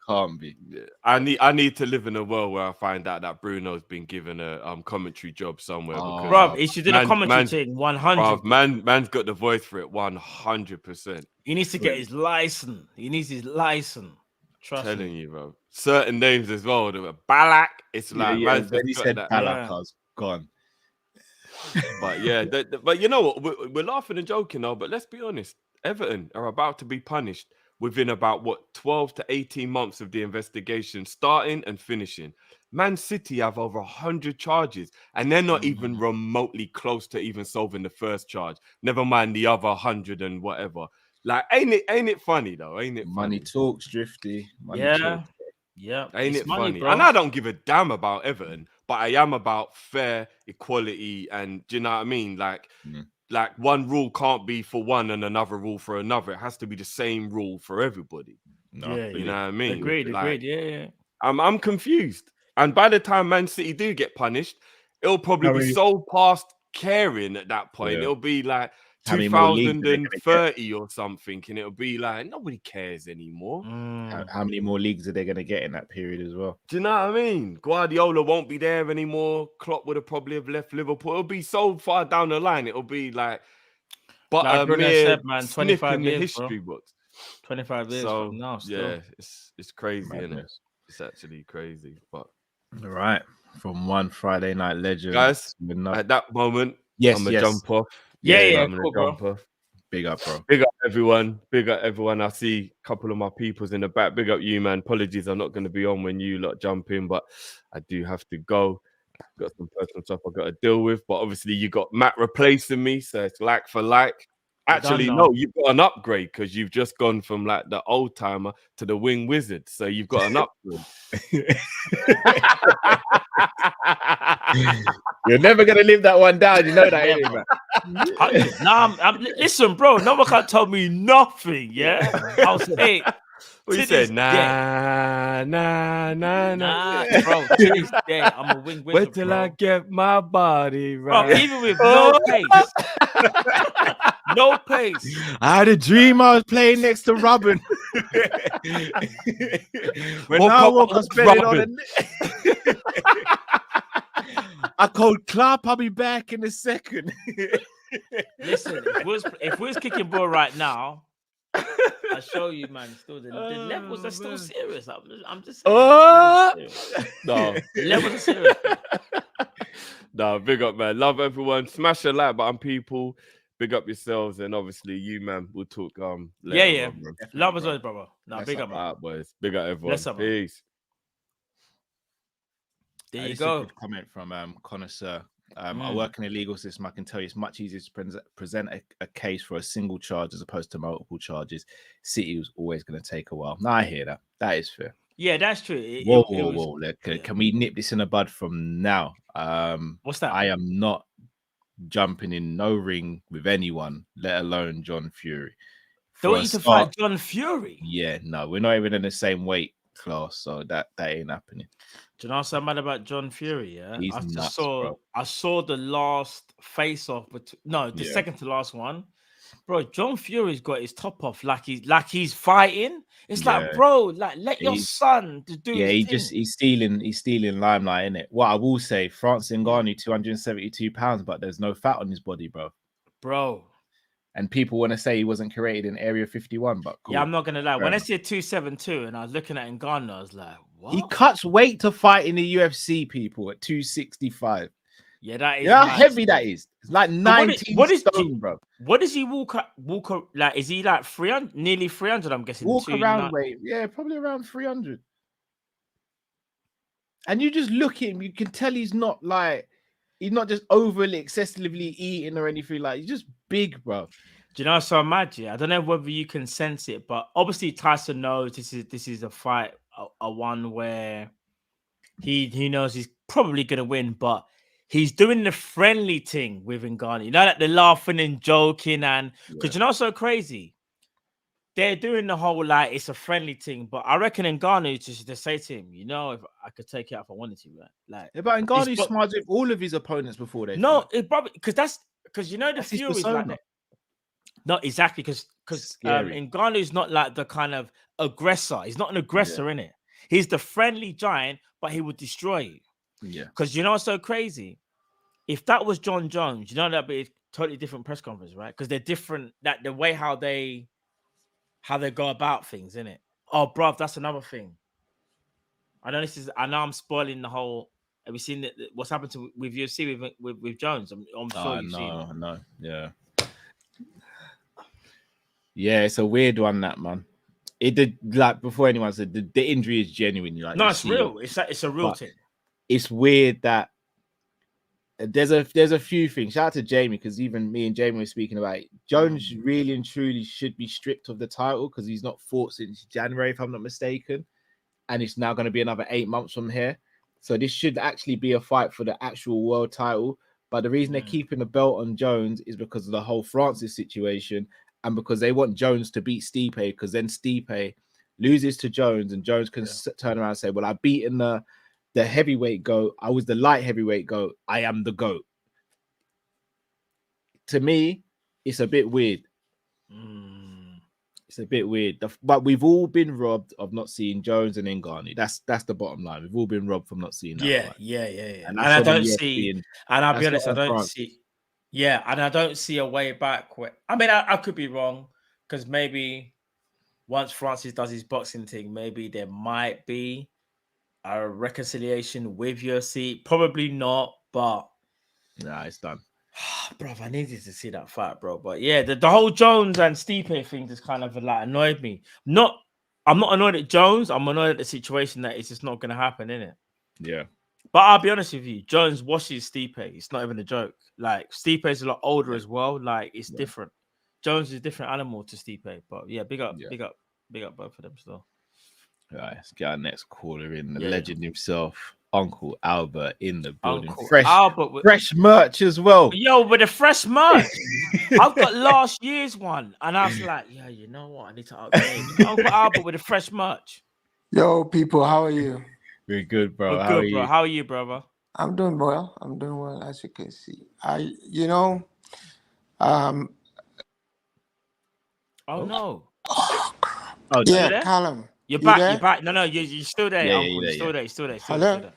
can't be. I need to live in a world where I find out that Bruno's been given a commentary job somewhere. Because Bro, he should do the commentary man's- thing 100. man's got the voice for it 100%. He needs to get his license. He needs his license. Trust Telling me. you, bro. Certain names as well. Balak. It's like man's when he just got said that. Balak, Yeah. I was gone. But yeah, but you know what? We're laughing and joking now. But let's be honest. Everton are about to be punished within about 12 to 18 months of the investigation starting and finishing. Man City have over 100 charges, and they're not even remotely close to even solving the first charge. Never mind the other 100 and whatever. Like, ain't it funny though? Ain't it Money funny? talks, Drifty. Money Yeah. talks. Yeah. Ain't It's it money, funny? bro. And I don't give a damn about Everton, but I am about fair equality, and do you know what I mean? Like one rule can't be for one and another rule for another. It has to be the same rule for everybody. No, Yeah, You know what I mean? Agreed. Like, Yeah. I'm confused. And by the time Man City do get punished, it'll probably be so past caring at that point. Yeah. It'll be like How many more leagues are they gonna get? 2030 or something, and it'll be like nobody cares anymore. How many more leagues are they going to get in that period as well? Do you know what I mean? Guardiola won't be there anymore. Klopp would have probably have left Liverpool. It'll be so far down the line. It'll be like, but Like a Bruno mere said, man, snip 25 in the years, history bro. books. 25 years So from now. Still. yeah, it's crazy, isn't it? Madness. It's actually crazy. But All right. From one Friday night legend. guys, to another. at that moment, Yes, I'm gonna yes. jump off. Yeah, I'm gonna cool, bro. jump off. Big up, bro. Big up everyone. Big up everyone. I see a couple of my peoples in the back. Big up you, man. Apologies, I'm not going to be on when you lot jump in, but I do have to go. Got some personal stuff I got to deal with. But obviously, you got Matt replacing me, so it's like for like. Actually, Done no, now. you've got an upgrade because you've just gone from like the old timer to the wing wizard. So you've got an upgrade. You're never going to live that one down. You know that, ain't you, man? Nah, listen, bro. No one can't tell me nothing. Yeah, I'll say. Well, you to this said day- nah. bro. To this day, I'm a wing wizard, Wait till bro. I get my body Bro, right. even with no pace, no pace. I had a dream I was playing next to Robin. When Woke I up, woke I up was spelling on Robin. the I called Klopp. I'll be back in a second. Listen, if we was kicking ball right now, I show you, man. Still, the levels are still serious. I'm just saying. Oh! Levels are serious. No. The levels are serious. No, big up, man. Love everyone. Smash a like button, people. Big up yourselves, and obviously you, man. We'll talk later. Yeah. on, man. Love as always, brother. No, That's big up, up, man. All right, boys. Big up everyone. Bless up, man. Peace. There you This is a go. good comment from Connoisseur. I work in a legal system. I can tell you it's much easier to present a case for a single charge as opposed to multiple charges. City was always going to take a while. No, I hear that. That is fair. Yeah, that's true. Whoa. Can we nip this in the bud from now? What's that? I am not jumping in no ring with anyone, let alone John Fury. They want you to fight John Fury. Yeah, no, we're not even in the same weight class, so that ain't happening. Do you know what's so mad about John Fury? Yeah, He's nuts, bro. I saw the last face-off, but no, the second to last one. Bro, John Fury's got his top off like he's fighting. It's like, bro, like let your son to do. Yeah, his thing. he's stealing limelight, innit? What I will say, Francis Ngannou, £272, but there's no fat on his body, bro. And people want to say he wasn't created in Area 51, but cool. Yeah, I'm not gonna lie. When I see a 272 and I was looking at Ngannou, I was like, what? He cuts weight to fight in the UFC, people, at 265. Yeah, that is. You know how heavy that is? It's like 19 stone, bro. What does he walk like? Is he like 300, nearly 300? I'm guessing. Walk around weight, yeah, probably around 300. And you just look at him, you can tell he's not just overly excessively eating or anything. Like, he's just big, bro. Do you know? So imagine, I don't know whether you can sense it, but obviously Tyson knows this is a fight, a one where he knows he's probably gonna win, but he's doing the friendly thing with Ngannou. You know, like the laughing and joking, and because you know, so crazy. They're doing the whole like it's a friendly thing, but I reckon Ngannou just say to him, you know, if I could take it out if I wanted to, right? Like, yeah, but Ngannou smiles with all of his opponents before they. No, fight. it probably because you know the Fury's like that. Not exactly because Ngannou's not like the kind of aggressor. He's not an aggressor in it. He's the friendly giant, but he would destroy you. Yeah. Because you know what's so crazy? If that was John Jones, you know that'd be a totally different press conference, right? Because they're different. That the way how they go about things, isn't it? Oh, bruv, that's another thing. I know I'm spoiling the whole. Have you seen what's happened with UFC with Jones? I'm sure you've seen it. No, yeah. Yeah, it's a weird one, that man. It did, like, before anyone said the injury is genuine. Like, No, it's real. It's a real thing. It's weird that there's a few things. Shout out to Jamie, because even me and Jamie were speaking about it. Jones really and truly should be stripped of the title because he's not fought since January, if I'm not mistaken, and it's now going to be another 8 months from here. So this should actually be a fight for the actual world title. But the reason they're keeping the belt on Jones is because of the whole Francis situation, and because they want Jones to beat Stipe, because then Stipe loses to Jones, and Jones can turn around and say, well, I've beaten the heavyweight GOAT. I was the light heavyweight GOAT. I am the GOAT. To me, it's a bit weird. It's a bit weird. But we've all been robbed of not seeing Jones and Ngannou. That's the bottom line. We've all been robbed from not seeing that. Yeah. And I don't see, and I'll be honest, I don't France. see. Yeah, and I don't see a way back. I mean, I could be wrong, because maybe once Francis does his boxing thing, maybe there might be a reconciliation with UFC. Probably not, but nah, it's done. Bro, I needed to see that fight, bro. But yeah, the whole Jones and Stipe thing just kind of like annoyed me. I'm not annoyed at Jones. I'm annoyed at the situation that it's just not going to happen, innit? Yeah. But I'll be honest with you, Jones washes Stipe. It's not even a joke. Like, Stipe is a lot older as well. Like, it's different. Jones is a different animal to Stipe. But yeah, big up both of them still. All right, let's get our next caller in. The legend himself, Uncle Albert, in the building. Uncle Fresh, Albert fresh merch as well. Yo, with the fresh merch. I've got last year's one, and I was like, yeah, you know what? I need to upgrade. Uncle Albert with the fresh merch. Yo, people, how are you? We're good, bro. We're how good, are you? bro. How are you, brother? I'm doing well. As you can see. Oh no. Oh, yeah, Callum. You're you back. there? You're back. No, you're still there, Yeah, Uncle. You're still there. You're still there. Hello?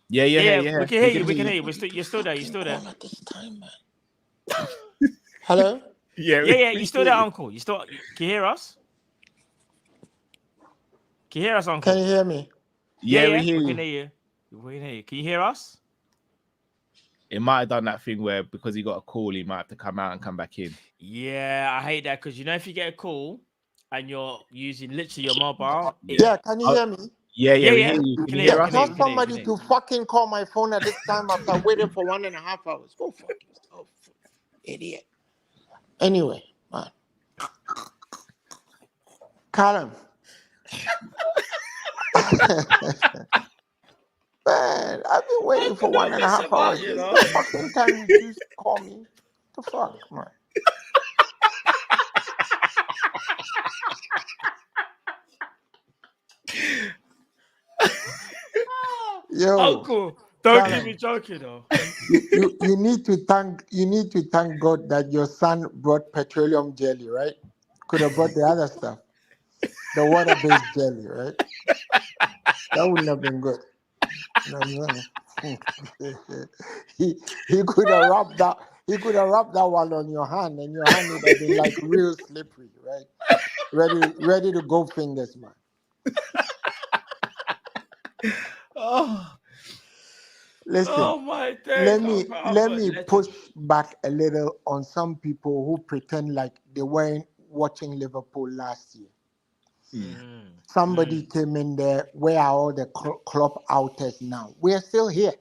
Yeah. We can hear you. We can hear you. You're still there. You're still there. All at this time, man. Hello? Yeah. You're still there, Uncle. You still? Can you hear us? Can you hear us, Uncle? Can you hear me? Yeah, we We hear can you. hear you. We can hear you. Can you hear us? It might have done that thing where because he got a call, he might have to come out and come back in. Yeah, I hate that, because you know if you get a call and you're using literally your mobile. Yeah, can you hear me? Yeah, we hear you. Can you hear us? Tell somebody to fucking call my phone at this time after waiting for 1.5 hours. Go fuck yourself, idiot. Anyway, man. Callum. Man, I've been waiting for 1.5 hours. This is the fucking time you used to call me. The fuck, man. Yo, Uncle, don't Callum, keep me joking though. you need to thank God that your son brought petroleum jelly, right? Could have brought the other stuff, the water-based jelly, right? That wouldn't have been good. No. he could have rubbed that. He could have rubbed that one on your hand, and your hand would have been like real slippery, right? Ready to go fingers, man. Oh, Listen. oh my days. Let me push back a little on some people who pretend like they weren't watching Liverpool last year. Somebody came in there. Where are all the Klopp outers now? We are still here.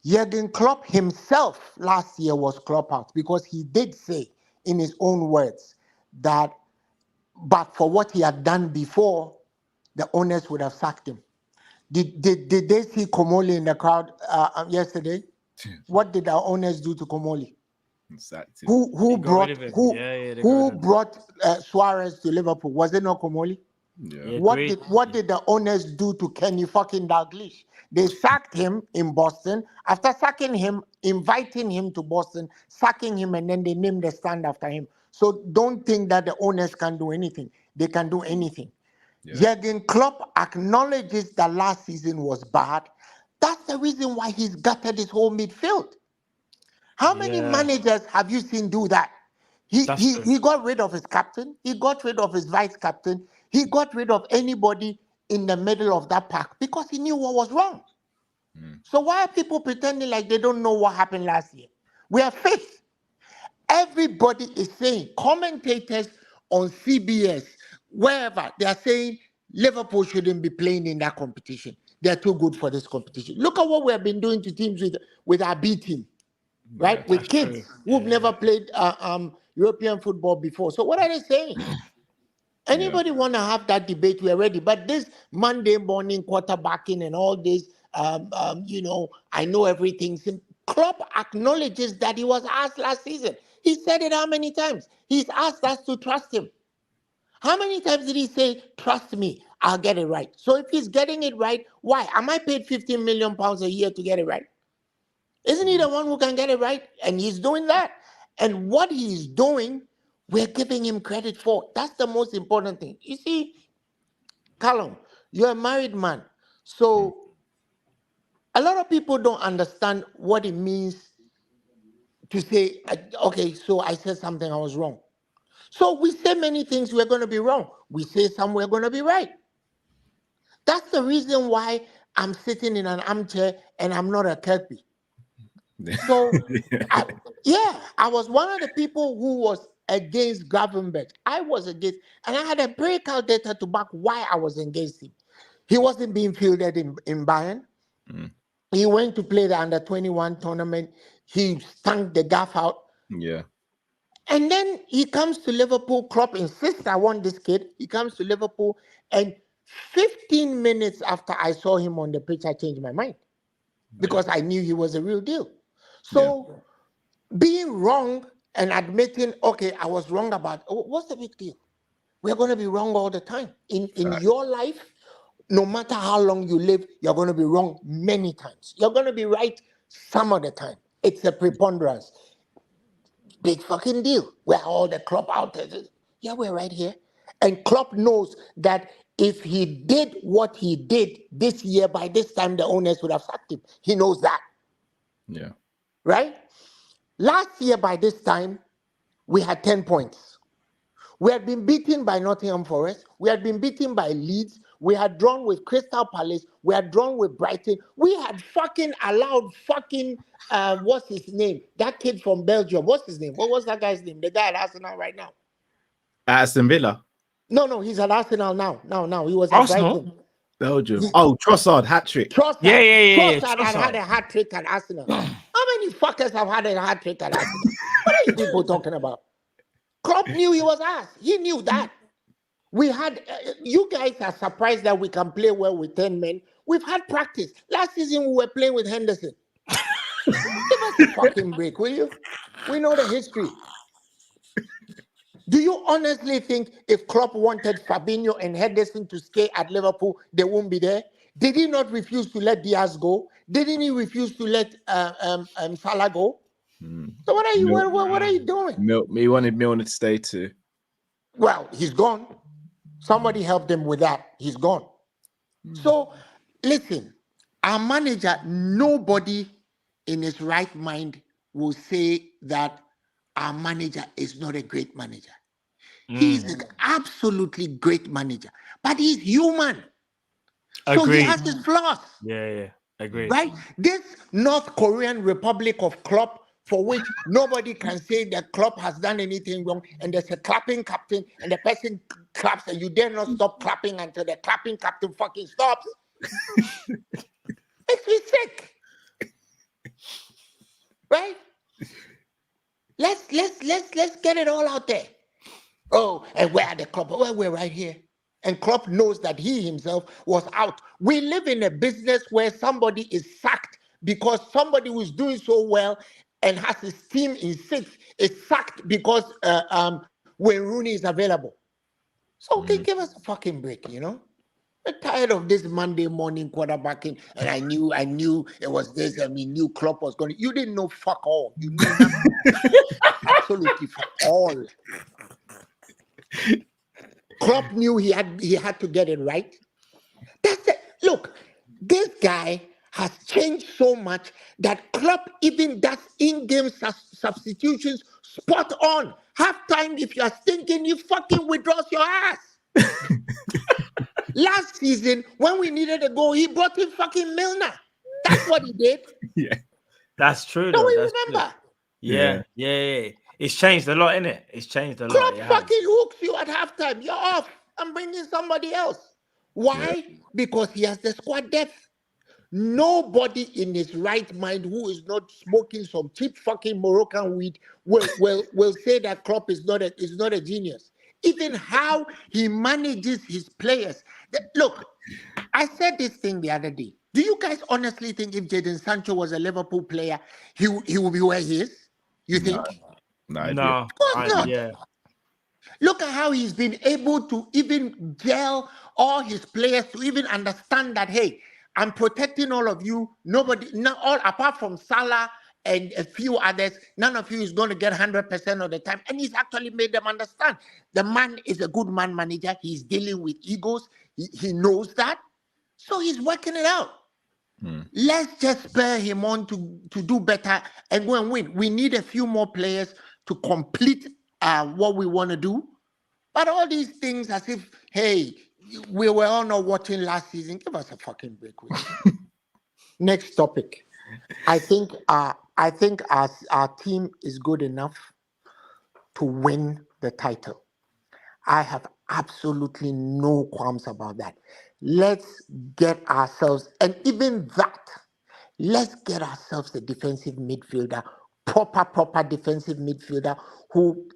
Jurgen Klopp himself last year was Klopp out, because he did say in his own words that, but for what he had done before, the owners would have sacked him. Did they see Komoli in the crowd yesterday? What did our owners do to Komoli? Who brought Suarez to Liverpool? Was it not Komoli? Yeah. What did the owners do to Kenny fucking Dalglish? They sacked him in Boston. After sacking him, inviting him to Boston, sacking him, and then they named the stand after him. So don't think that the owners can do anything. They can do anything. Jurgen Klopp acknowledges that last season was bad. That's the reason why he's gutted his whole midfield. How many managers have you seen do that? He got rid of his captain. He got rid of his vice captain. He got rid of anybody in the middle of that pack because he knew what was wrong. So why are people pretending like they don't know what happened last year? We are fifth. Everybody is saying, commentators on CBS, wherever, they are saying Liverpool shouldn't be playing in that competition. They're too good for this competition. Look at what we have been doing to teams with our B team, right? With kids who've never played European football before. So what are they saying? Anybody want to have that debate? We're ready. But this Monday morning quarterbacking and all this, I know everything. Klopp acknowledges that he was asked last season. He said it how many times? He's asked us to trust him. How many times did he say, trust me, I'll get it right? So if he's getting it right, why? Am I paid £15 million a year to get it right? Isn't he the one who can get it right? And he's doing that. And what he's doing, we're giving him credit for. That's the most important thing. You see, Callum, you're a married man. So a lot of people don't understand what it means to say, okay, so I said something, I was wrong. So we say many things we're going to be wrong. We say some we're going to be right. That's the reason why I'm sitting in an armchair and I'm not a Kelpie. So, I was one of the people who was against Gravenberch. I was against, and I had empirical data to back why I was against him. He wasn't being fielded in Bayern. He went to play the under-21 tournament. He stunk the gaff out. And then he comes to Liverpool. Klopp insists, I want this kid. He comes to Liverpool, and 15 minutes after I saw him on the pitch, I changed my mind because I knew he was a real deal. So being wrong and admitting, okay, I was wrong about, what's the big deal? We're going to be wrong all the time. In your life, no matter how long you live, you're going to be wrong many times. You're going to be right some of the time. It's a preponderance. Big fucking deal. We're all the Klopp out there. Yeah, we're right here. And Klopp knows that if he did what he did this year, by this time the owners would have sacked him. He knows that. Right? Last year, by this time, we had 10 points. We had been beaten by Nottingham Forest. We had been beaten by Leeds. We had drawn with Crystal Palace. We had drawn with Brighton. We had fucking allowed fucking, what's his name? That kid from Belgium. What's his name? What was that guy's name? The guy at Arsenal right now. Aston Villa. No, he's at Arsenal now. Now, he was at Brighton. Belgium. Trossard, hat-trick. Trossard. Yeah. Trossard had a hat-trick at Arsenal. How many fuckers have had a hat-trick at Arsenal? What are you people talking about? Klopp knew he was ass. He knew that. We had, you guys are surprised that we can play well with 10 men. We've had practice. Last season, we were playing with Henderson. Give us a fucking break, will you? We know the history. Do you honestly think if Klopp wanted Fabinho and Henderson to stay at Liverpool, they won't be there? Did he not refuse to let Diaz go? Didn't he refuse to let Salah go? So what are you? What are you doing? He wanted Milner to stay too. Well, he's gone. Somebody helped him with that. He's gone. So listen, our manager, nobody in his right mind will say that our manager is not a great manager. He's an absolutely great manager, but he's human. So he has his flaws. Yeah. Agree. Right? This North Korean Republic of Klopp, for which nobody can say that Klopp has done anything wrong, and there's a clapping captain, and the person claps, and you dare not stop clapping until the clapping captain fucking stops. Makes me sick. Right? Let's get it all out there. Oh, and where are the Klopp? Well, we're right here. And Klopp knows that he himself was out. We live in a business where somebody is sacked because somebody who's doing so well and has his team in sixth is sacked because when Rooney is available. So okay, give us a fucking break, you know? We're tired of this Monday morning quarterbacking, and I knew it was this, and we knew Klopp was going to. You didn't know fuck all. You knew nothing. Absolutely fuck all. Klopp knew he had to get it right. That's it. Look, this guy has changed so much that Klopp even does in-game substitutions spot on. Halftime, if you're thinking, you fucking withdraws your ass. Last season, when we needed a goal, he brought in fucking Milner. That's what he did. Yeah. That's true. Don't though. we That's remember? true. Yeah. It's changed a lot, innit? It's changed a lot. Klopp It has. fucking hooks you at halftime. You're off. I'm bringing somebody else. Why? Because he has the squad depth. Nobody in his right mind who is not smoking some cheap fucking Moroccan weed will say that Klopp is not a genius. Even how he manages his players. Look, I said this thing the other day. Do you guys honestly think if Jadon Sancho was a Liverpool player, he would be where he is? You think? No idea. No. Of course not. Yeah. Look at how he's been able to even gel all his players to even understand that, hey, I'm protecting all of you. All apart from Salah and a few others, none of you is going to get 100% of the time. And he's actually made them understand. The man is a good man manager. He's dealing with egos. He knows that. So he's working it out. Let's just spur him on to do better and go and win. We need a few more players to complete what we want to do. But all these things as if, hey, we were all not watching last season. Give us a fucking break. Next topic. I think our team is good enough to win the title. I have absolutely no qualms about that. Let's get ourselves, and even that, let's get ourselves a defensive midfielder, proper defensive midfielder who,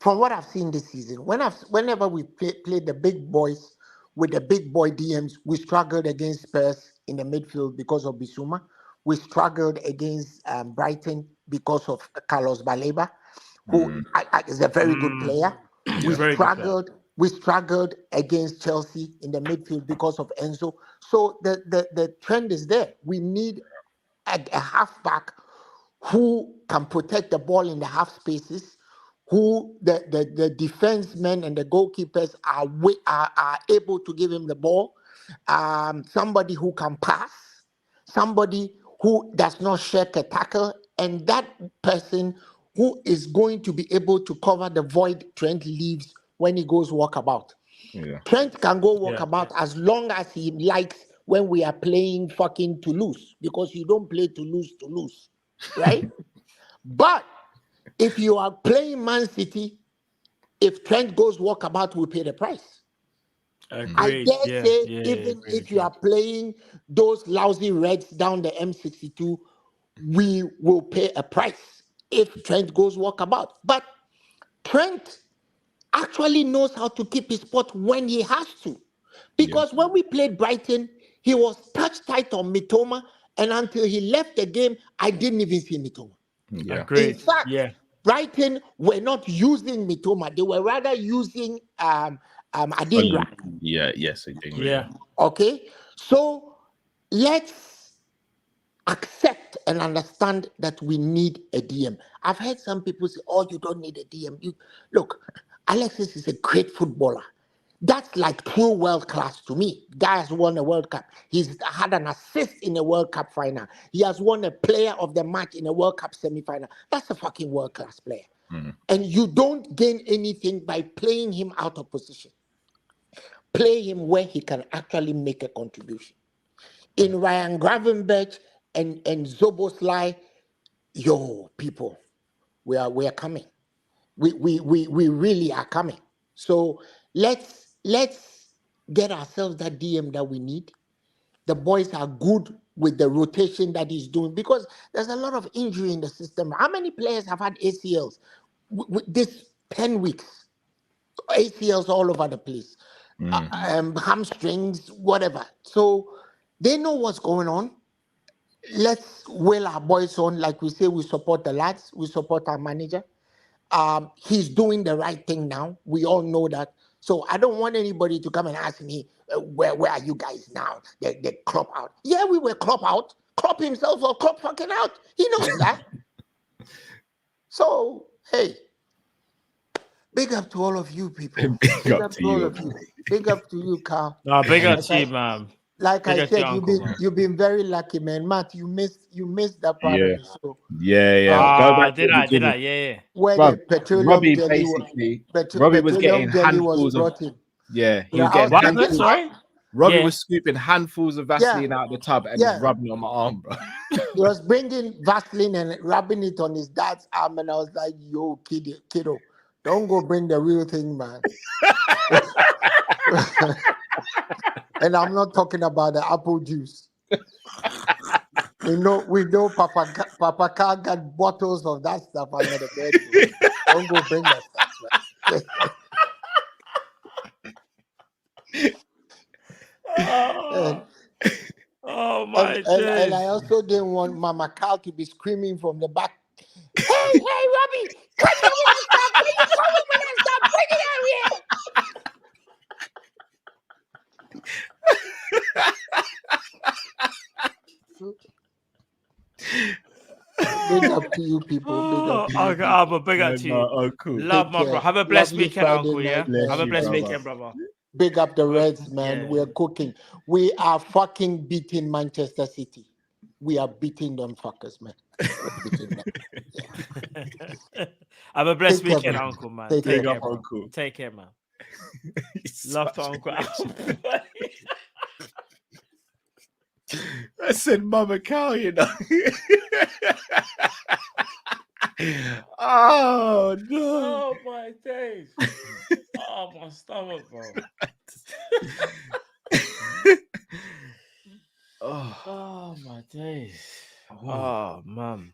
from what I've seen this season, whenever we played the big boys with the big boy DMs, we struggled against Spurs in the midfield because of Bissouma. We struggled against Brighton because of Carlos Baleba, who is a very good player. We struggled against Chelsea in the midfield because of Enzo. So the trend is there. We need a halfback who can protect the ball in the half spaces, who the defensemen and the goalkeepers are able to give him the ball, somebody who can pass, somebody who does not shirk a tackle, and that person who is going to be able to cover the void Trent leaves when he goes walkabout. Yeah. Trent can go walkabout as long as he likes when we are playing fucking Toulouse, because you don't play Toulouse, right? But if you are playing Man City, if Trent goes walkabout, we pay the price. I dare say, if you are playing those lousy Reds down the M62, we will pay a price if Trent goes walkabout. But Trent actually knows how to keep his spot when he has to. Because when we played Brighton, he was touch tight on Mitoma, and until he left the game, I didn't even see Mitoma. In fact, Brighton were not using Mitoma. They were rather using Adingra. Okay? So let's accept and understand that we need a DM. I've heard some people say, oh, you don't need a DM. Look, Alexis is a great footballer. That's like true world class to me. Guy has won a World Cup. He's had an assist in a World Cup final. He has won a player of the match in a World Cup semi-final. That's a fucking world class player. And you don't gain anything by playing him out of position. Play him where he can actually make a contribution. In Ryan Gravenberch and Zoboslai, people, we are coming. We really are coming. So let's get ourselves that DM that we need. The boys are good with the rotation that he's doing, because there's a lot of injury in the system. How many players have had ACLs with this 10 weeks? ACLs all over the place. Hamstrings, whatever. So they know what's going on. Let's will our boys on. Like we say, we support the lads. We support our manager. He's doing the right thing now. We all know that. So I don't want anybody to come and ask me, where are you guys now? They Klopp out. Yeah, we were Klopp out. Klopp himself or Klopp fucking out. He knows that. So, hey, Big up to all of you people. Big up to all you. of you. Big up to you, Carl. No, big up Like to you, man. Like Big I up to said, your uncle, man. you've been very lucky, man. Matt, you missed that part Yeah. of the show. Yeah. Go back to Did the I? beginning. Yeah. Where Bruv, the petroleum Robbie jelly basically, Robbie was getting petroleum jelly was handfuls of brought in. he Yeah, was I getting was What? thinking, Sorry. Robbie Yeah. was scooping handfuls of Vaseline out of the tub and just rubbing it on my arm, bro. he was bringing Vaseline and rubbing it on his dad's arm, and I was like, "Yo, kiddo, don't go bring the real thing, man." And I'm not talking about the apple juice. We know Papa Carl got bottles of that stuff under the bed. Don't go bring that stuff, man. Oh my and I also didn't want Mama Carl to be screaming from the back. Hey, Robbie, come here with that stuff. Where you going with that stuff? Bring it out here. Big up to you people. Big up to you. Okay, Albert, big up to you. Oh, cool. Love my bro. Have a blessed Lovely weekend, Friday uncle. Yeah. night, man. Have a blessed brother. weekend, brother. Big up the Reds, man. Yeah. We're cooking. We are fucking beating Manchester City. We are beating them fuckers, man. We're beating them. Have a blessed Take care, weekend, man. uncle, man. Take Take care, care, bro. uncle. Take care, man. He's Love to such a uncle. I said Mama Cow, you know. Oh no. Oh my days. Oh my stomach, bro. Oh my days. Oh man.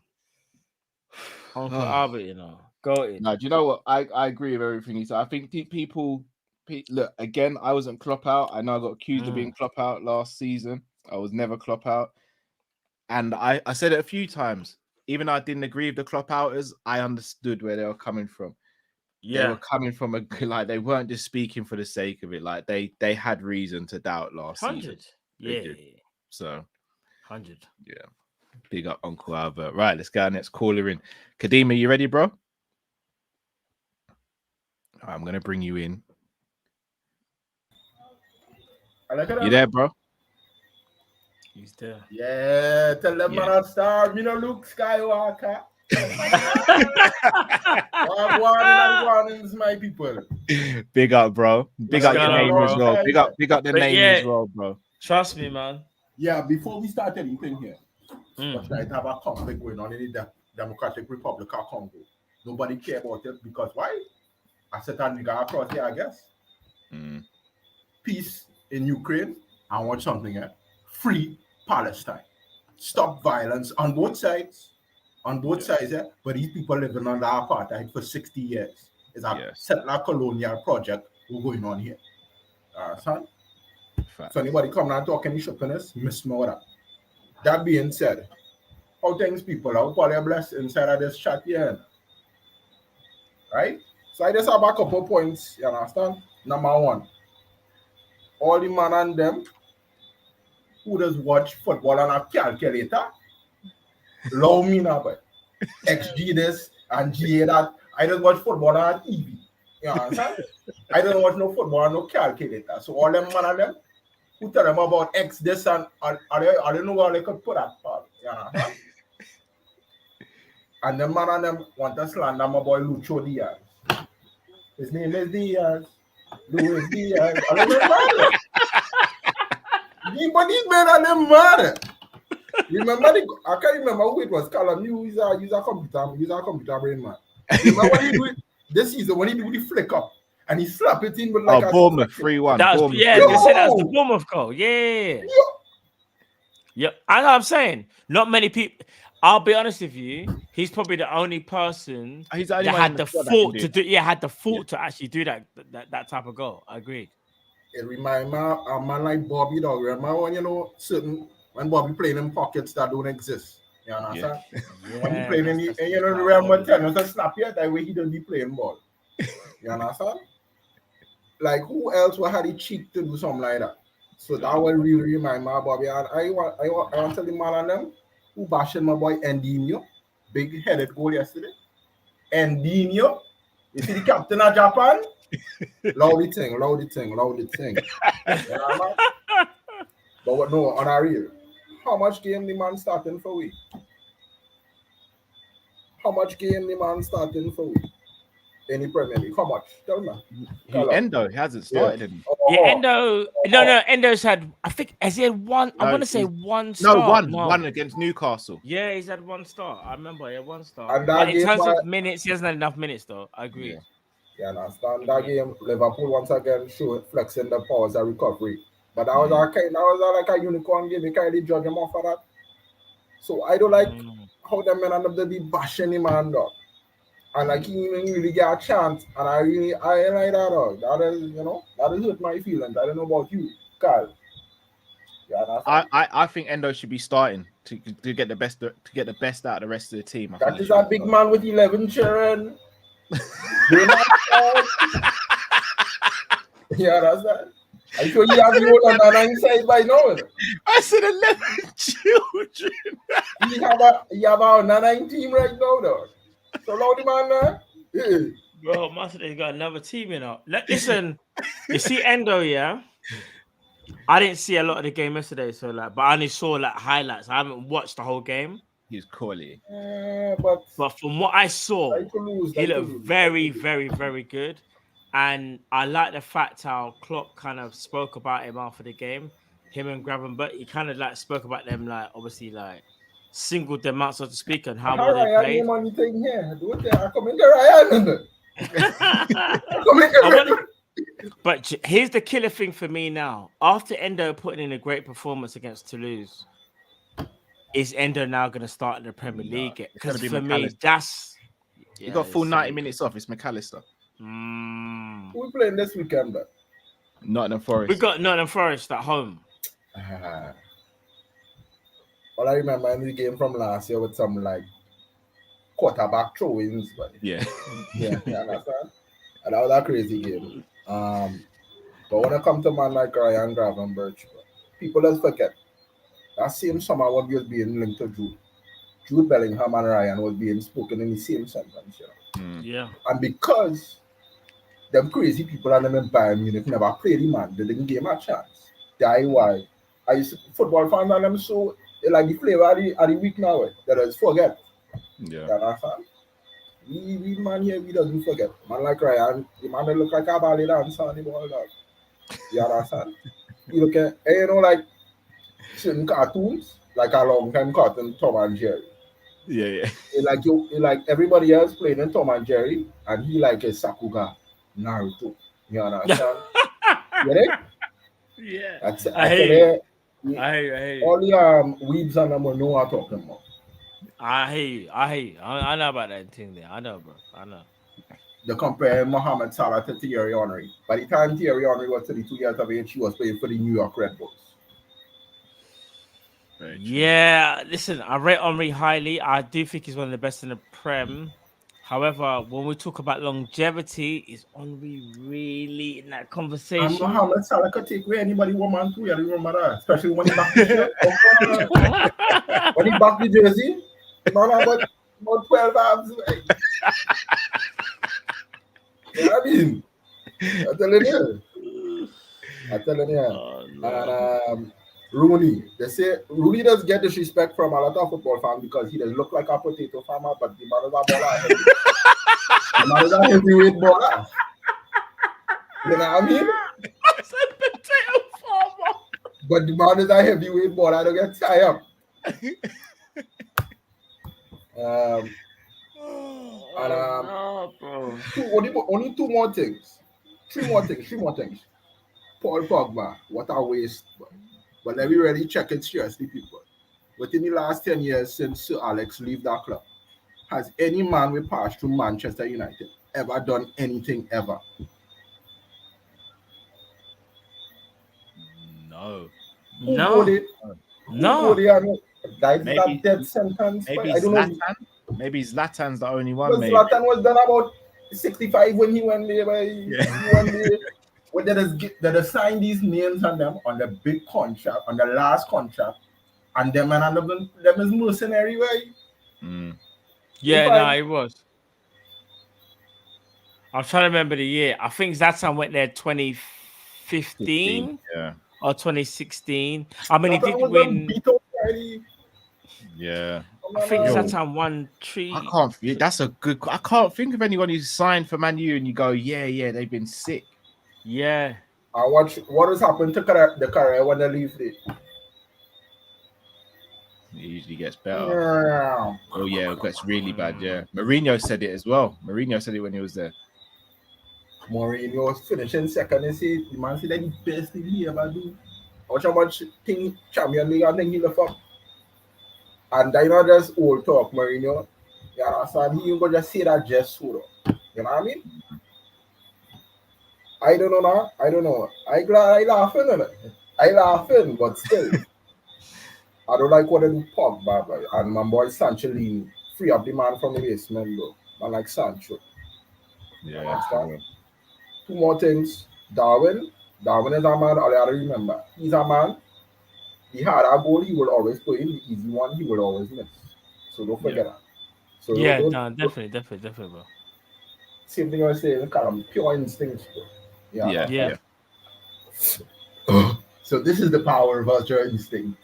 Uncle Albert, you know. Go in. No, do you know what? I agree with everything he said. I think people look again. I wasn't Klopp out. I know I got accused of being Klopp out last season. I was never Klopp out, and I said it a few times. Even though I didn't agree with the Klopp outers, I understood where they were coming from. Yeah. They were coming from like they weren't just speaking for the sake of it. Like they had reason to doubt last 100. season. Yeah. So 100. yeah. Big up Uncle Albert. Right, let's get our next caller in. Kadima, you ready, bro? All right, I'm gonna bring you in. You there, bro? He's there. Yeah, tell them Yeah. man I star. Me no Luke Skywalker. One, my people. Big up, bro. Big up your name as well. Big up the But name yeah. as well, bro. Trust me, man. Yeah, before we start anything here, Mm. but I have a conflict going on in the Democratic Republic of Congo. Nobody care about it because why? I said that nigga across here, I guess. Mm. Peace in Ukraine. I want something here. Free Palestine. Stop violence on both sides. On both sides, yeah. But these people living under apartheid for 60 years. It's a settler colonial project we're going on here. Son. So anybody come and talk any shopness, miss me with that. That being said, how things people are probably blessed inside of this chat here. Right? So I just have a couple points, you understand? Number one, all the man and them who does watch football on a calculator, love me now, but XG this and GA that. I just watch football on a TV. You understand? I don't watch no football on no calculator. So all them man and them who tell them about X this and I don't know where they could put that part. You understand? And the man and them want to slander my boy Lucho Diaz. His name is Diaz. Luis Diaz. I don't know. But these men are them mad. Remember, I can't remember who it was. Callum, you use a computer brain man. Remember when he do it this season when he do the flick up and he slap it in with like a Bournemouth 3-1. That's Bournemouth. yeah, they said that's the Bournemouth goal. Yeah. Yep. I know I'm saying. Not many people. I'll be honest with you. He's probably the only person He's the only that one had in the squad that thought can to do do. Yeah, had the thought to actually do that type of goal. I agree. It reminds me of a man like Bobby dog. Remember when when Bobby playing in pockets that don't exist. You understand? When he playing in the, and you know remember tennis and snap here that way he don't be playing ball. You understand? Like who else would have the cheek to do something like that? So that will really remind me of Bobby. And I want to tell the man and them who bashing my boy Endinho, big headed goal yesterday. Endinho, You see the captain of Japan? Loud thing. You know, man? But what, no, on a real, how much game the man starting for we? How much game the man starting for we? Any Premier League? How much? Tell me. Endo, he hasn't started him. Yeah, Endo. No, Endo's had. I think has he had one? I want to say one start. One against Newcastle. Yeah, he's had one start. I remember, yeah, one start. And But in terms of minutes, he hasn't had enough minutes, though. I agree. Yeah, understand that game. Liverpool once again showed flexing the powers of recovery, but that was like a unicorn game. You can't really judge him off of that. So I don't like how them men end up to be bashing him and dog. And like he didn't really get a chance, and I ain't like that dog. That is, you know, that is hurt my feelings. I don't know about you, Carl. Yeah, I think Endo should be starting to get the best out of the rest of the team. That is a big man with 11 children. Yeah, that's that. I sure you have your own nine size by now. I said 11 children. you have a 9 team right now, though. So loud man, yeah. Bro, Master got another team, you know. Listen, you see Endo, yeah. I didn't see a lot of the game yesterday, so like, but I only saw like highlights. I haven't watched the whole game. He's quality. But from what I saw, he looked very, very, very good. And I like the fact how Klopp kind of spoke about him after the game. Him and Gravenberch, he kind of like spoke about them, like obviously like singled them out, so to speak, and how well they played. But here's the killer thing for me now. After Endo putting in a great performance against Toulouse, is Endo now going to start in the Premier League? Because for me, that's... You got full 90 minutes off. It's McAllister. Who we playing this weekend, but Nottingham Forest. We got Nottingham Forest at home. All I remember in the game from last year with some like quarterback throw-ins, but yeah, understand? And that was a crazy game. But when it comes to man like Ryan Gravenberch, people just forget that same summer what was being linked to Jude Bellingham and Ryan was being spoken in the same sentence, you know. Yeah. And because them crazy people and them in Bayern Munich never played the man, they didn't give him a chance. That's why football fans and them so they like the flavor of the week now. They just forget. Yeah. You understand? We man here, we doesn't forget. Man like Ryan, the man that look like a ballet dancer on the ball dog. You understand? You look at, you know, like certain cartoons, like a long time cartoon, Tom and Jerry. Yeah. Like everybody else playing in Tom and Jerry, and he like a Sakuga, Naruto. You understand? Get it? Yeah. That's I hate you. All the weebs and them will know what I'm talking about. I hate you. I know about that thing there. I know, bro. I know. They compare Mohamed Salah to Thierry Henry. By the time Thierry Henry was 32 years of age, he was playing for the New York Red Bulls. Yeah, listen, I rate Henry highly. I do think he's one of the best in the Prem. However, when we talk about longevity, is Henry really in that conversation? And Mohamed Salah could take away anybody woman too. I remember that, especially when he back the shirt. When he back the jersey, man, about 12 abs. You know what I mean? I'm telling you. And Rooney, they say Rooney does get disrespect from a lot of football fans because he does look like a potato farmer, but the man is a baller. The man is a heavyweight baller. You know what I mean? I said potato farmer. But the man is a heavyweight baller. I don't get tired. Bro. Only two more things. Three more things. Paul Pogba, what a waste. But let me really check it seriously, people. Within the last 10 years since Sir Alex leave that club, has any man we passed through Manchester United ever done anything ever? No. Maybe dead sentence. Maybe I don't know. Maybe Zlatan's the only one. Well, Zlatan was done about 65 when he went there. When they signed these names on them on the big contract, on the last contract, and them is mercenary way. Yeah, it was. I'm trying to remember the year. I think Zlatan went there 2015 Yeah. or 2016. I mean, he Zlatan did was win. beat out already. Yeah. I think Yo, Zlatan won I three. can't. That's a good. I can't think of anyone who's signed for Man U and you go, yeah, they've been sick. Yeah. I watch what has happened to the career when they leave it. It usually gets better. Yeah. Oh yeah, it gets really bad. Yeah, Mourinho said it as well. Mourinho said it when he was there. Mourinho was finishing second. He said, the man said that the best thing he ever do. Watch how much thing Champion League and then he left up. And I know just old talk, Mourinho. You understand? He ain't gonna just say that just so. You know what I mean? I don't know now. I don't know. I laughing at it. I laughing, but still. I don't like what they do Pogba, bro. And my boy Sancho Lee free up the man from the basement, bro. Man like Sancho. Yeah. Two more things. Darwin is a man, all you have to remember. He's a man. He had a goal, he will always put in. The easy one, he will always miss. So don't forget that. So Yeah, don't, no, definitely, bro. same thing I was saying, kind of pure instincts, bro. Yeah. So this is the power of our instinct.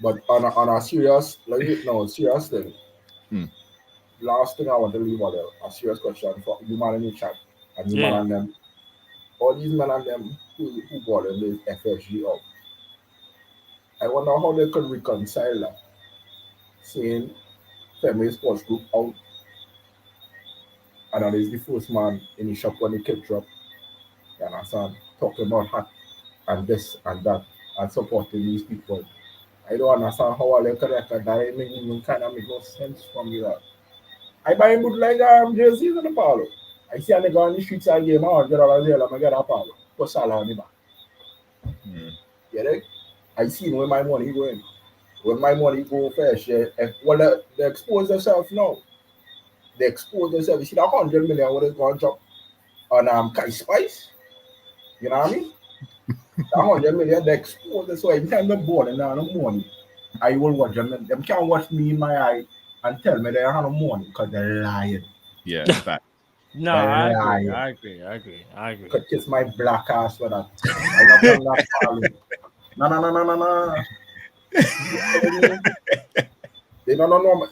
But on a serious, serious thing. Last thing I want to leave on a serious question for you man in the chat and you man and them. All these men and them who bought them this FSG up. I wonder how they could reconcile that. Seeing Family Sports Group out, and that is the first man in the shop when the kid drop. You understand? Talking about hat and this and that and supporting these people. I don't understand how they could record that. It even kind of make no sense from me. That I buy good like jerseys in the parlor. I see a nigga on the streets all game, $100 here, I'm get a parlor. Put Salah on the back. Get it? I see where my money going. When my money go first, well, they expose themselves now. They expose themselves. You see that 100 million what is going to drop on Kai Spice? You know what I mean? That 100 million, they expose themselves. So every time they're born and they have no money, I will watch them. Them can't watch me in my eye and tell me they have no money because they're lying. Yeah, in fact. No, I agree. Could kiss my black ass for that. I not from that party. No. They don't know.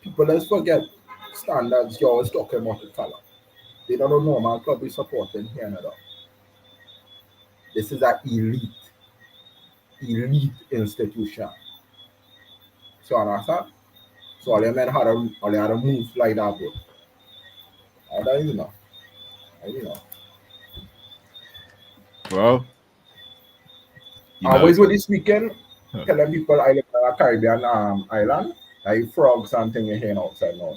People let's forget standards. You're always talking about the color. They don't know my club is supporting here and all. This is an elite institution. So understand? So all the men had to move like that, bro. I don't even know. Bro. Always with this weekend, telling people I live in a Caribbean island, like frogs and things here outside now.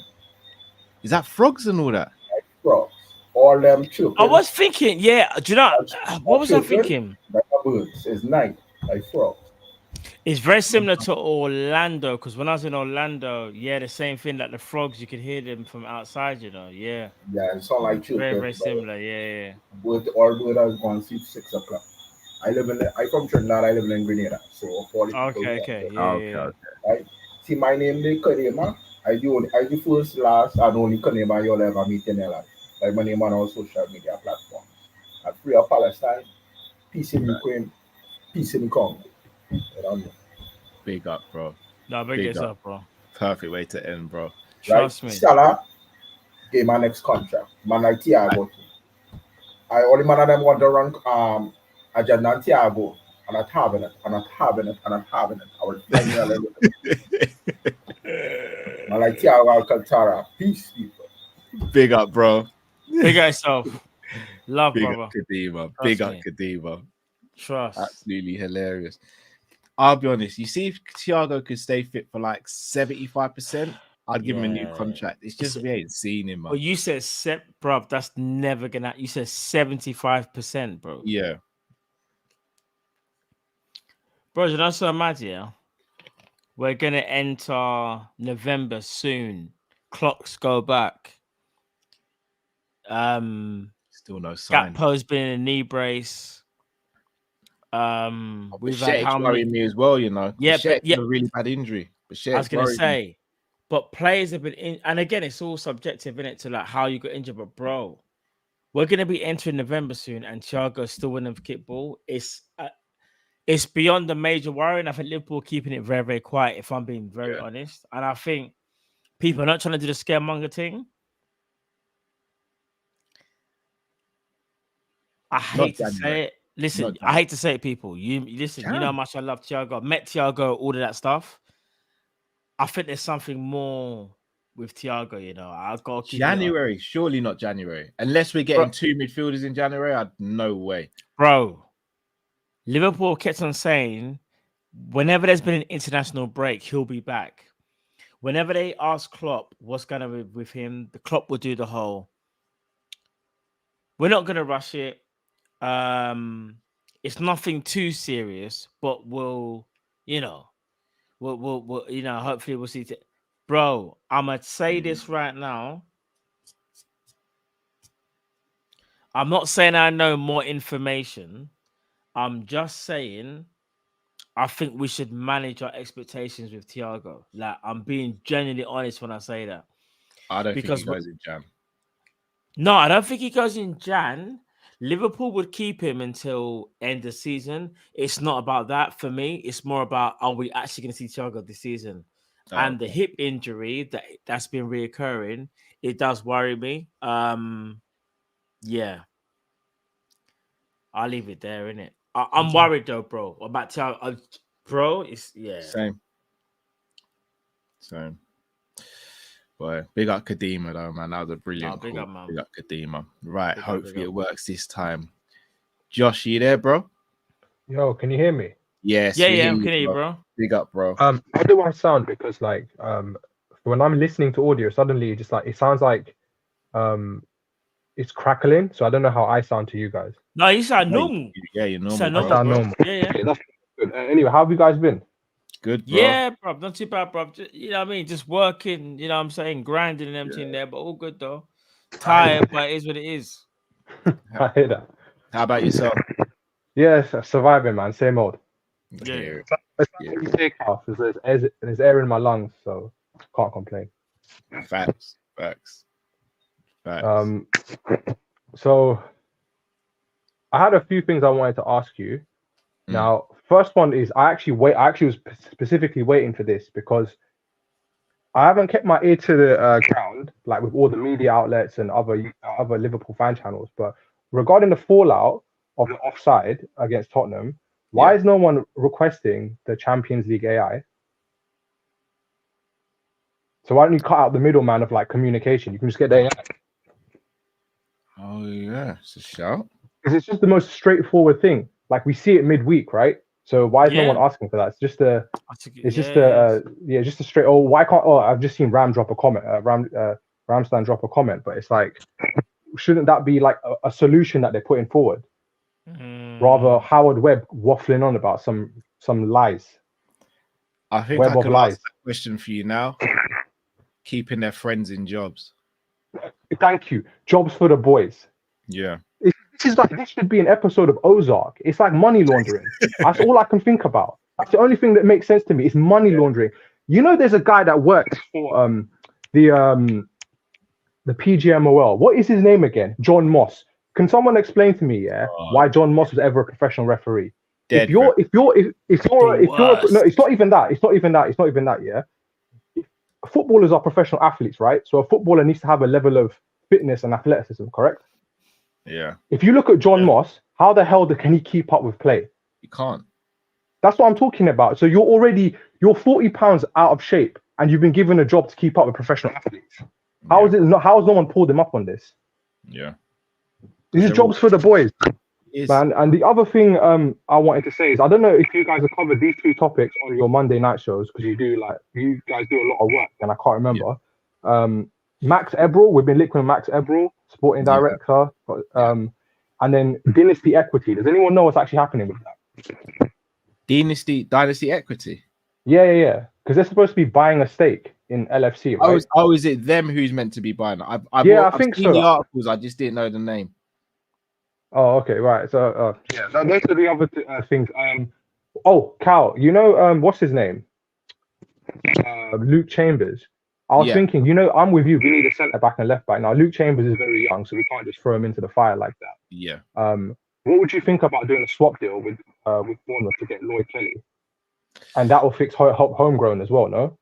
Is that frogs and all that? Like frogs. All them children. I was thinking, do you know what was I thinking? Like birds. It's night, like frogs. It's very similar to Orlando, because when I was in Orlando, the same thing, like the frogs, you could hear them from outside, Yeah, it sounds like children. Very similar, yeah. But all birds gone sleep 6 o'clock. I from Trinidad, I live in Grenada. So Okay. Right? See my name the Kadema. I the first, last, and only Kadema you'll ever meet in your life. Like my name on our social media platform. I free of Palestine, peace in Ukraine, peace in Congo. Big up, bro. No, big up, bro. Perfect way to end, bro. Trust me. Salah gave my next contract. Man like Thiago. I only man of them want to run agenda on Thiago. I'm not having it. I will find man like Thiago Alcantara. Peace, people. Big up, bro. Big up yourself. Love, Big brother. up Kadima. Big up Kadima. Trust. Absolutely hilarious. I'll be honest. You see, if Thiago could stay fit for like 75%, I'd give him a new contract. It's just we ain't seen him, man. Well, you said, bro, that's never gonna. You said 75%, bro. Yeah. Bro, you know so mad, yeah? We're gonna enter November soon. Clocks go back. Still no sign. Gakpo's been in a knee brace. We've had how many? Me as well, you know. Yeah, but a really bad injury. But I was gonna say, But players have been in, and again, it's all subjective, in it, to like how you got injured. But bro, we're gonna be entering November soon, and Thiago's still winning the kickball. It's beyond the major worry, and I think Liverpool are keeping it very, very quiet, if I'm being very honest. And I think people are not trying to do the scaremonger thing. I hate to say it. Listen, I hate to say it, people. You listen, you know how much I love Thiago. I've met Thiago, all of that stuff. I think there's something more with Thiago, you know. I've got to keep January, surely not January. Unless we're getting 2 midfielders in January, no way. Bro, Liverpool kept on saying whenever there's been an international break, he'll be back. Whenever they ask Klopp what's going to be with him, the Klopp will do the whole. We're not going to rush it. It's nothing too serious, but we'll hopefully we'll see. Bro, I'm gonna say this right now. I'm not saying I know more information. I'm just saying I think we should manage our expectations with Thiago. Like, I'm being genuinely honest when I say that. I don't think he goes in Jan. No, I don't think he goes in Jan. Liverpool would keep him until end of season. It's not about that for me. It's more about, are we actually going to see Thiago this season? And the hip injury that's been reoccurring, it does worry me. Yeah. I'll leave it there, innit? I'm worried though, bro. About Thiago. Bro, it's Same. Boy, big up Kadima though, man. That was a brilliant call. Big up Kadima. Right, hopefully it works this time. Josh, you there, bro? Yo, can you hear me? Yes. Yeah, I can hear you, bro. Big up, bro. How do I sound? Because like when I'm listening to audio, suddenly just like it sounds like it's crackling. So I don't know how I sound to you guys. No, you sound normal. Yeah, you're normal. I sound normal. Yeah. Okay, that's good. Anyway, how have you guys been? Good, bro. Yeah, bro. Not too bad, bro. You know what I mean? Just working, you know what I'm saying? Grinding and everything there, but all good though. Tired, but it is what it is. I hear that. How about yourself? Yes, surviving, man. Same old. Yeah. You take off. There's air in my lungs, so can't complain. Facts. So I had a few things I wanted to ask you. Now, first one is I actually was specifically waiting for this because I haven't kept my ear to the ground, like with all the media outlets and other Liverpool fan channels. But regarding the fallout of the offside against Tottenham, why is no one requesting the Champions League AI? So why don't you cut out the middleman of like communication? You can just get the AI. Oh yeah, it's a shout. Because it's just the most straightforward thing. Like we see it midweek, right? So why is no one asking for that? It's just a straight. Oh, why can't? Oh, I've just seen Ram drop a comment. Ramstein drop a comment, but it's like, shouldn't that be like a solution that they're putting forward? Rather, Howard Webb waffling on about some lies. I think I can ask that question for you now. Keeping their friends in jobs. Thank you. Jobs for the boys. Yeah. This should be an episode of Ozark. It's like money laundering. That's all I can think about. That's the only thing that makes sense to me. It's money laundering. You know, there's a guy that works for the PGMOL. What is his name again? John Moss. Can someone explain to me, why John Moss was ever a professional referee? If you're no, it's not even that. Yeah. Footballers are professional athletes, right? So a footballer needs to have a level of fitness and athleticism, correct? Yeah. If you look at John Moss, how the hell can he keep up with play? You can't. That's what I'm talking about. So you're 40 pounds out of shape and you've been given a job to keep up with professional athletes. How has no one pulled him up on this? Yeah. These are jobs for the boys. Man, and the other thing I wanted to say is I don't know if you guys have covered these two topics on your Monday night shows because you guys do a lot of work and I can't remember. Yeah. Max Ebrel, we've been linked with Max Ebrel, sporting director, and then Dynasty Equity. Does anyone know what's actually happening with that? Dynasty Equity? Yeah. Because they're supposed to be buying a stake in LFC, right? Oh, is it them who's meant to be buying it? I've think seen so. The articles, I just didn't know the name. Oh, okay, right. So, those are the other things. Cal, you know, what's his name? Luke Chambers. I was Yeah. thinking, I'm with you. We need a centre back and left back. Now, Luke Chambers is very young, so we can't just throw him into the fire like that. Yeah. What would you think about doing a swap deal with Bournemouth to get Lloyd Kelly? And that will fix homegrown as well, no?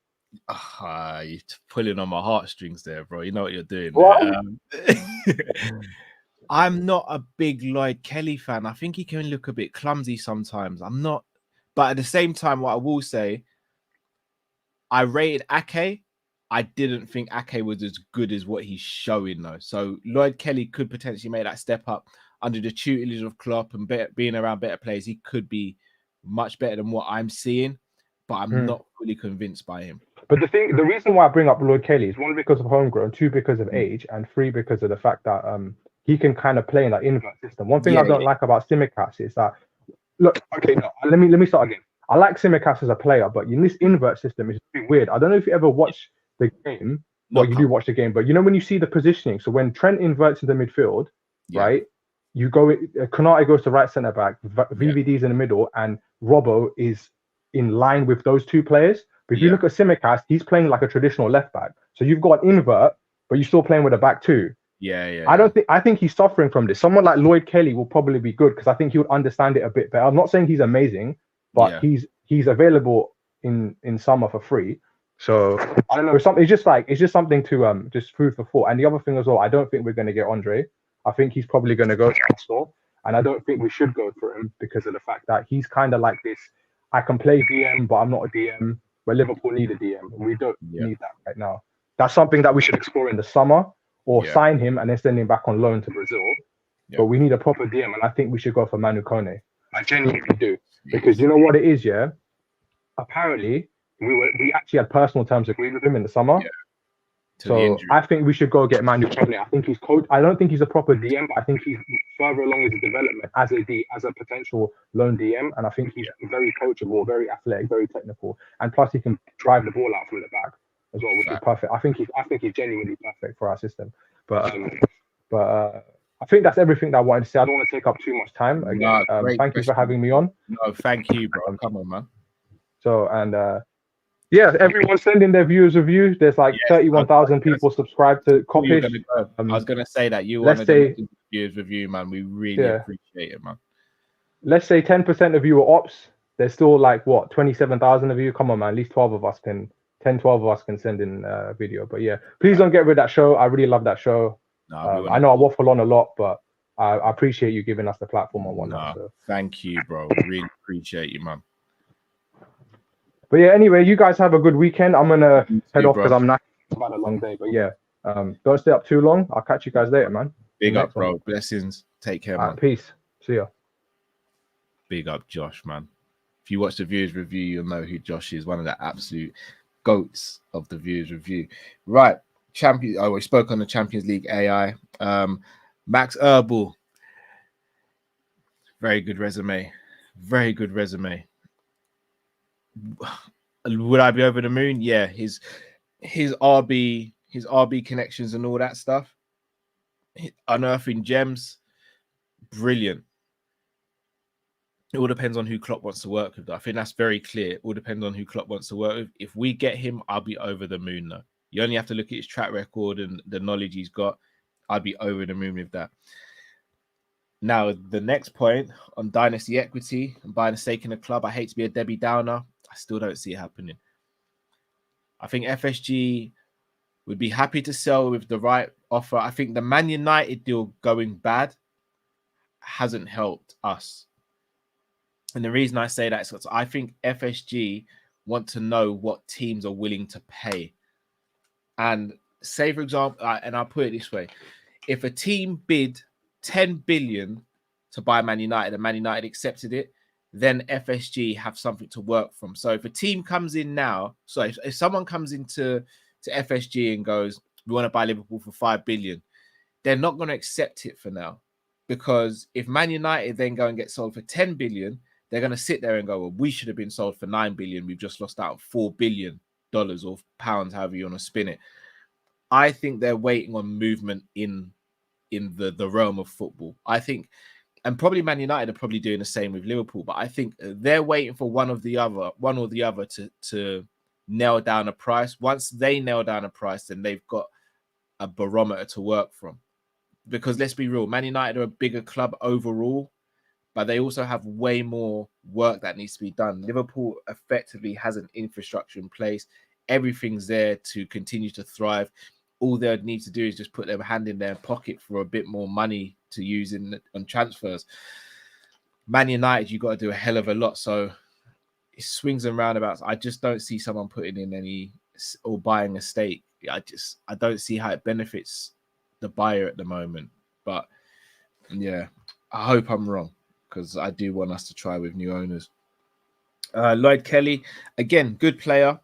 You're pulling on my heartstrings there, bro. You know what you're doing. What? I'm not a big Lloyd Kelly fan. I think he can look a bit clumsy sometimes. I'm not, but at the same time, what I will say, I rated Ake. I didn't think Ake was as good as what he's showing though. So Lloyd Kelly could potentially make that step up under the tutelage of Klopp and being around better players. He could be much better than what I'm seeing, but I'm not fully convinced by him. But the reason why I bring up Lloyd Kelly is 1, because of homegrown, 2, because of age, and 3, because of the fact that he can kind of play in that invert system. One thing I don't like about Tsimikas is that, look, okay, no, let me start again. I like Tsimikas as a player, but in this invert system, it's pretty weird. I don't know if you ever watch the game. Well, you do watch the game, but when you see the positioning, so when Trent inverts into midfield, right, you go, Konate goes to right centre back, VVD's in the middle, and Robbo is in line with those 2 players. But if you look at Tsimikas, he's playing like a traditional left back. So you've got an invert, but you're still playing with a back 2. I think he's suffering from this. Someone like Lloyd Kelly will probably be good because I think he would understand it a bit better. I'm not saying he's amazing, but he's available in summer for free. So I don't know. It's just something to just food for thought. And the other thing as well, I don't think we're going to get Andre. I think he's probably going to go to Arsenal, and I don't think we should go for him because of the fact that he's kind of like this. I can play DM, but I'm not a DM. Where Liverpool need a DM, we don't need that right now. That's something that we should explore in the summer, or sign him and then send him back on loan to Brazil. But we need a proper DM, and I think we should go for Manu Kone. I genuinely do, because you know what it is, yeah. Apparently, we actually had personal terms agreed with him in the summer. So I think we should go get Manu Kone. I think he's I don't think he's a proper DM, but I think he's further along in his development as a potential loan DM, and I think he's very coachable, very athletic, very technical, and plus he can drive the ball out through the back as well, which is perfect. I think he's genuinely perfect for our system. But I think that's everything that I wanted to say. I don't want to take up too much time. Again, thank you for having me on. No, thank you, bro. Come on, man. So everyone send in their viewers reviews. There's like 31,000 people subscribed to Kop-Ish. I was gonna say that you wanted to viewers review, man. We really appreciate it, man. Let's say 10% of you are ops. There's still like 27,000 of you. Come on, man. At least 12 of us can send in a video. But yeah, please don't get rid of that show. I really love that show. I know I waffle on a lot, but I appreciate you giving us the platform and whatnot. So. Thank you, bro. Really appreciate you, man. But yeah, anyway, you guys have a good weekend. I'm gonna head off because I'm not about a long day. But yeah, don't stay up too long. I'll catch you guys later, man. Big up, bro. Blessings. Take care, man. Peace. See ya. Big up, Josh, man. If you watch the viewers review, you'll know who Josh is. One of the absolute goats of the viewers review. Right, we spoke on the Champions League AI. Max Herbal. Very good resume. Very good resume. Would I be over the moon? Yeah, his RB connections and all that stuff, unearthing gems, brilliant. It all depends on who Klopp wants to work with. I think that's very clear. It all depends on who Klopp wants to work with. If we get him, I'll be over the moon. Though you only have to look at his track record and the knowledge he's got. I'd be over the moon with that. Now, the next point on dynasty equity and buying a stake in a club. I hate to be a Debbie Downer. I still don't see it happening. I think FSG would be happy to sell with the right offer. I think the Man United deal going bad hasn't helped us. And the reason I say that is because I think FSG want to know what teams are willing to pay. And say, for example, and I'll put it this way. If a team bid 10 billion to buy Man United and Man United accepted it, then FSG have something to work from. So if a team comes in now, so if someone comes into FSG and goes, we want to buy Liverpool for 5 billion, they're not going to accept it for now. Because if Man United then go and get sold for 10 billion, they're going to sit there and go, well, we should have been sold for 9 billion. We've just lost out $4 billion or pounds, however you want to spin it. I think they're waiting on movement in the realm of football. I think, and probably Man United are probably doing the same with Liverpool, but I think they're waiting for one or the other to nail down a price. Once they nail down a price, then they've got a barometer to work from. Because let's be real, Man United are a bigger club overall, but they also have way more work that needs to be done. Liverpool effectively has an infrastructure in place. Everything's there to continue to thrive. All they need to do is just put their hand in their pocket for a bit more money to use on transfers. Man United, you've got to do a hell of a lot. So it swings and roundabouts. I just don't see someone putting in any or buying a stake. I don't see how it benefits the buyer at the moment. But yeah, I hope I'm wrong, because I do want us to try with new owners. Lloyd Kelly, again, good player,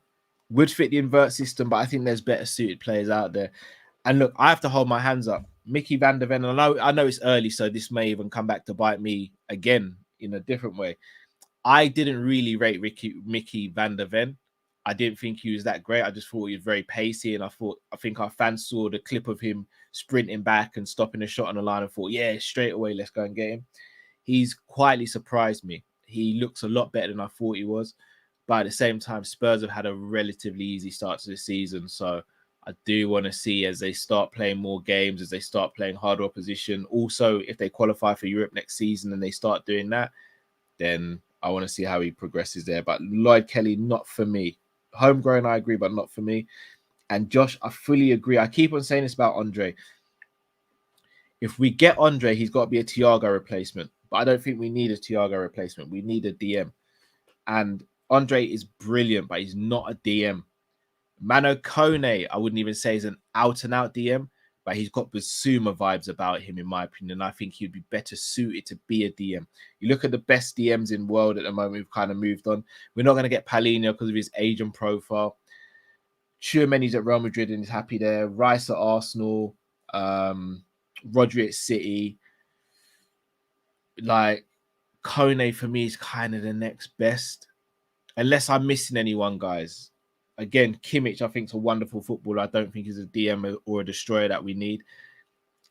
would fit the invert system, but I think there's better suited players out there. And look, I have to hold my hands up. Mickey van der Ven, I know it's early, so this may even come back to bite me again in a different way. I didn't really rate Mickey van der Ven. I didn't think he was that great. I just thought he was very pacey, and I think our fans saw the clip of him sprinting back and stopping a shot on the line and thought, yeah, straight away, let's go and get him. He's quietly surprised me. He looks a lot better than I thought he was. But at the same time, Spurs have had a relatively easy start to the season. So I do want to see, as they start playing more games, as they start playing harder opposition. Also, if they qualify for Europe next season and they start doing that, then I want to see how he progresses there. But Lloyd Kelly, not for me. Homegrown, I agree, but not for me. And Josh, I fully agree. I keep on saying this about Andre. If we get Andre, he's got to be a Thiago replacement. But I don't think we need a Thiago replacement. We need a DM. And Andre is brilliant, but he's not a DM. Mano Kone, I wouldn't even say is an out-and-out DM, but he's got Basuma vibes about him, in my opinion. I think he'd be better suited to be a DM. You look at the best DMs in the world at the moment, we've kind of moved on. We're not going to get Palhinha because of his age and profile. Tchouameni's at Real Madrid and he's happy there. Rice at Arsenal. Rodri at City. Like, Kone for me is kind of the next best. Unless I'm missing anyone, guys. Again, Kimmich, I think, is a wonderful footballer. I don't think he's a DM or a destroyer that we need.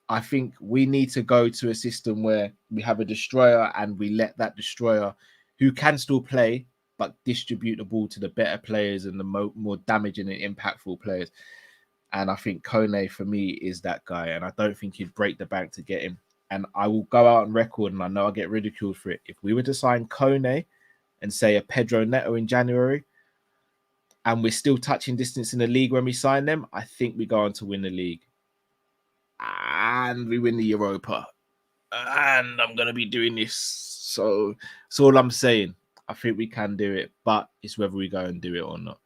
I think we need to go to a system where we have a destroyer and we let that destroyer, who can still play, but distribute the ball to the better players and the more damaging and impactful players. And I think Kone, for me, is that guy. And I don't think he'd break the bank to get him. And I will go out on record, and I know I'll get ridiculed for it. If we were to sign Kone and say a Pedro Neto in January, and we're still touching distance in the league when we sign them, I think we go on to win the league. And we win the Europa. And I'm going to be doing this. So that's all I'm saying. I think we can do it, but it's whether we go and do it or not.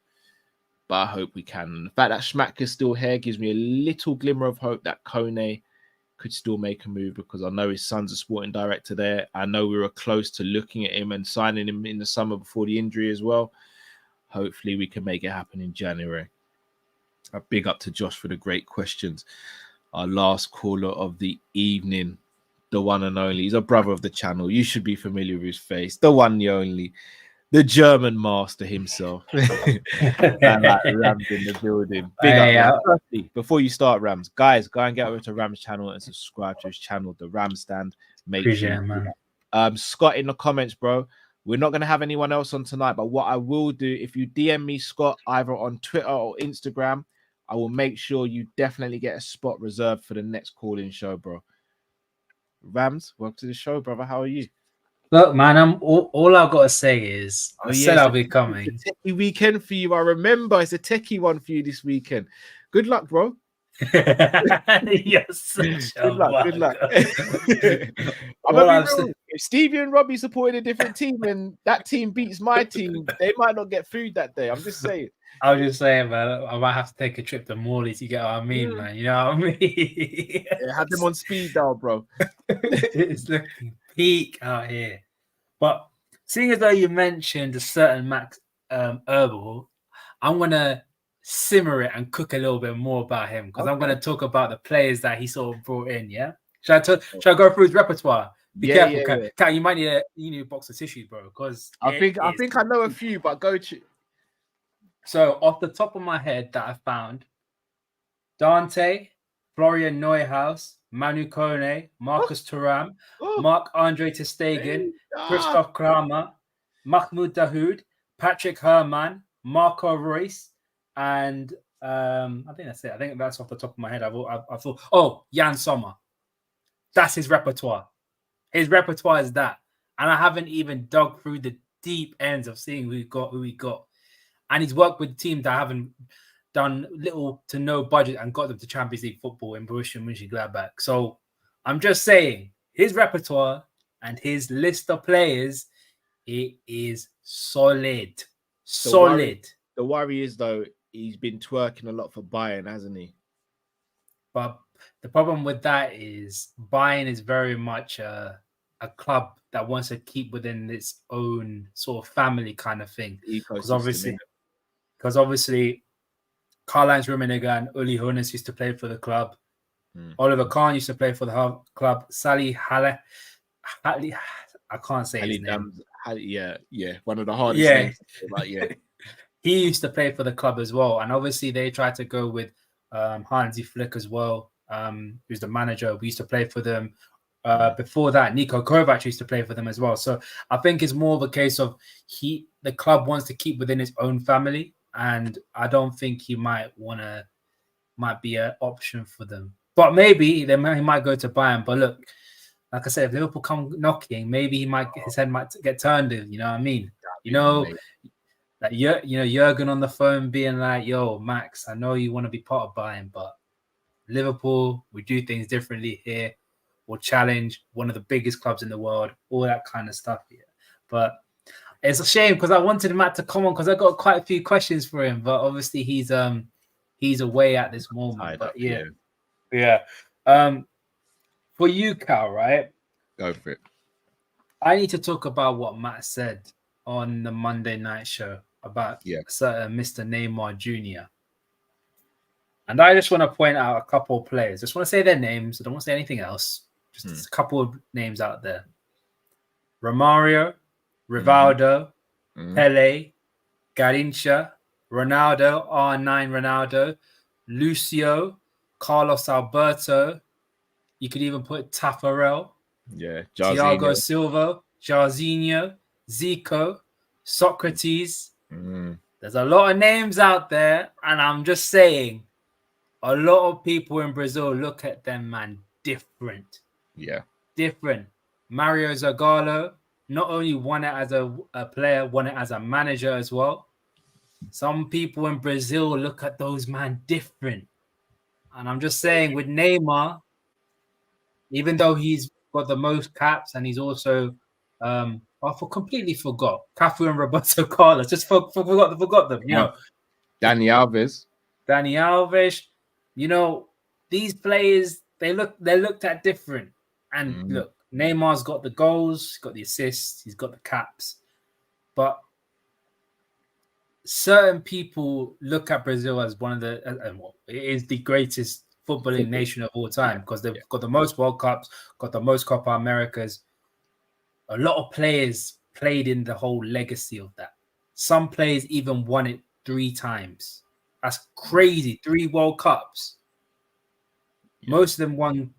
But I hope we can. And the fact that Schmatker's still here gives me a little glimmer of hope that Kone could still make a move, because I know his son's a sporting director there. I know we were close to looking at him and signing him in the summer before the injury as well. Hopefully we can make it happen in January. A big up to Josh for the great questions. Our last caller of the evening, the one and only. He's a brother of the channel. You should be familiar with his face. The one, the only. The German master himself. And like Rams in the building. Big up. Rams. Before you start, Rams, guys, go and get over to Rams channel and subscribe to his channel, The Ram Stand. Appreciate it, man. Scott, in the comments, bro. We're not going to have anyone else on tonight, but what I will do, if you DM me, Scott, either on Twitter or Instagram, I will make sure you definitely get a spot reserved for the next call-in show, bro. Rams, welcome to the show, brother. How are you? Look, man, all I've got to say is I said I'll be coming. It's a techie weekend for you. I remember it's a techie one for you this weekend. Good luck, bro. Yes. Good luck. Good luck. If Stevie and Robbie supported a different team and that team beats my team, they might not get food that day. I'm just saying. I was just saying, man, I might have to take a trip to Morley to get what I mean, man. You know what I mean? Yeah, have them on speed dial, bro. It's looking peak out here. But seeing as though you mentioned a certain Max Herbal, I'm going to simmer it and cook a little bit more about him, because I'm going to talk about the players that he sort of brought in, yeah? Should I go through his repertoire? Be careful, Kat, you might need a box of tissues, bro, because I think I know a few, but go to. So off the top of my head that I found, Dante, Florian Neuhaus, Manu Kone, Marcus Thuram, Marc-Andre ter Stegen, Christoph Kramer, Mahmoud Dahoud, Patrick Herrmann, Marco Reus, and I think that's it. I think that's off the top of my head. I thought, oh, Jan Sommer. That's his repertoire. His repertoire is that. And I haven't even dug through the deep ends of seeing who he got. And he's worked with teams that haven't done little to no budget and got them to Champions League football in Borussia Mönchengladbach. So I'm just saying, his repertoire and his list of players, it is solid. Solid. The worry is, though, he's been twerking a lot for Bayern, hasn't he? But the problem with that is Bayern is very much a club that wants to keep within its own sort of family kind of thing. Because obviously, Karl-Heinz Rummenigge and Uli Hoeneß used to play for the club. Oliver Kahn used to play for the club. Salih Halle, I can't say his name. One of the hardest names. But he used to play for the club as well. And obviously they tried to go with Hansi Flick as well, who's the manager. We used to play for them. Before that, Niko Kovac used to play for them as well. So I think it's more of a case of the club wants to keep within its own family, and I don't think he might be an option for them. But maybe he might go to Bayern. But look, like I said, if Liverpool come knocking, maybe his head might get turned in. You know what I mean? Jurgen on the phone being like, "Yo, Max, I know you want to be part of Bayern, but Liverpool, we do things differently here. We'll challenge one of the biggest clubs in the world," all that kind of stuff. Yeah. But it's a shame because I wanted Matt to come on because I got quite a few questions for him, but obviously he's away at this moment. But yeah. For you, Cal, right? Go for it. I need to talk about what Matt said on the Monday night show about certain Mr. Neymar Jr. And I just want to point out a couple of players. Just want to say their names. I don't want to say anything else. Just a couple of names out there. Romario, Rivaldo, Pele, Garrincha, Ronaldo, R9 Ronaldo, Lucio, Carlos Alberto. You could even put Tafarel. Thiago Silva, Jarzinho, Zico, Socrates. There's a lot of names out there, and I'm just saying, a lot of people in Brazil look at them, man, different. Different. Mario Zagallo not only won it as a player, won it as a manager as well. Some people in Brazil look at those man different. And I'm just saying, with Neymar, even though he's got the most caps and he's also, I completely forgot Cafu and Roberto Carlos. Just forgot them. You know, Dani Alves. You know, these players they're looked at different. And look, Neymar's got the goals, he's got the assists, he's got the caps, but certain people look at Brazil as one of the it is the greatest footballing nation of all time because they've got the most World Cups, got the most Copa Americas. A lot of players played in the whole legacy of that. Some players even won it 3 times. That's crazy. 3 World Cups. Most of them won.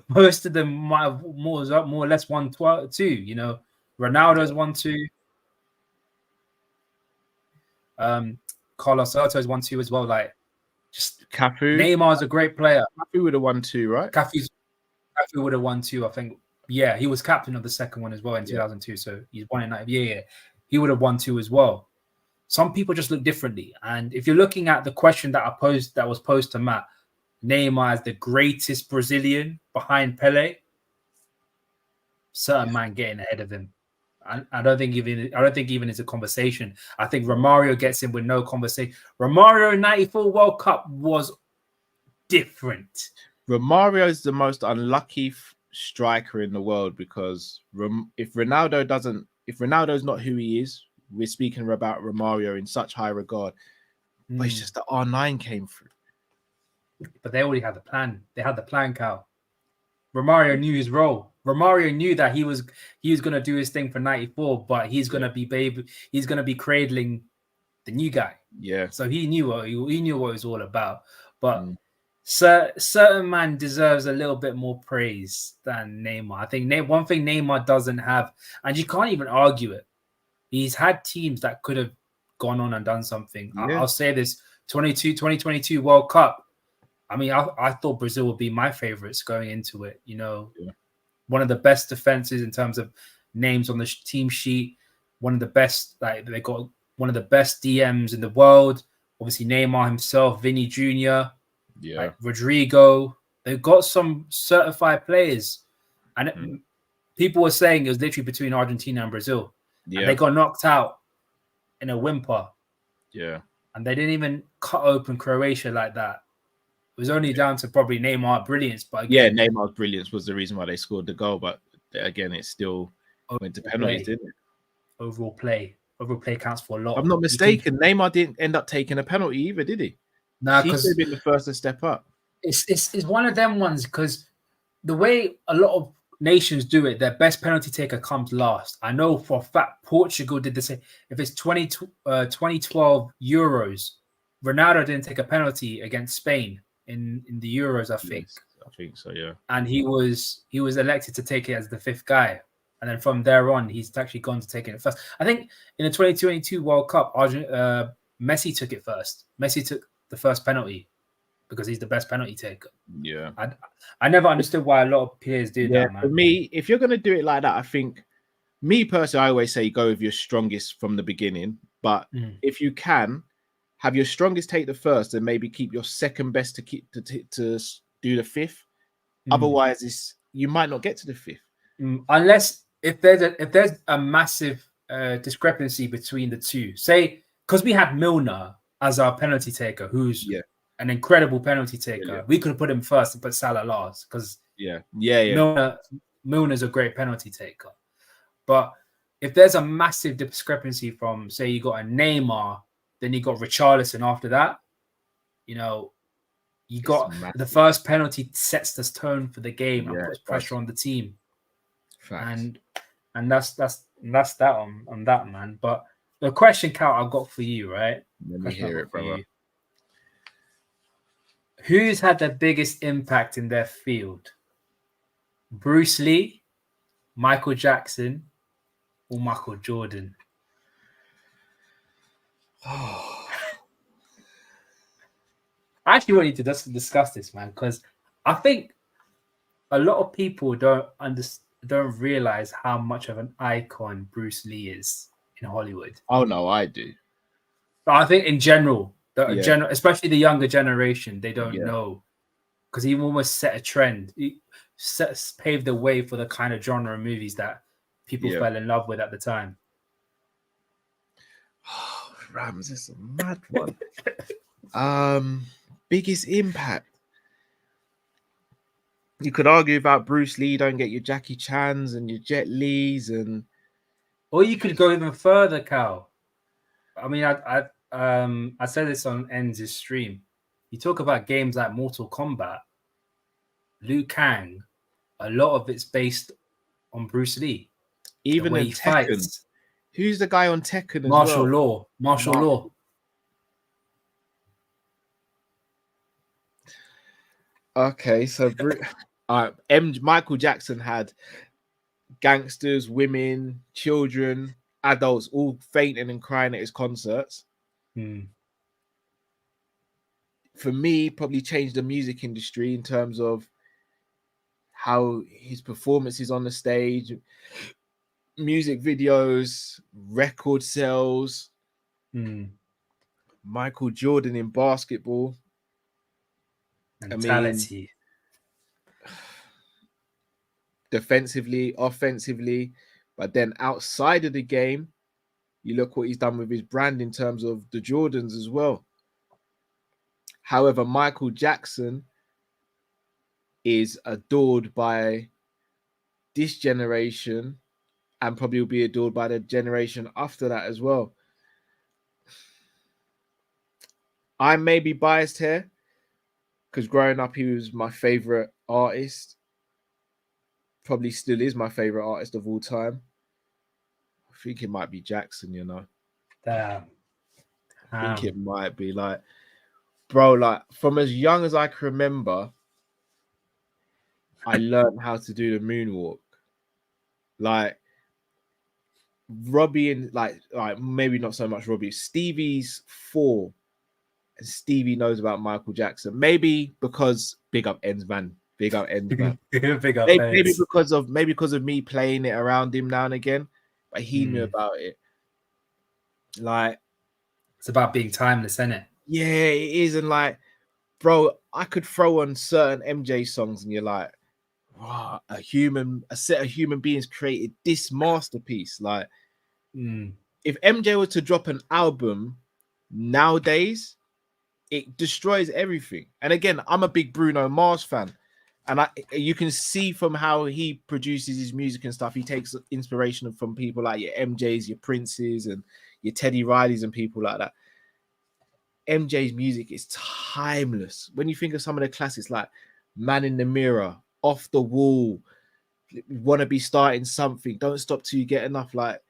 Most of them might have more or less won 2. You know, Ronaldo's won 2. Carlos Alberto's won 2 as well. Like, just Cafu. Neymar's a great player. Cafu would have won 2, right? Cafu would have won 2, I think. Yeah, he was captain of the second one as well in 2002. So he's won it. Yeah. He would have won 2 as well. Some people just look differently. And if you're looking at the question that was posed to Matt, Neymar as the greatest Brazilian behind Pele, certain man getting ahead of him. I don't think even it's a conversation. I think Romario gets in with no conversation. Romario 94 World Cup was different. Romario is the most unlucky striker in the world because if Ronaldo's not who he is, we're speaking about Romario in such high regard. But it's just the R9 came through. But they already had the plan. They had the plan, Cal. Romario knew his role. Romario knew that he was going to do his thing for 94, but he's going to be cradling the new guy. Yeah. So he knew what it was all about. But certain man deserves a little bit more praise than Neymar. I think one thing Neymar doesn't have, and you can't even argue it, he's had teams that could have gone on and done something. Yeah. I'll say this: 2022 World Cup. I mean, I thought Brazil would be my favorites going into it. You know, one of the best defenses in terms of names on the team sheet. One of the best, like they got one of the best DMs in the world. Obviously, Neymar himself, Vinny Jr., like Rodrigo. They've got some certified players, and people were saying it was literally between Argentina and Brazil. And they got knocked out in a whimper. Yeah, and they didn't even cut open Croatia like that. It was only down to probably Neymar brilliance, but again, Neymar's brilliance was the reason why they scored the goal. But again, it still went to penalties, didn't it? Overall play counts for a lot. I'm not mistaken. Neymar didn't end up taking a penalty either, did he? Nah, he could have been the first to step up. It's one of them ones because the way a lot of nations do it, their best penalty taker comes last. I know for a fact Portugal did the same. If it's 2012 Euros, Ronaldo didn't take a penalty against Spain in the Euros, I think. Yes, I think so, yeah. And he was elected to take it as the fifth guy. And then from there on, he's actually gone to take it first. I think in the 2022 World Cup, Messi took it first. Messi took the first penalty because he's the best penalty taker. Yeah. I never understood why a lot of players do that, man. For me, if you're going to do it like that, I think, me personally, I always say go with your strongest from the beginning. But if you can, have your strongest take the first and maybe keep your second best to do the fifth. Otherwise, you might not get to the fifth. Unless if there's a massive discrepancy between the two. Say, because we had Milner as our penalty taker, who's an incredible penalty taker. We could have put him first and put Salah last because Milner's a great penalty taker. But if there's a massive discrepancy from, say, you got a Neymar, then you got Richarlison after that, you know, you got the first penalty sets the tone for the game and puts pressure on the team. And that's that on that, man. But the question, Cal, I've got for you, right? Let me hear it, brother. Who's had the biggest impact in their field? Bruce Lee, Michael Jackson, or Michael Jordan? I actually want you to discuss this, man, because I think a lot of people don't realize how much of an icon Bruce Lee is in Hollywood. Oh no, I do. But I think in general, especially the younger generation, they don't know because he almost set a trend. He paved the way for the kind of genre of movies that people fell in love with at the time. Oh, Rams, this is a mad one. Biggest impact. You could argue about Bruce Lee. Don't get your Jackie Chans and your Jet Lees, or you could go even further, Cal. I mean, I said this on Enz's stream. You talk about games like Mortal Kombat, Liu Kang. A lot of it's based on Bruce Lee. Even in Tekken. Fights. Who's the guy on Tekken? Martial law. Okay, so Michael Jackson had gangsters, women, children, adults all fainting and crying at his concerts. For me, probably changed the music industry in terms of how his performances on the stage, music videos, record sales. Michael Jordan in basketball. Mentality. I mean, defensively, offensively, but then outside of the game, you look what he's done with his brand in terms of the Jordans as well. However, Michael Jackson is adored by this generation and probably will be adored by the generation after that as well. I may be biased here because growing up, he was my favorite artist. Probably still is my favorite artist of all time. I think it might be Jackson, you know. Damn. I think it might be like, bro, like from as young as I can remember, I learned how to do the moonwalk. Like Robbie and like maybe not so much Robbie. Stevie's 4, and Stevie knows about Michael Jackson. Maybe because big up ends man, big up ends man. Big up Maybe Ends. because of me playing it around him now and again, but he knew about it. Like, it's about being timeless, isn't it? Yeah, it is. And like, bro, I could throw on certain MJ songs, and you're like, wow, a set of human beings created this masterpiece. Like, if MJ were to drop an album nowadays, it destroys everything. And again, I'm a big Bruno Mars fan, and you can see from how he produces his music and stuff, he takes inspiration from people like your MJs, your Princes, and your Teddy Rileys and people like that. MJ's music is timeless. When you think of some of the classics like Man in the Mirror, Off the Wall, Want to Be Starting Something, Don't Stop Till You Get Enough, like,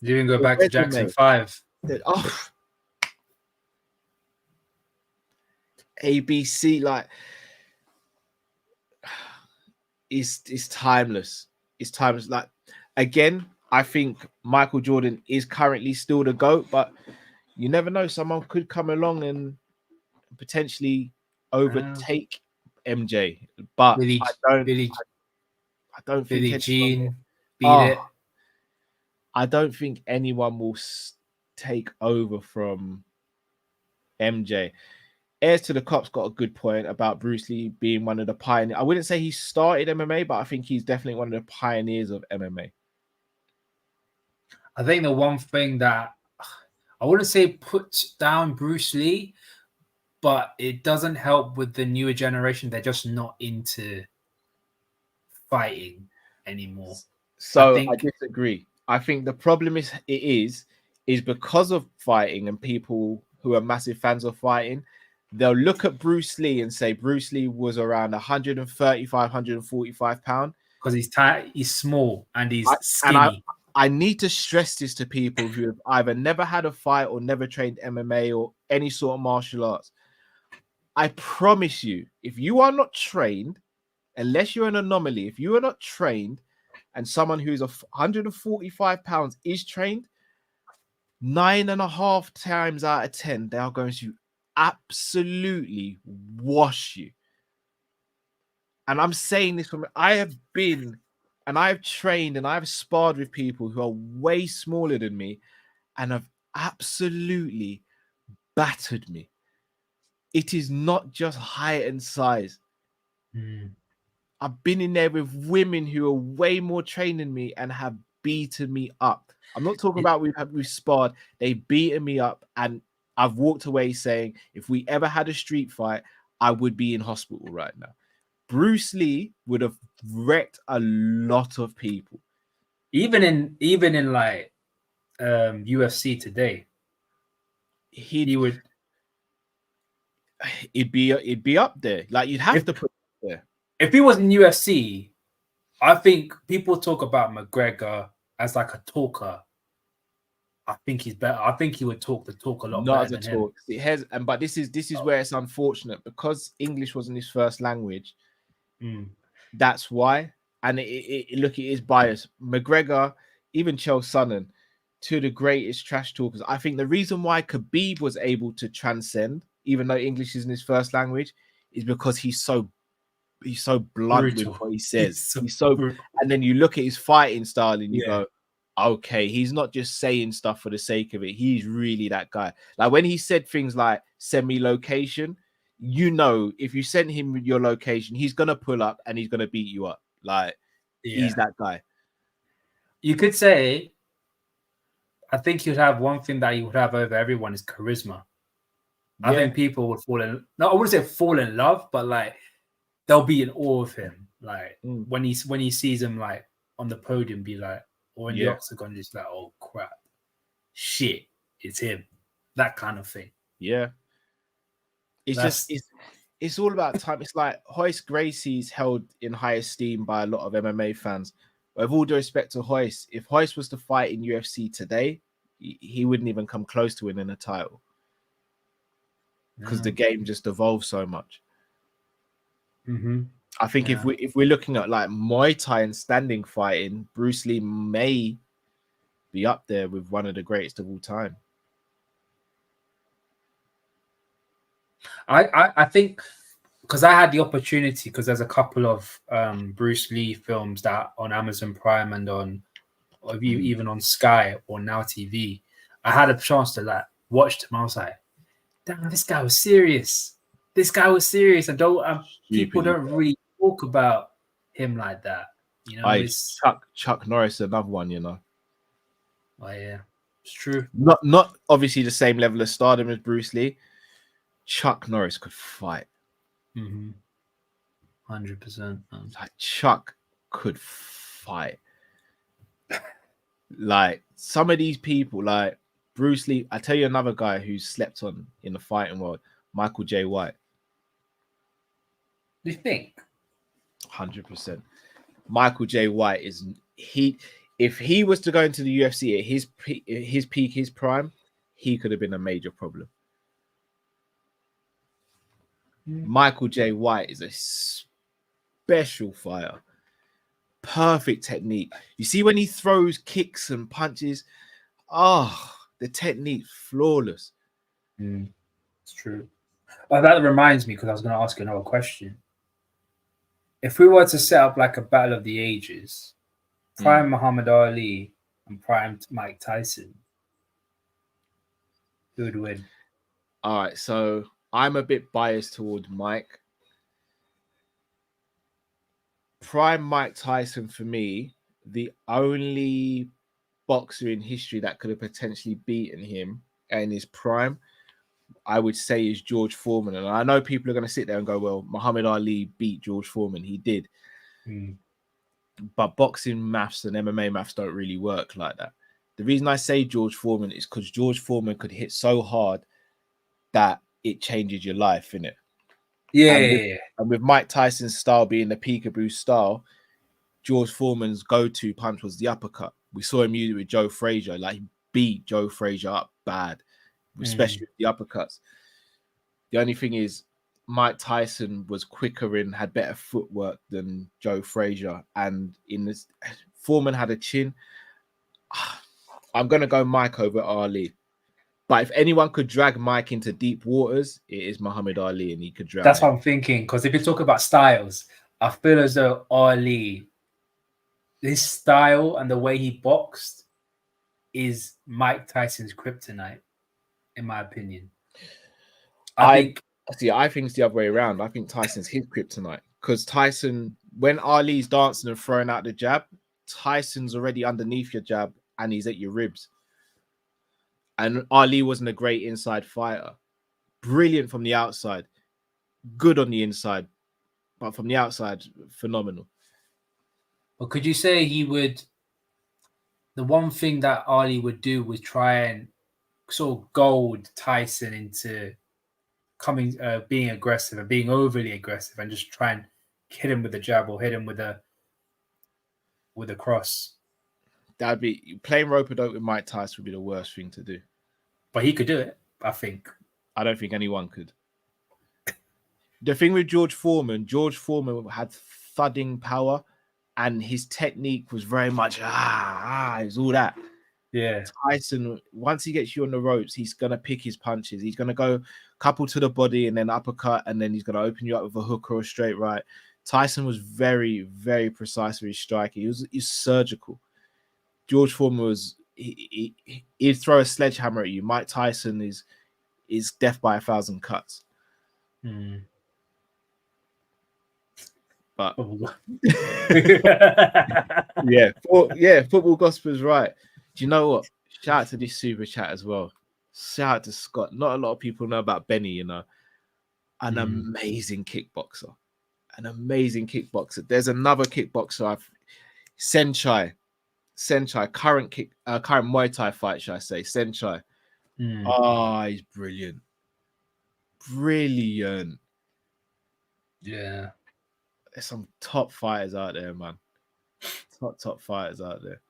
you can go back to Jackson 5. ABC, like, it's timeless. It's timeless. Like, again, I think Michael Jordan is currently still the GOAT, but you never know. Someone could come along and potentially overtake MJ. But I don't think Billie Jean beat it. I don't think anyone will take over from MJ. Heirs to the Cop's got a good point about Bruce Lee being one of the pioneers. I wouldn't say he started MMA, but I think he's definitely one of the pioneers of MMA. I think the one thing that I wouldn't say puts down Bruce Lee, but it doesn't help with the newer generation. They're just not into fighting anymore. So I disagree. I think the problem is because of fighting and people who are massive fans of fighting, they'll look at Bruce Lee and say Bruce Lee was around 135, 145 pounds. Because he's small and he's skinny. I need to stress this to people who have either never had a fight or never trained MMA or any sort of martial arts. I promise you, if you are not trained, unless you're an anomaly, if you are not trained and someone who's 145 pounds is trained, 9.5 times out of 10, they are going to absolutely wash you. And I'm saying this from I have been and I've trained and I've sparred with people who are way smaller than me and have absolutely battered me. It is not just height and size. I've been in there with women who are way more trained than me and have beaten me up. I'm not talking about we've sparred. They've beaten me up, and I've walked away saying, if we ever had a street fight, I would be in hospital right now. Bruce Lee would have wrecked a lot of people. Even in like UFC today, he would. It'd be up there. Like, you'd have to put it there. If he was in UFC, I think people talk about McGregor as like a talker. I think he's better. I think he would talk the talk a lot Not better as a than talk. It has, but this is where it's unfortunate because English wasn't his first language. That's why. And look, it is biased. McGregor, even Chael Sonnen, two of the greatest trash talkers. I think the reason why Khabib was able to transcend, even though English isn't his first language, is because he's so blunt with what he says. He's so and then you look at his fighting style and you go, okay, he's not just saying stuff for the sake of it. He's really that guy. Like when he said things like send me location, you know, if you send him your location, he's gonna pull up and he's gonna beat you up. Like he's that guy. You could say, I think he'd have one thing that he would have over everyone is charisma. I think people would fall in. No, I wouldn't say fall in love, but like they'll be in awe of him. Like when he sees him like on the podium, be like, or in the octagon, just like, oh crap, shit, it's him. That kind of thing. Yeah. It's all about time. It's like Hoist Gracie's held in high esteem by a lot of MMA fans. With all due respect to Hoist, if Hoist was to fight in UFC today, he wouldn't even come close to winning a title. Because the game just evolved so much. I think if we're looking at like Muay Thai and standing fighting, Bruce Lee may be up there with one of the greatest of all time. I think because I had the opportunity, because there's a couple of Bruce Lee films that on Amazon Prime and on even on Sky or Now TV, I had a chance to like watch them. I was like, damn, this guy was serious. This guy was serious. And people don't really talk about him like that. You know, it's Chuck Norris, another one, you know. Oh yeah, it's true. Not obviously the same level of stardom as Bruce Lee. Chuck Norris could fight. 100%. Like Chuck could fight. Like some of these people, like Bruce Lee. I tell you another guy who's slept on in the fighting world, Michael J. White. Do you think? 100%. Michael J. White is if he was to go into the UFC at his peak, his prime, he could have been a major problem. Michael J. White is a special fighter. Perfect technique. You see when he throws kicks and punches, the technique flawless. It's true. Well, that reminds me, because I was going to ask you another question. If we were to set up like a battle of the ages, prime Muhammad Ali and prime Mike Tyson, who would win? All right, so I'm a bit biased towards Mike. Prime Mike Tyson, for me, the only boxer in history that could have potentially beaten him in his prime, I would say, is George Foreman. And I know people are going to sit there and go, well, Muhammad Ali beat George Foreman. He did. But boxing maths and MMA maths don't really work like that. The reason I say George Foreman is because George Foreman could hit so hard that it changes your life, innit? And with Mike Tyson's style being the peekaboo style, George Foreman's go-to punch was the uppercut. We saw him use it with Joe Frazier. Like, he beat Joe Frazier up bad, especially with the uppercuts. The only thing is, Mike Tyson was quicker and had better footwork than Joe Frazier. And in this, Foreman had a chin. I'm going to go Mike over Ali. But if anyone could drag Mike into deep waters, it is Muhammad Ali, and he could drag. That's what I'm thinking. Because if you talk about styles, I feel as though Ali, his style and the way he boxed is Mike Tyson's kryptonite, in my opinion. I think it's the other way around. I think Tyson's his kryptonite. Because Tyson, when Ali's dancing and throwing out the jab, Tyson's already underneath your jab and he's at your ribs. And Ali wasn't a great inside fighter. Brilliant from the outside. Good on the inside. But from the outside, phenomenal. Well, could you say he would... The one thing that Ali would do was try and sort of goad Tyson into being aggressive and being overly aggressive and just try and hit him with a jab or hit him with a cross. That'd be playing rope-a-dope with Mike Tyson would be the worst thing to do. But he could do it, I think. I don't think anyone could. The thing with George Foreman had thudding power, and his technique was very much it's all that. Yeah. Tyson, once he gets you on the ropes, he's gonna pick his punches. He's gonna go couple to the body and then uppercut, and then he's gonna open you up with a hook or a straight right. Tyson was very, very precise with his striking. He's surgical. George Foreman was he'd throw a sledgehammer at you. Mike Tyson is death by 1,000 cuts. But football gospel is right. Do you know what? Shout out to this super chat as well. Shout out to Scott. Not a lot of people know about Benny, you know. An amazing kickboxer. There's another kickboxer, Senchai, current Muay Thai fight, should I say? Senchai. He's brilliant. Yeah. There's some top fighters out there, man. Top fighters out there.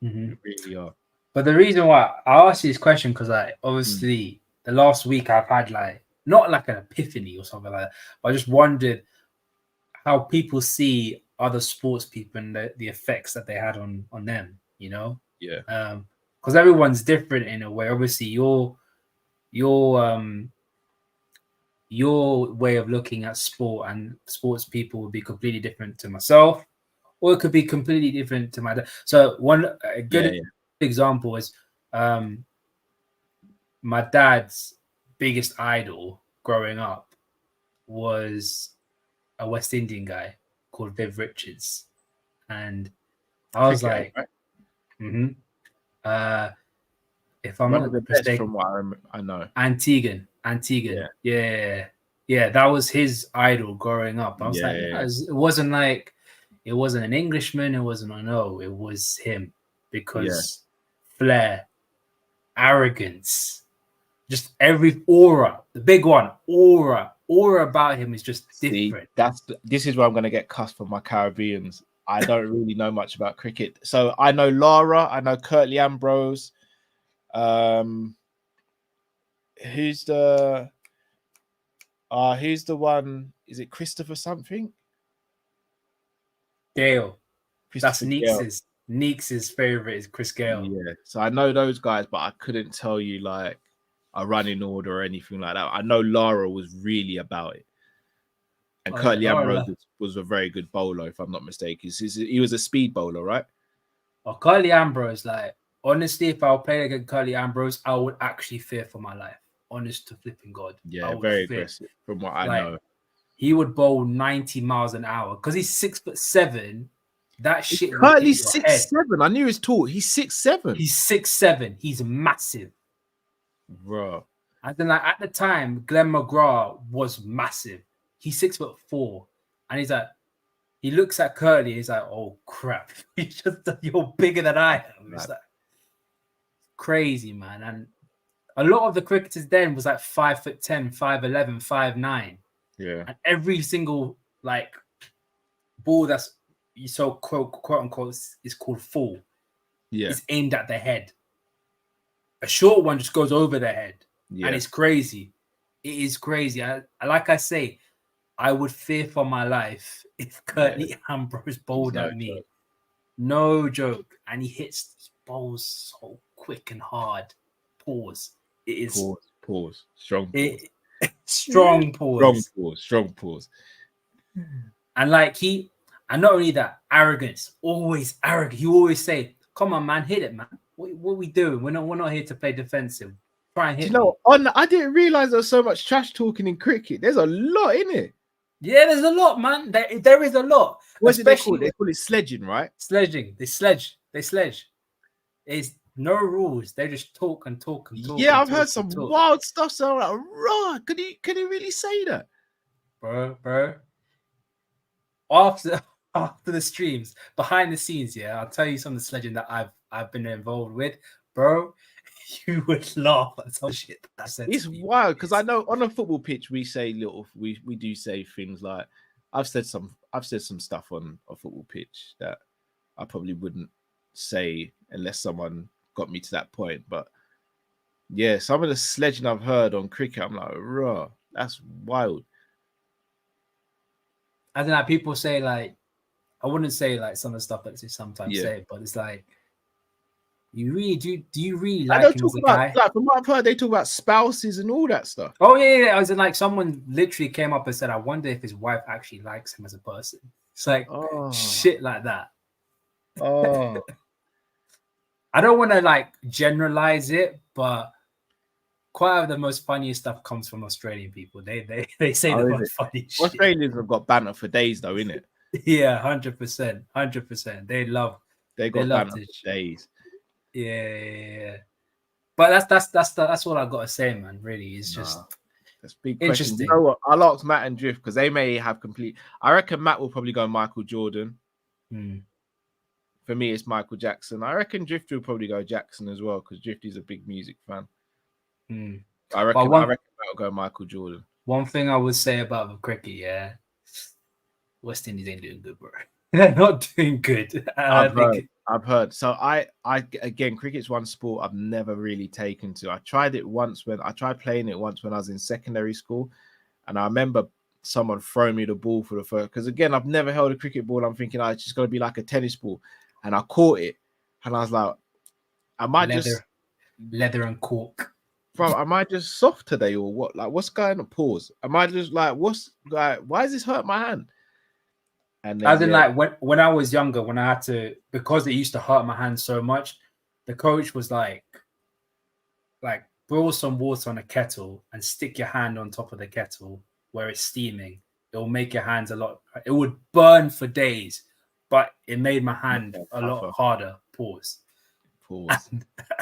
They really are. But the reason why I asked you this question, because obviously the last week I've had not like an epiphany or something like that, but I just wondered how people see other sports people and the effects that they had on them, you know? Yeah. Because everyone's different in a way. Obviously, your way of looking at sport and sports people would be completely different to myself, or it could be completely different to my dad. So a good example is my dad's biggest idol growing up was a West Indian guy called Viv Richards, and I was Cricket, like, right? if I'm One not of the best mistaken, from what I know. Antiguan, yeah, that was his idol growing up. I was like, Yeah. it wasn't an Englishman, it was him, because flair, arrogance, just every aura, the big one, aura about him is just different. This is where I'm going to get cussed for my Caribbeans. I don't really know much about cricket, so I know Lara, I know Curtly Ambrose. Who's the one? Is it Christopher something? Gale. That's Neeks' favorite is Chris Gale. Yeah, so I know those guys, but I couldn't tell you like a running order or anything like that. I know Lara was really about it, and Curtly Ambrose was a very good bowler, if I'm not mistaken. He was a speed bowler, right? Well, Curtly Ambrose, like, honestly, if I were playing against Curtly Ambrose, I would actually fear for my life. Honest to flipping God. Yeah, very aggressive from what I know. He would bowl 90 miles an hour because he's 6'7". That shit. Curtly's 6'7". I knew he was tall. He's 6'7". He's 6'7". He's massive, bro. And then, like, at the time, Glenn McGrath was massive. He's 6'4", and he's like, he looks at Curtly. He's like, oh crap! You're bigger than I am. It's like crazy, man. And a lot of the cricketers then was like 5'10", 5'11", 5'9". Yeah. And every single like ball that's so quote unquote is called full. Yeah. It's aimed at the head. A short one just goes over the head. Yeah. And it's crazy. It is crazy. Like I say, I would fear for my life if Curtly Ambrose bowled at me. Joke. No joke. And he hits balls so quick and hard. Pause. It is pause. Strong pause. Strong pause. Strong pause. And like and not only that, arrogance. Always arrogant. You always say, "Come on, man, hit it, man. What are we doing? We're not here to play defensive. Try and hit." I didn't realize there was so much trash talking in cricket. There's a lot in it. Yeah, there's a lot, man. There is a lot. What's it they call it? They call it sledging, right? Sledging. They sledge. It's no rules. They just talk and talk and talk. Yeah, I've heard some wild stuff. So I'm like, raw. Could he really say that, bro? After the streams, behind the scenes, yeah, I'll tell you some of the sledging that I've been involved with, bro. You would laugh at some shit that I said. It's wild because I know on a football pitch we do say things like I've said some stuff on a football pitch that I probably wouldn't say unless someone got me to that point. But yeah, some of the sledging I've heard on cricket, I'm like, raw, that's wild. I don't know, people say like, I wouldn't say like some of the stuff that they sometimes say, but it's like, you really do you really like him as a guy? Like, from what I've heard, they talk about spouses and all that stuff. Oh yeah. I was like, someone literally came up and said, I wonder if his wife actually likes him as a person. It's like shit like that. Oh. I don't want to like generalize it, but quite of the most funniest stuff comes from Australian people. They say the most funny shit. Australians have got banter for days though, innit? Yeah, 100%. They got banter for days. Yeah. But that's what I got to say, man. Really, it's just that's big interesting. You know what? I'll ask Matt and Drift because they may have complete. I reckon Matt will probably go Michael Jordan. For me, it's Michael Jackson. I reckon Drift will probably go Jackson as well because Drift is a big music fan. I reckon Matt will go Michael Jordan. One thing I would say about the cricket, West Indies ain't doing good, bro. They're not doing good. I've heard. So I again, cricket's one sport I've never really taken to. I tried playing it once when I was in secondary school, and I remember someone throw me the ball for the first. Because again, I've never held a cricket ball. I'm thinking, it's just gonna be like a tennis ball, and I caught it, and I was like, am I just leather and cork? Bro, am I just soft today or what? Like, what's going on? Pause. Am I just like, why does this hurt my hand? And then, as in, like, when I was younger, when I had to, because it used to hurt my hand so much, the coach was like boil some water on a kettle and stick your hand on top of the kettle where it's steaming. It will make your hands it would burn for days, but it made my hand a lot harder. Pause.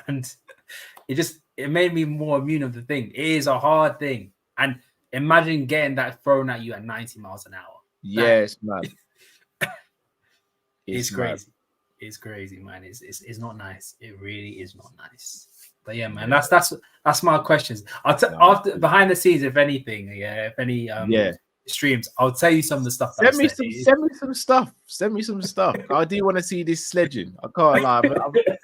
And it made me more immune of the thing. It is a hard thing. And imagine getting that thrown at you at 90 miles an hour. Yes, man. It's crazy. It's crazy, man. It's not nice. It really is not nice. But yeah, man, that's my questions. After behind the scenes, if anything, if any streams, I'll tell you some of the stuff. Send me some stuff. I do want to see this sledging. I can't lie.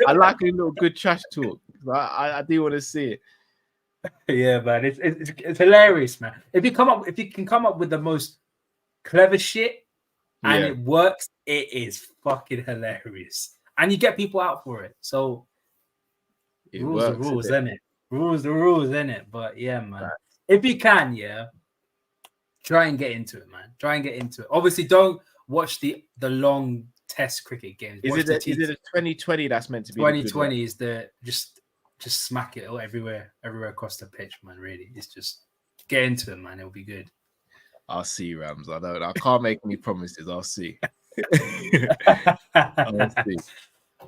I like a little good trash talk. I do want to see it. Yeah, man, it's hilarious, man. If you can come up with the most clever shit and it works, it is fucking hilarious, and you get people out for it. So rules are rules, isn't it? Rules are rules, isn't it? But yeah, man, if you can, try and get into it, man. Try and get into it. Obviously, don't watch the long test cricket games. Is it a 2020 that's meant to be? 2020 is the just smack it everywhere across the pitch, man. Really, it's just get into it, man. It'll be good. I'll see, Rams. I can't make any promises. I'll see. I'll see.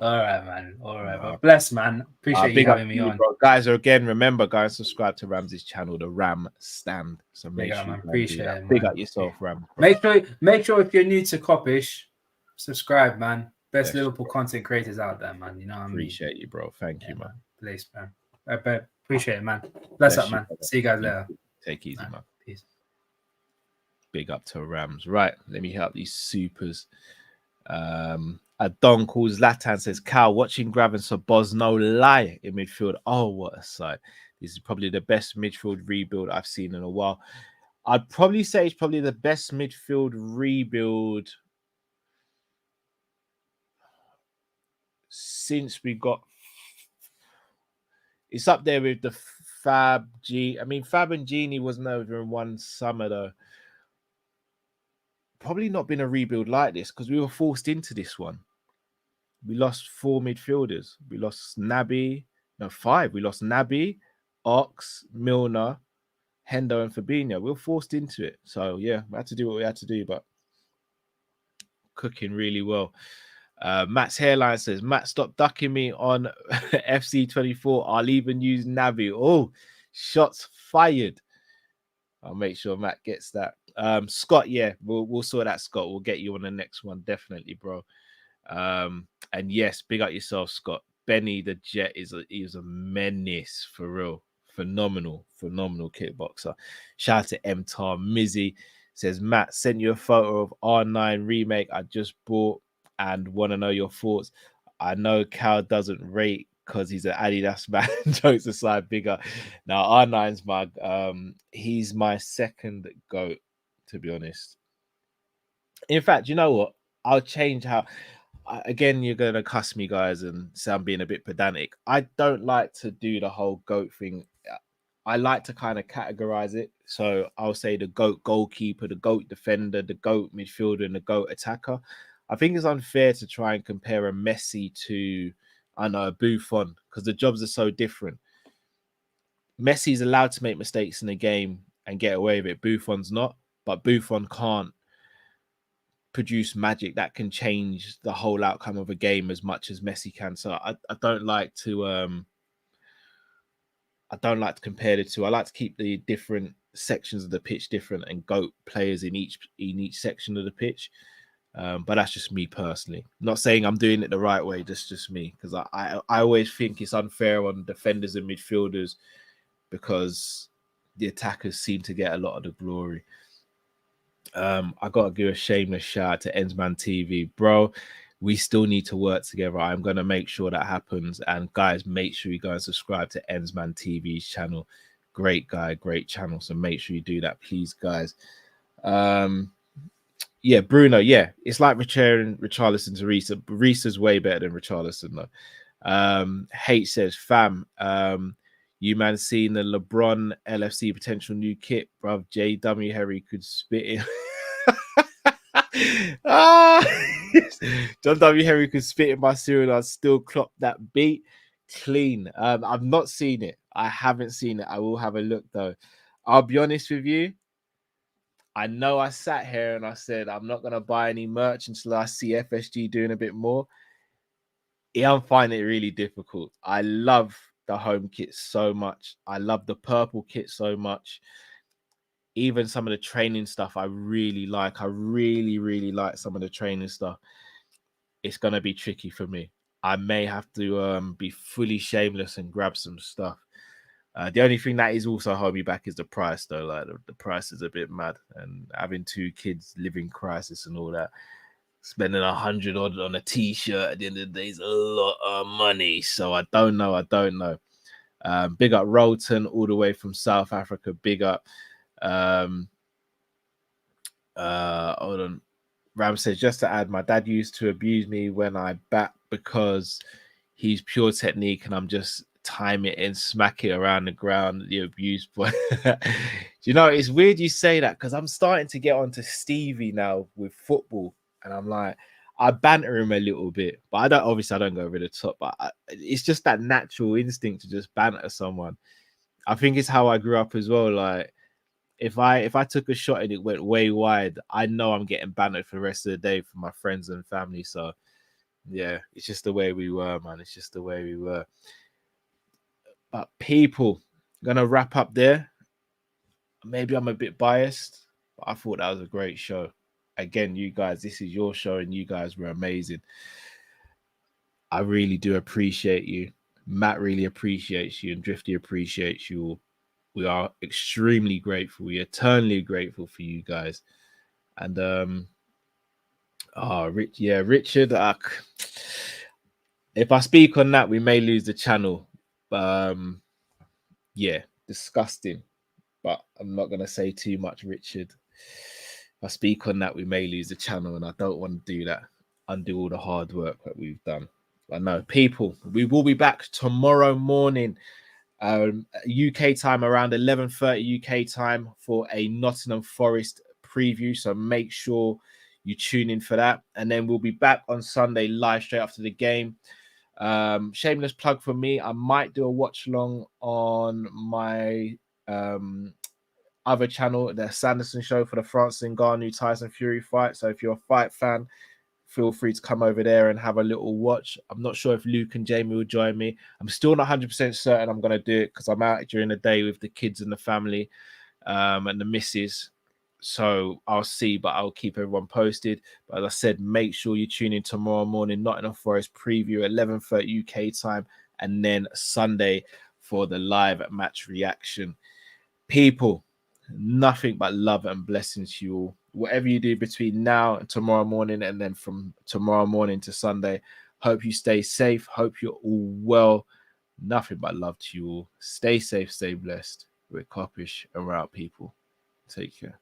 All right, man. All right, but bless, man. Appreciate you having me on, bro. Guys. Again, remember, guys, subscribe to Rams's channel, the Ram Stand. So make sure man. Appreciate it. Big up yourself, Ram. Make sure if you're new to Kop-Ish, subscribe, man. Best Liverpool content creators out there, man. You know what I mean? Appreciate you, bro. Thank you, man. Please, man. Appreciate it, man. Bless up, man. See you guys later. Take it easy, man. Peace. Big up to Rams. Right, let me help these supers. A Don calls Latan, says, Cal, watching Grav and Saboz, no lie in midfield. Oh, what a sight. This is probably the best midfield rebuild I've seen in a while. I'd probably say it's probably the best midfield rebuild since we got. It's up there with the Fab G. I mean, Fab and Genie wasn't over in one summer, though. Probably not been a rebuild like this because we were forced into this one. We lost 4 midfielders. We lost 5. We lost Naby, Ox, Milner, Hendo, and Fabinho. We were forced into it. So, yeah, we had to do what we had to do, but cooking really well. Matt's hairline says, Matt, stop ducking me on FC24. I'll even use Naby. Oh, shots fired. I'll make sure Matt gets that. Scott, we'll sort that, Scott. We'll get you on the next one, definitely, bro. And yes, big up yourself, Scott. Benny the Jet is a menace for real. Phenomenal kickboxer. Shout out to M-Tar Mizzy. Says, Matt, sent you a photo of R9 remake I just bought and want to know your thoughts. I know Cal doesn't rate because he's an Adidas man. Jokes aside, bigger. Now R9's he's my second GOAT, to be honest. In fact, you know what? I'll change how. Again, you're gonna cuss me, guys, and say I'm being a bit pedantic. I don't like to do the whole GOAT thing. I like to kind of categorize it. So I'll say the GOAT goalkeeper, the GOAT defender, the GOAT midfielder, and the GOAT attacker. I think it's unfair to try and compare a Messi to, I know, a Buffon, because the jobs are so different. Messi's allowed to make mistakes in the game and get away with it. Buffon's not, but Buffon can't produce magic that can change the whole outcome of a game as much as Messi can. So I don't like to compare the two. I like to keep the different sections of the pitch different and GOAT players in each section of the pitch. But that's just me personally. Not saying I'm doing it the right way. That's just me, because I always think it's unfair on defenders and midfielders because the attackers seem to get a lot of the glory. I gotta give a shameless shout out to Ensman TV, bro. We still need to work together. I'm gonna make sure that happens. And guys, make sure you go and subscribe to Ensman TV's channel. Great guy, great channel. So make sure you do that, please, guys. Yeah, Bruno. Yeah, it's like Richarlison to Risa. Risa's way better than Richarlison though. Hate says, fam, you man seen the LeBron LFC potential new kit, bruv. JW Harry could spit in. John W. Harry could spit in my cereal. I'd still clock that beat clean. I've not seen it. I haven't seen it. I will have a look though. I'll be honest with you. I know I sat here and I said I'm not gonna buy any merch until I see FSG doing a bit more. Yeah, I'm finding it really difficult. I love the home kit so much. I love the purple kit so much. Even some of the training stuff I really like. I really like some of the training stuff. It's gonna be tricky for me. I may have to be fully shameless and grab some stuff. The only thing that is also holding me back is the price, though. Like the price is a bit mad, and having 2 kids, living crisis, and all that. Spending 100 odd on a t-shirt at the end of the day is a lot of money. So I don't know. Big up Rolton all the way from South Africa. Big up. Hold on. Ram says, just to add, my dad used to abuse me when I bat because he's pure technique and I'm just time it and smack it around the ground. The abuse, but you know, it's weird you say that because I'm starting to get onto Stevie now with football, and I'm like, I banter him a little bit, but I don't go over the top. But it's just that natural instinct to just banter someone. I think it's how I grew up as well. Like if I took a shot and it went way wide, I know I'm getting bantered for the rest of the day from my friends and family. So yeah, it's just the way we were, man. It's just the way we were. But people, gonna wrap up there. Maybe I'm a bit biased, but I thought that was a great show. Again, you guys, this is your show and you guys were amazing. I really do appreciate you. Matt really appreciates you and Drifty appreciates you all. We are extremely grateful. We're eternally grateful for you guys. And Richard, if I speak on that, we may lose the channel. Yeah, disgusting. But I'm not gonna say too much, Richard. If I speak on that, we may lose the channel, and I don't want to do that. Undo all the hard work that we've done. But no, people, we will be back tomorrow morning, UK time around 11:30 UK time for a Nottingham Forest preview. So make sure you tune in for that, and then we'll be back on Sunday live straight after the game. Shameless plug for me, I might do a watch along on my other channel, the Sanderson Show, for the Francis Ngannou Tyson Fury fight. So if you're a fight fan, feel free to come over there and have a little watch. I'm not sure if Luke and Jamie will join me. I'm still not 100% certain I'm going to do it because I'm out during the day with the kids and the family and the missus. So I'll see, but I'll keep everyone posted. But as I said, make sure you tune in tomorrow morning, Nottingham Forest preview, 11:30 UK time, and then Sunday for the live match reaction. People, nothing but love and blessings to you all. Whatever you do between now and tomorrow morning, and then from tomorrow morning to Sunday, hope you stay safe. Hope you're all well. Nothing but love to you all. Stay safe, stay blessed. We're Kopish and we're out, people. Take care.